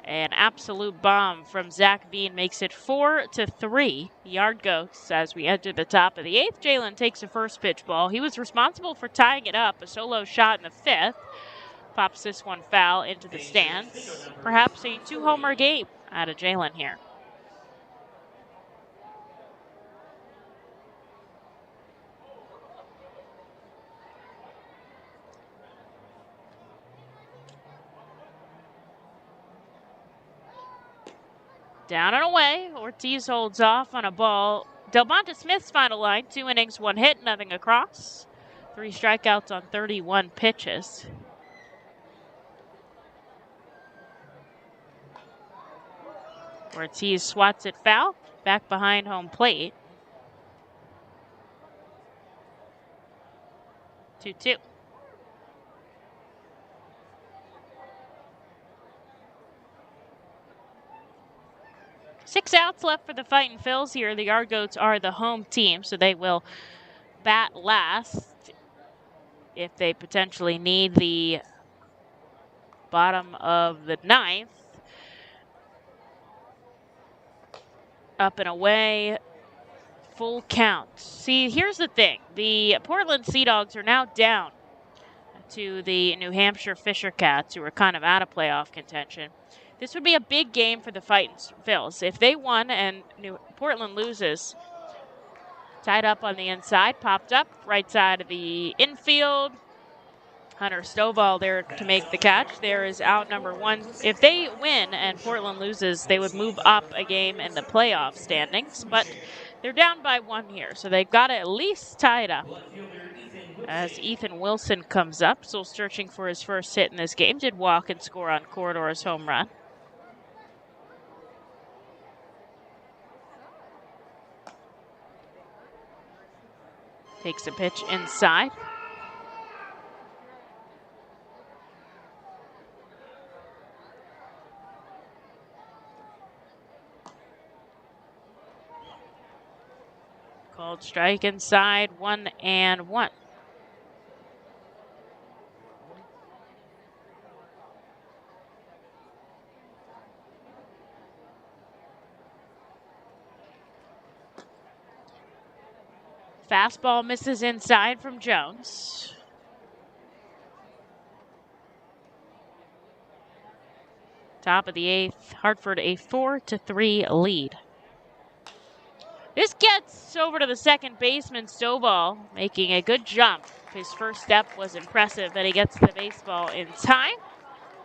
S1: An absolute bomb from Zach Veen makes it 4-3 Yard Goats as we enter the top of the 8th. Jalen takes a first pitch ball. He was responsible for tying it up, a solo shot in the 5th. Pops this one foul into the stands. Perhaps a 2-homer game out of Jalen here. Down and away. Ortiz holds off on a ball. Delmonte Smith's final line, 2 innings, 1 hit, nothing across. 3 strikeouts on 31 pitches. Ortiz swats it foul, back behind home plate. 2-2. Six outs left for the Fightin' Phils here. The Yard Goats are the home team, so they will bat last if they potentially need the bottom of the 9th. Up and away, full count. See, here's the thing. The Portland Sea Dogs are now down to the New Hampshire Fisher Cats, who are kind of out of playoff contention. This would be a big game for the Fightin' Phils. If they won and Portland loses, tied up on the inside, popped up, right side of the infield. Hunter Stovall there to make the catch. There is out number 1. If they win and Portland loses, they would move up a game in the playoff standings, but they're down by 1 here, so they've got to at least tie it up. As Ethan Wilson comes up, still searching for his first hit in this game, did walk and score on Corridor's home run. Takes a pitch inside. Called strike inside, 1-1. Fastball misses inside from Jones. Top of the 8th, Hartford a 4-3 lead. This gets over to the second baseman, Stovall, making a good jump. His first step was impressive, but he gets the baseball in time.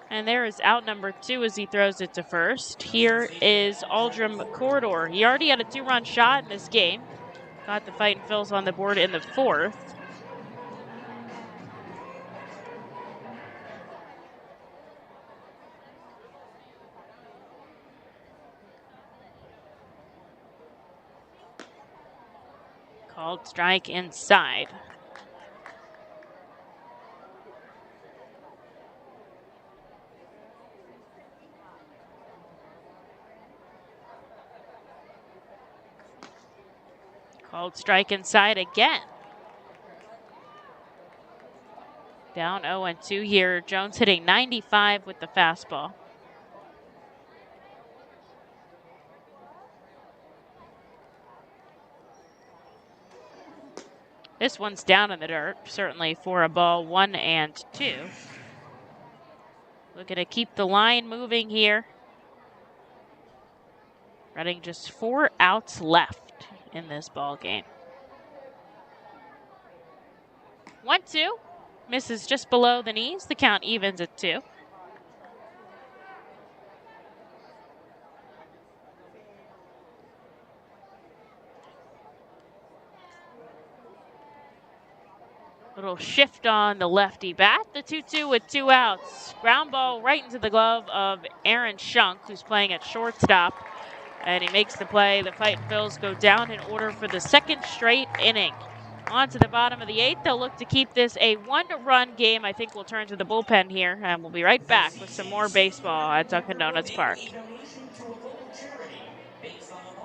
S1: And there is out number 2 as he throws it to first. Here is Aldrum Corridor. He already had a 2-run shot in this game. Got the Fightin' Phils on the board in the 4th. Called strike inside. Called strike inside again. Down 0-2 here. Jones hitting 95 with the fastball. This one's down in the dirt, certainly for a ball 1-2. Looking to keep the line moving here. Reading just 4 outs left in this ball game. 1-2. Misses just below the knees. The count evens at 2. Little shift on the lefty bat. The 2-2 with 2 outs. Ground ball right into the glove of Aaron Shunk, who's playing at shortstop. And he makes the play. The Fightin' Phils go down in order for the second straight inning. On to the bottom of the 8th. They'll look to keep this a 1-run game. I think we'll turn to the bullpen here, and we'll be right back with some more baseball at Dunkin' Donuts Park.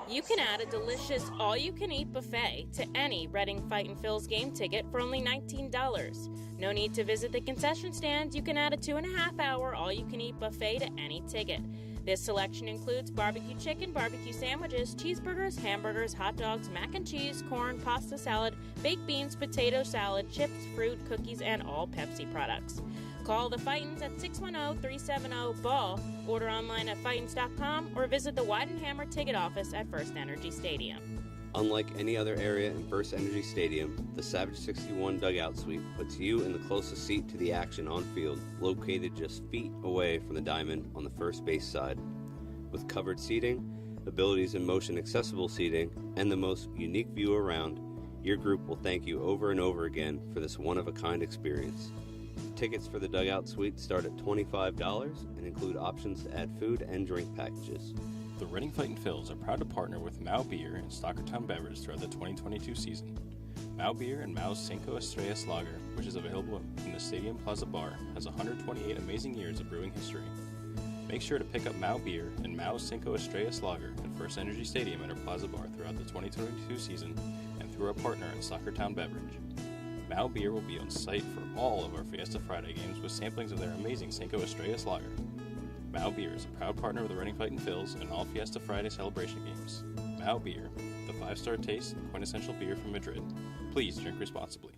S3: You can add a delicious all-you-can-eat buffet to any Reading Fightin' Phils game ticket for only $19. No need to visit the concession stand. You can add a 2.5-hour all-you-can-eat buffet to any ticket. This selection includes barbecue chicken, barbecue sandwiches, cheeseburgers, hamburgers, hot dogs, mac and cheese, corn, pasta salad, baked beans, potato salad, chips, fruit, cookies, and all Pepsi products. Call the Fightins at 610-370-BALL, order online at Fightins.com, or visit the Wide & Hammer ticket office at First Energy Stadium.
S15: Unlike any other area in First Energy Stadium, the Savage 61 Dugout Suite puts you in the closest seat to the action on field, located just feet away from the diamond on the first base side. With covered seating, abilities in motion accessible seating, and the most unique view around, your group will thank you over and over again for this one-of-a-kind experience. Tickets for the Dugout Suite start at $25 and include options to add food and drink packages.
S7: The Reading Fightin' Phils are proud to partner with Mao Beer and Stockertown Beverage throughout the 2022 season. Mao Beer and Mao's Cinco Estrellas Lager, which is available in the Stadium Plaza Bar, has 128 amazing years of brewing history. Make sure to pick up Mao Beer and Mao's Cinco Estrellas Lager at First Energy Stadium at our Plaza Bar throughout the 2022 season and through our partner at Stockertown Beverage. Mao Beer will be on site for all of our Fiesta Friday games with samplings of their amazing Cinco Estrellas Lager. Mao Beer is a proud partner of the Reading Fightin' Phils and all Fiesta Friday celebration games. Mao Beer, the 5-star taste and quintessential beer from Madrid. Please drink responsibly.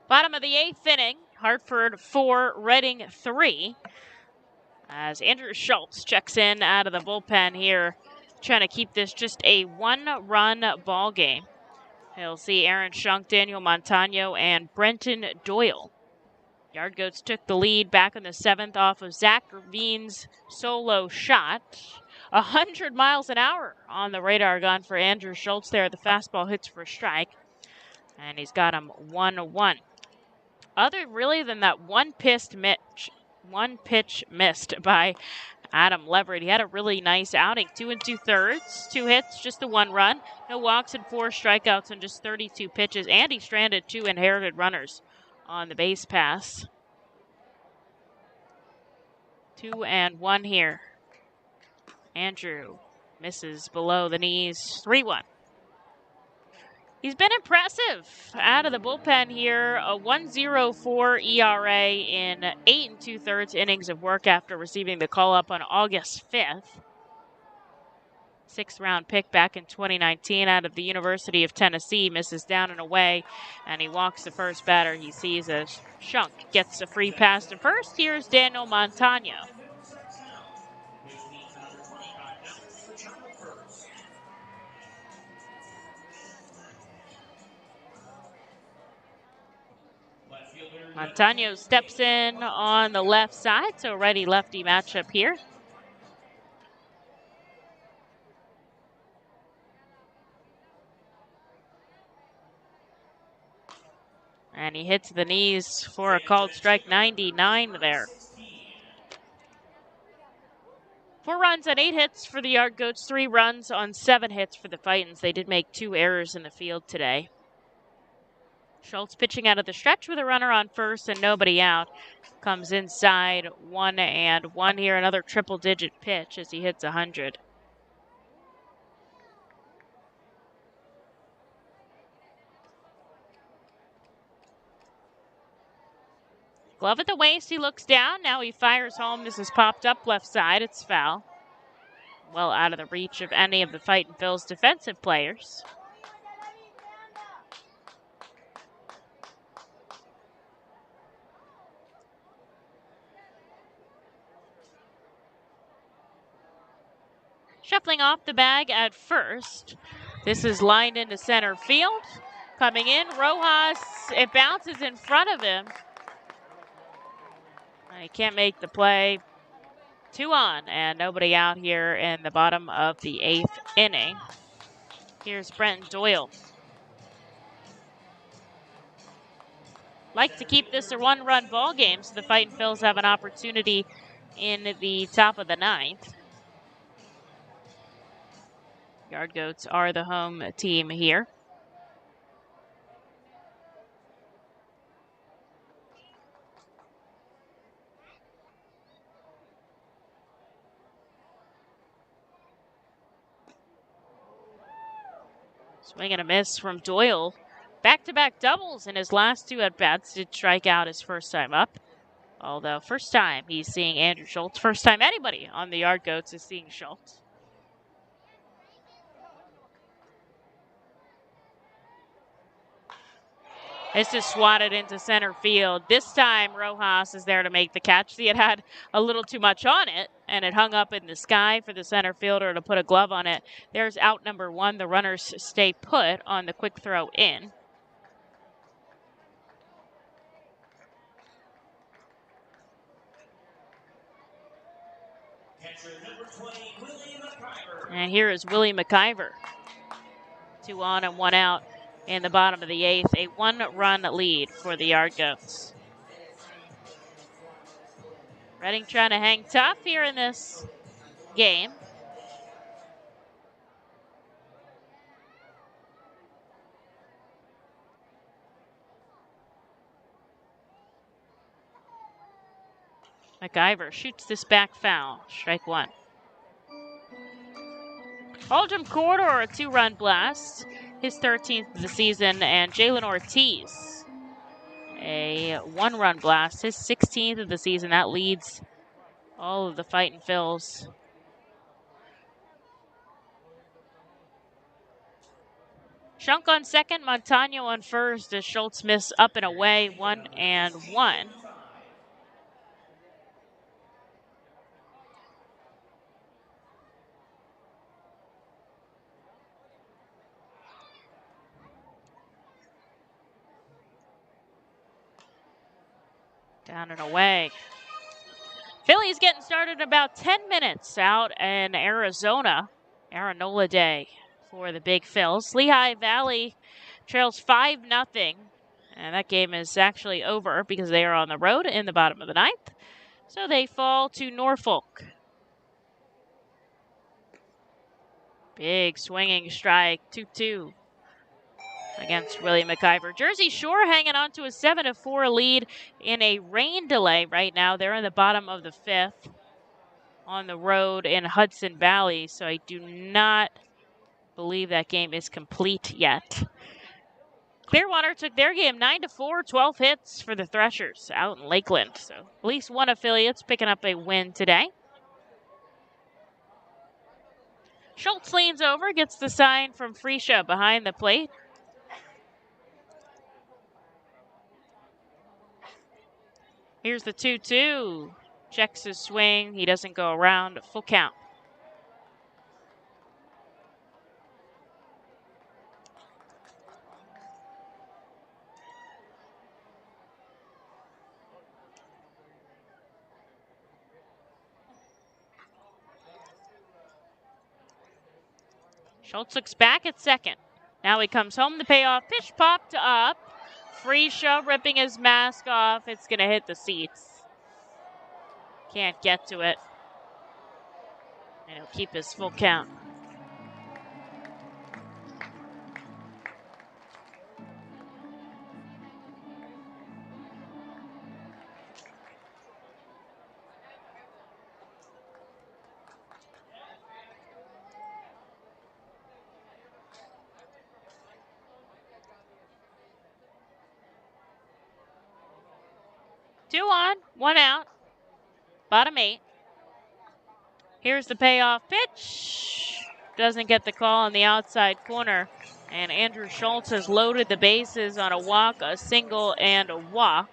S1: Bottom of the 8th inning, Hartford 4, Reading 3. As Andrew Schultz checks in out of the bullpen here, trying to keep this just a 1-run ball game. He'll see Aaron Shunk, Daniel Montano, and Brenton Doyle. Yard Goats took the lead back in the 7th off of Zach Veen's solo shot. 100 miles an hour on the radar gun for Andrew Schultz there. The fastball hits for a strike, and he's got him 1-1. Other really than that one One pitch missed by Adam Leverett. He had a really nice outing. 2 2/3, 2 hits, just the 1 run. No walks and 4 strikeouts on just 32 pitches. And he stranded 2 inherited runners on the base pass. 2-1 here. Andrew misses below the knees. 3-1. He's been impressive out of the bullpen here. A 1.04 ERA in 8 2/3 innings of work after receiving the call-up on August 5th. 6th-round pick back in 2019 out of the University of Tennessee. Misses down and away, and he walks the first batter he sees as Shunk gets a free pass to first. Here's Daniel Montano. Montano steps in on the left side, so righty-lefty matchup here. And he hits the knees for a called strike. 99 there. 4 runs on 8 hits for the Yard Goats, 3 runs on 7 hits for the Fightins. They did make 2 errors in the field today. Schultz pitching out of the stretch with a runner on first and nobody out. Comes inside 1-1 here. Another triple-digit pitch as he hits 100. Glove at the waist, he looks down. Now he fires home. This is popped up left side. It's foul. Well out of the reach of any of the Fightin' Phil's defensive players. Shuffling off the bag at first. This is lined into center field. Coming in, Rojas, it bounces in front of him. He can't make the play. 2 on and nobody out here in the bottom of the 8th inning. Here's Brenton Doyle. Like to keep this a 1-run ball game so the Fightin' Phils have an opportunity in the top of the 9th. Yard Goats are the home team here. Swing and a miss from Doyle. Back-to-back doubles in his last 2 at-bats. Did strike out his first time up. Although first time he's seeing Andrew Schultz. First time anybody on the Yard Goats is seeing Schultz. This is swatted into center field. This time, Rojas is there to make the catch. He had a little too much on it, and it hung up in the sky for the center fielder to put a glove on it. There's out number 1. The runners stay put on the quick throw in. And here is Willie Macgyver. 2 on and 1 out. In the bottom of the 8th, a 1-run lead for the Yard Goats. Reading trying to hang tough here in this game. Macgyver shoots this back foul. Strike 1. Aldrum Corridor, a 2-run blast. His 13th of the season, and Jalen Ortiz, a 1-run blast, his 16th of the season. That leads all of the Fightin' Phils. Shunk on second, Montano on first as Schultz miss up and away, 1-1. Down and away. Phillies getting started in about 10 minutes out in Arizona. Aranola Day for the Big Phils. Lehigh Valley trails 5-0. And that game is actually over because they are on the road in the bottom of the 9th. So they fall to Norfolk. Big swinging strike, 2-2 against Willie Macgyver. Jersey Shore hanging on to a 7-4 lead in a rain delay right now. They're in the bottom of the 5th on the road in Hudson Valley, so I do not believe that game is complete yet. Clearwater took their game 9-4, 12 hits for the Threshers out in Lakeland. So at least one affiliate's picking up a win today. Schultz leans over, gets the sign from Freisha behind the plate. Here's the 2-2. Checks his swing. He doesn't go around. Full count. Schultz looks back at second. Now he comes home. The payoff pitch popped up. Freisha ripping his mask off. It's going to hit the seats. Can't get to it. And he'll keep his full count. Two on, one out. Bottom 8. Here's the payoff pitch. Doesn't get the call on the outside corner. And Andrew Schultz has loaded the bases on a walk, a single, and a walk.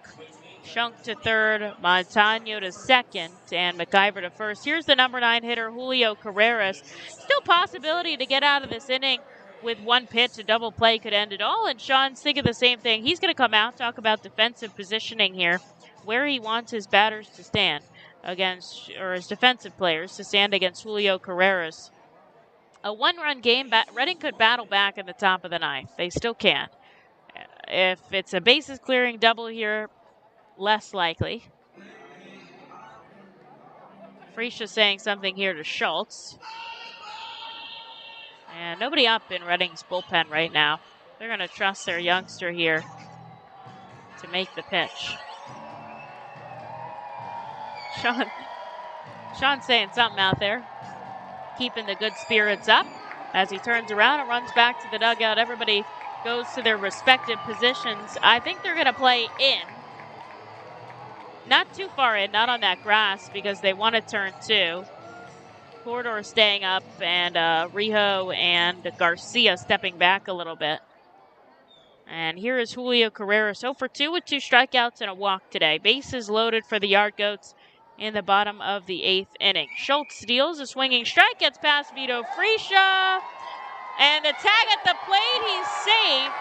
S1: Shunk to third, Montano to second, and Macgyver to first. Here's the number 9 hitter, Julio Carreras. Still possibility to get out of this inning with one pitch. A double play could end it all. And Sean's thinking the same thing. He's going to come out, talk about defensive positioning here, where he wants his batters to stand against, or his defensive players to stand against Julio Carreras. A one-run game, Reading could battle back in the top of the 9th. They still can. If it's a bases-clearing double here, less likely. Freisha saying something here to Schultz. And nobody up in Reading's bullpen right now. They're going to trust their youngster here to make the pitch. Sean's saying something out there, keeping the good spirits up as he turns around and runs back to the dugout. Everybody goes to their respective positions. I think they're going to play in. Not too far in, not on that grass, because they want to turn 2. Corridor staying up, and Rijo and Garcia stepping back a little bit. And here is Julio Carrera, 0 for 2 with 2 strikeouts and a walk today. Bases loaded for the Yard Goats in the bottom of the 8th inning. Schultz steals a swinging strike, gets past Vito Freisha, and the tag at the plate, he's saved.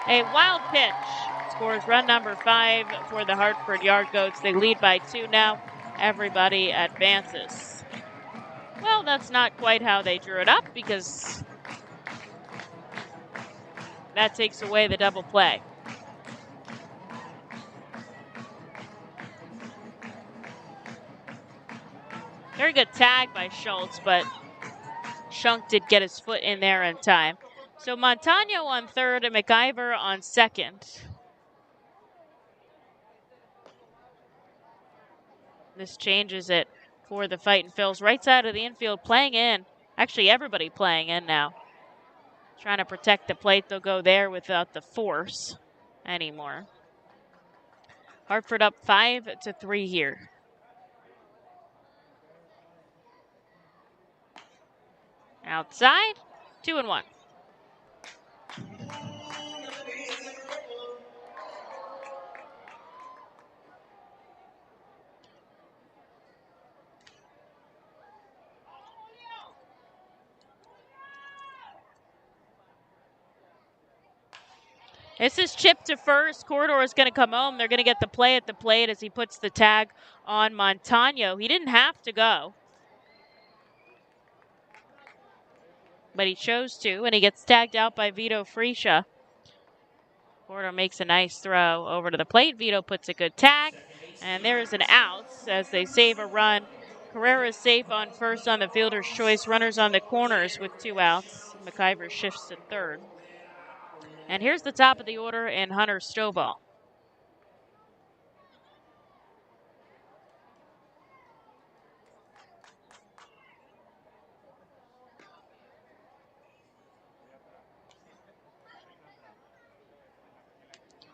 S1: A wild pitch scores run number 5 for the Hartford Yard Goats. They lead by 2 now. Everybody advances. Well, that's not quite how they drew it up, because that takes away the double play. Very good tag by Schultz, but Shunk did get his foot in there in time. So Montano on third and Macgyver on second. This changes it for the Fightin' Phils. Right side of the infield playing in. Actually, everybody playing in now. Trying to protect the plate. They'll go there without the force anymore. Hartford up 5-3 here. Outside, 2-1. This is chipped to first. Corridor is going to come home. They're going to get the play at the plate as he puts the tag on Montano. He didn't have to go, but he chose to, and he gets tagged out by Vito Freisha. Corridor makes a nice throw over to the plate. Vito puts a good tag, And there's an out as they save a run. Carrera safe on first on the fielder's choice. Runners on the corners with 2 outs. Macgyver shifts to third. And here's the top of the order in Hunter Stovall.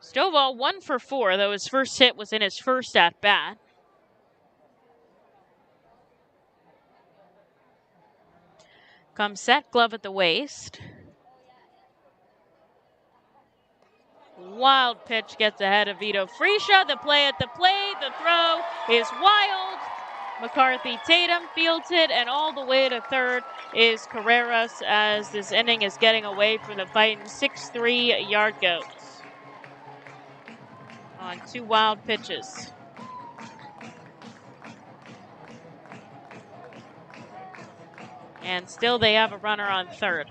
S1: Stovall 1 for 4, though his first hit was in his first at bat. Comes set, glove at the waist. Wild pitch gets ahead of Vito Freesia. The play at the plate, the throw is wild. McCarthy Tatum fields it, and all the way to third is Carreras as this inning is getting away from the Fightin 6-3 yard goats on 2 wild pitches. And still they have a runner on third.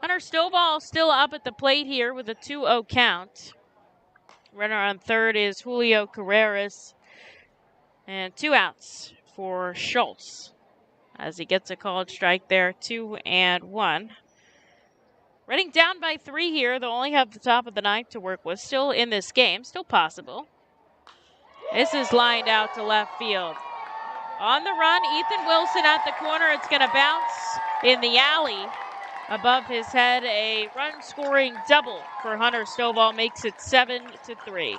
S1: Hunter Stovall still up at the plate here with a 2-0 count. Runner on third is Julio Carreras. And 2 outs for Schultz as he gets a called strike there, 2-1. Reading down by 3 here. They'll only have the top of the ninth to work with. Still in this game, still possible. This is lined out to left field. On the run, Ethan Wilson at the corner. It's going to bounce in the alley above his head. A run-scoring double for Hunter Stovall makes it 7-3.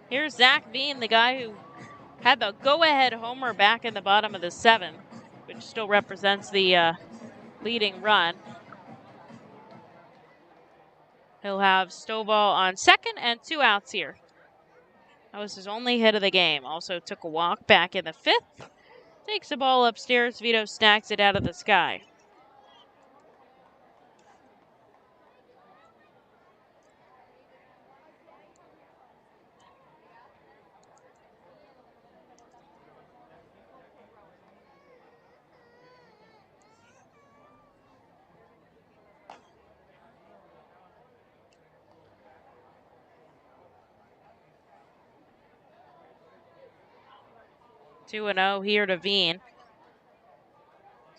S1: Here's Zach Veen, the guy who had the go-ahead homer back in the bottom of the 7th, which still represents the leading run. He'll have Stovall on second and 2 outs here. That was his only hit of the game. Also took a walk back in the 5th. Takes the ball upstairs. Vito snacks it out of the sky. Two 2-0 here to Veen.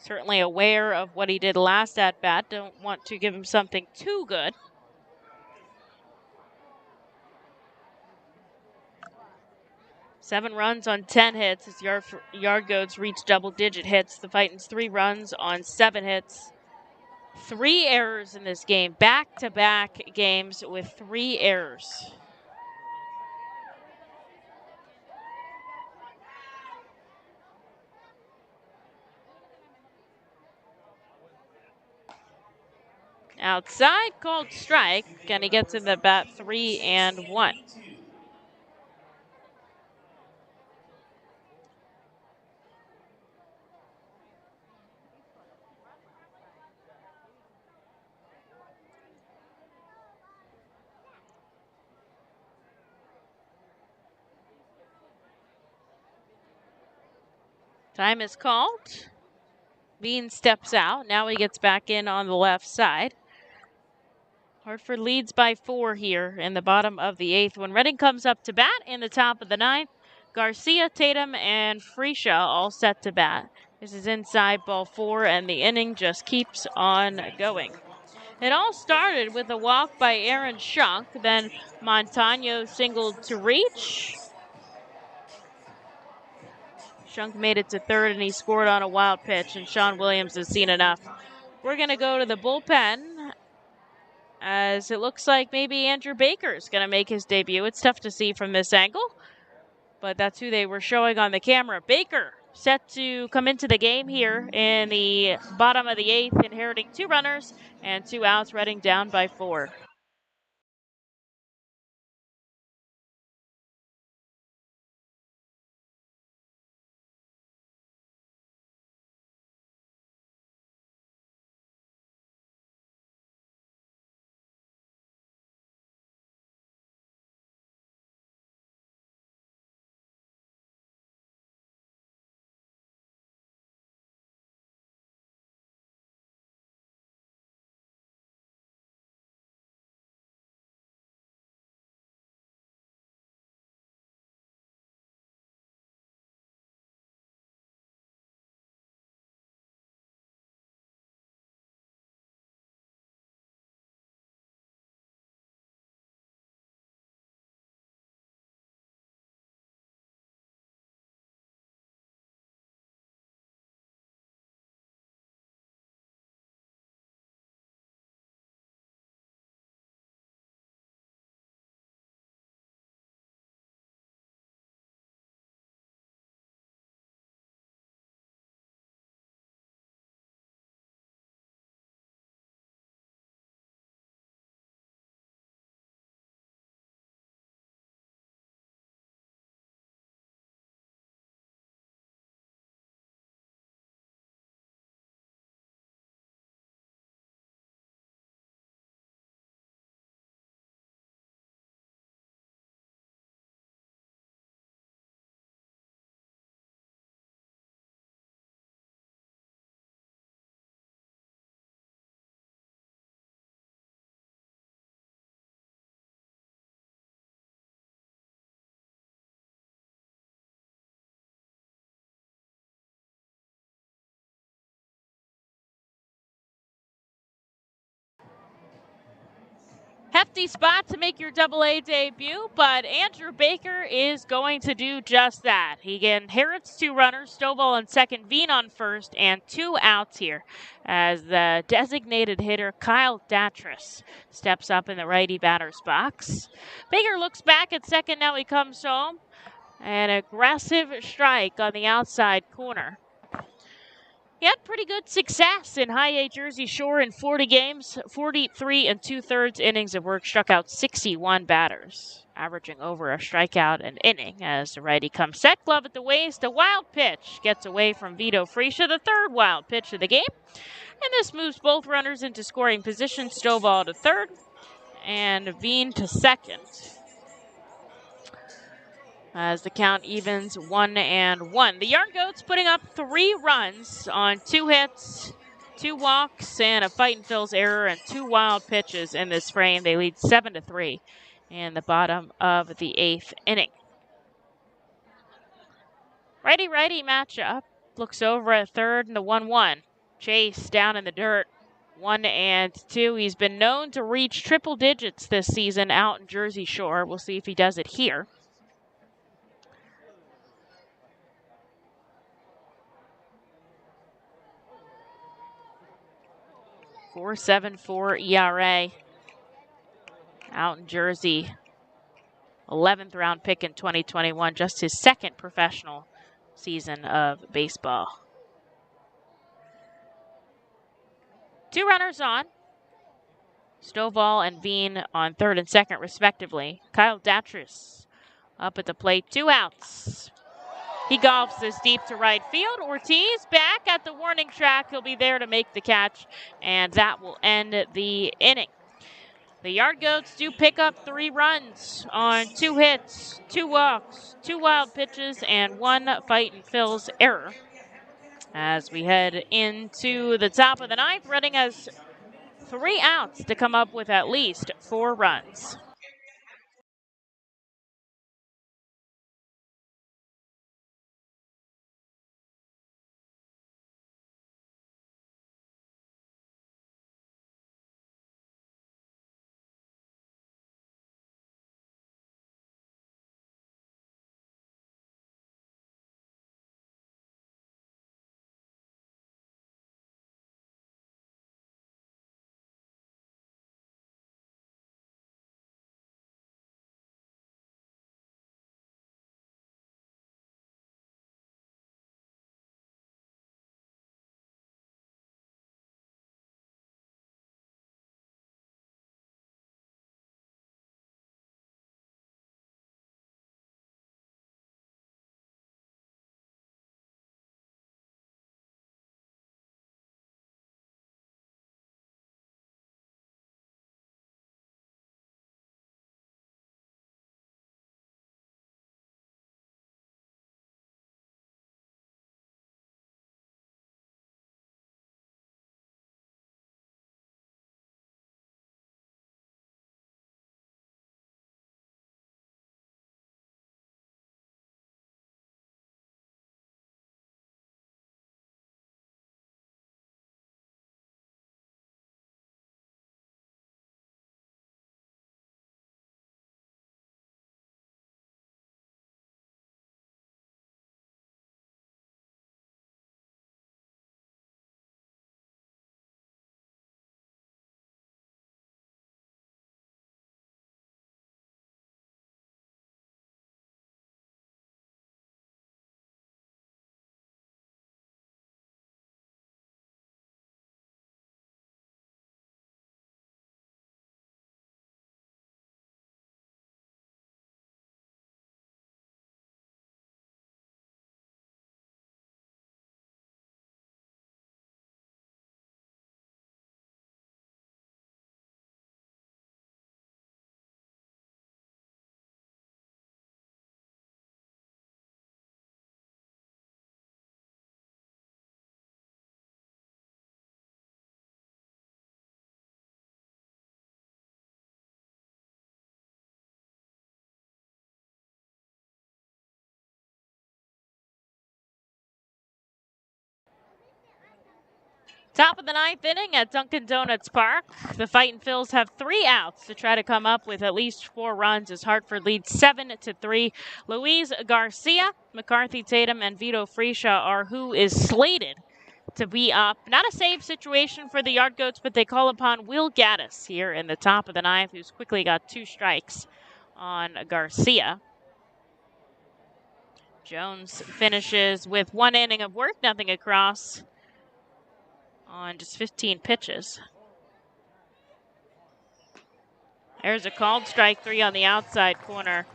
S1: Certainly aware of what he did last at bat. Don't want to give him something too good. Seven runs on 10 hits as yard goats reach double-digit hits. The Fightin's 3 runs on 7 hits. 3 errors in this game. Back-to-back games with 3 errors. Outside, called strike, and he gets in the bat 3-1. Time is called. Veen steps out. Now he gets back in on the left side. Hartford leads by 4 here in the bottom of the 8th. When Reading comes up to bat in the top of the 9th, Garcia, Tatum, and Freesia all set to bat. This is inside ball 4, and the inning just keeps on going. It all started with a walk by Aaron Schunk. Then Montano singled to reach. Schunk made it to third, and he scored on a wild pitch, and Sean Williams has seen enough. We're going to go to the bullpen, as it looks like maybe Andrew Baker is going to make his debut. It's tough to see from this angle, but that's who they were showing on the camera. Baker set to come into the game here in the bottom of the 8th, inheriting 2 runners and 2 outs, Reading down by 4. Hefty spot to make your Double-A debut, but Andrew Baker is going to do just that. He inherits 2 runners, Stovall on second, Veen on first, and 2 outs here as the designated hitter Kyle Datris steps up in the righty batter's box. Baker looks back at second, now he comes home. An aggressive strike on the outside corner. He had pretty good success in High A Jersey Shore in 40 games, 43 and 2/3 innings of work, struck out 61 batters, averaging over a strikeout an inning as the righty comes set, glove at the waist, a wild pitch gets away from Vito Fresia, the 3rd wild pitch of the game, and this moves both runners into scoring position, Stovall to 3rd and Veen to 2nd. As the count evens 1-1. The Yard Goats putting up 3 runs on 2 hits, 2 walks, and a Fightin' Phil's error and 2 wild pitches in this frame. They lead 7-3 in the bottom of the 8th inning. Righty-righty matchup. Looks over at third and the 1-1. Chase down in the dirt. 1-2. He's been known to reach triple digits this season out in Jersey Shore. We'll see if he does it here. 4.74 ERA out in Jersey. 11th round pick in 2021, just his 2nd professional season of baseball. 2 runners on. Stovall and Veen on 3rd and 2nd respectively. Kyle Datris up at the plate, 2 outs. He golfs this deep to right field. Ortiz back at the warning track. He'll be there to make the catch, and that will end the inning. The Yard Goats do pick up 3 runs on 2 hits, 2 walks, 2 wild pitches, and 1 Fightin' Phil's error. As we head into the top of the 9th, Reading has 3 outs to come up with at least 4 runs. Top of the ninth inning at Dunkin' Donuts Park. The Fightin' Phils have 3 outs to try to come up with at least 4 runs as Hartford leads 7-3. Louise Garcia, McCarthy Tatum, and Vito Fresia are who is slated to be up. Not a save situation for the Yard Goats, but they call upon Will Gaddis here in the top of the ninth, who's quickly got 2 strikes on Garcia. Jones finishes with 1 inning of work, nothing across on just 15 pitches. There's a called strike 3 on the outside corner.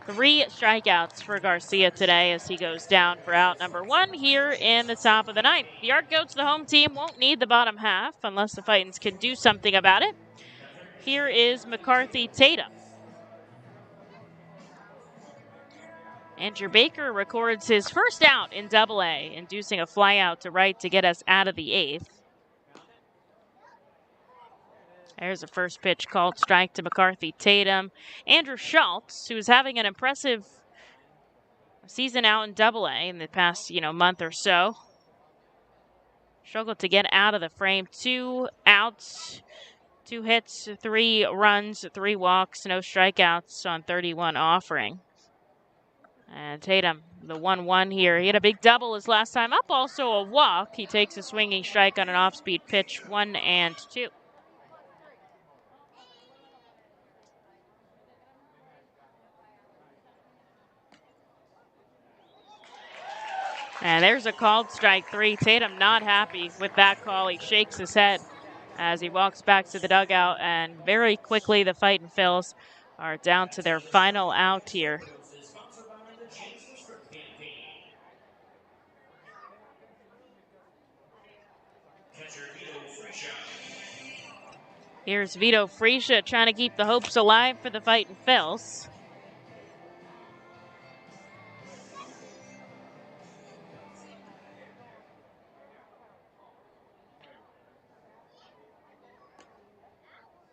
S1: 3 strikeouts for Garcia today as he goes down for out number 1 here in the top of the ninth. The Yard Goats, the home team, won't need the bottom half unless the Fightins can do something about it. Here is McCarthy Tatum. Andrew Baker records his first out in Double-A, inducing a flyout to right to get us out of the 8th. There's a first pitch called strike to McCarthy Tatum. Andrew Schultz, who's having an impressive season out in Double-A in the past, month or so, struggled to get out of the frame. 2 outs, 2 hits, 3 runs, 3 walks, no strikeouts on 31 offering. And Tatum, the 1-1 here. He had a big double his last time up, also a walk. He takes a swinging strike on an off-speed pitch, 1-2. And there's a called strike 3. Tatum not happy with that call. He shakes his head as he walks back to the dugout, and very quickly the Fightin' Phils are down to their final out here. Here's Vito Fresia trying to keep the hopes alive for the Fightin' Phils.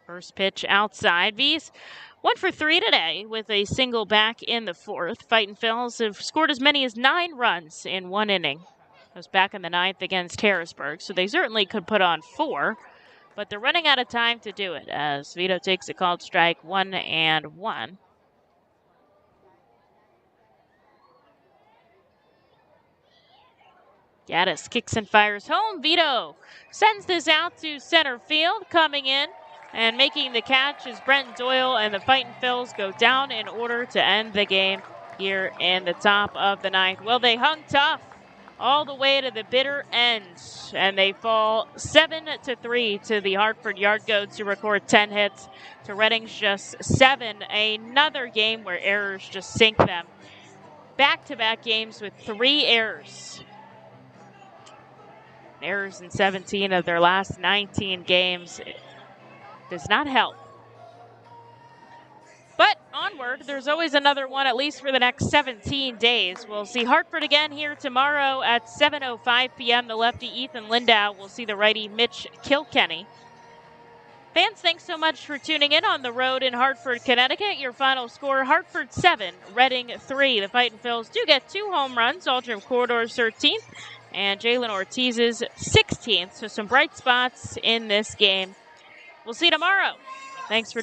S1: First pitch outside. V's 1 for 3 today with a single back in the 4th. Fightin' Phils have scored as many as 9 runs in 1 inning. It was back in the 9th against Harrisburg, so they certainly could put on 4. But they're running out of time to do it as Vito takes a called strike, 1-1. Gaddis kicks and fires home. Vito sends this out to center field. Coming in and making the catch is Brent Doyle, and the Fightin' Phils go down in order to end the game here in the top of the 9th. Well, they hung tough all the way to the bitter end, and they fall 7-3 to the Hartford Yard Goats, who record 10 hits to Reading's just 7. Another game where errors just sink them. Back-to-back games with 3 errors. Errors in 17 of their last 19 games. It does not help. But onward, there's always another one, at least for the next 17 days. We'll see Hartford again here tomorrow at 7:05 p.m. The lefty Ethan Lindau will see the righty Mitch Kilkenny. Fans, thanks so much for tuning in on the road in Hartford, Connecticut. Your final score, Hartford 7, Reading 3. The Fightin' Phils do get 2 home runs, Aldrin Corridor's 13th and Jalen Ortiz's 16th. So some bright spots in this game. We'll see you tomorrow. Thanks for joining.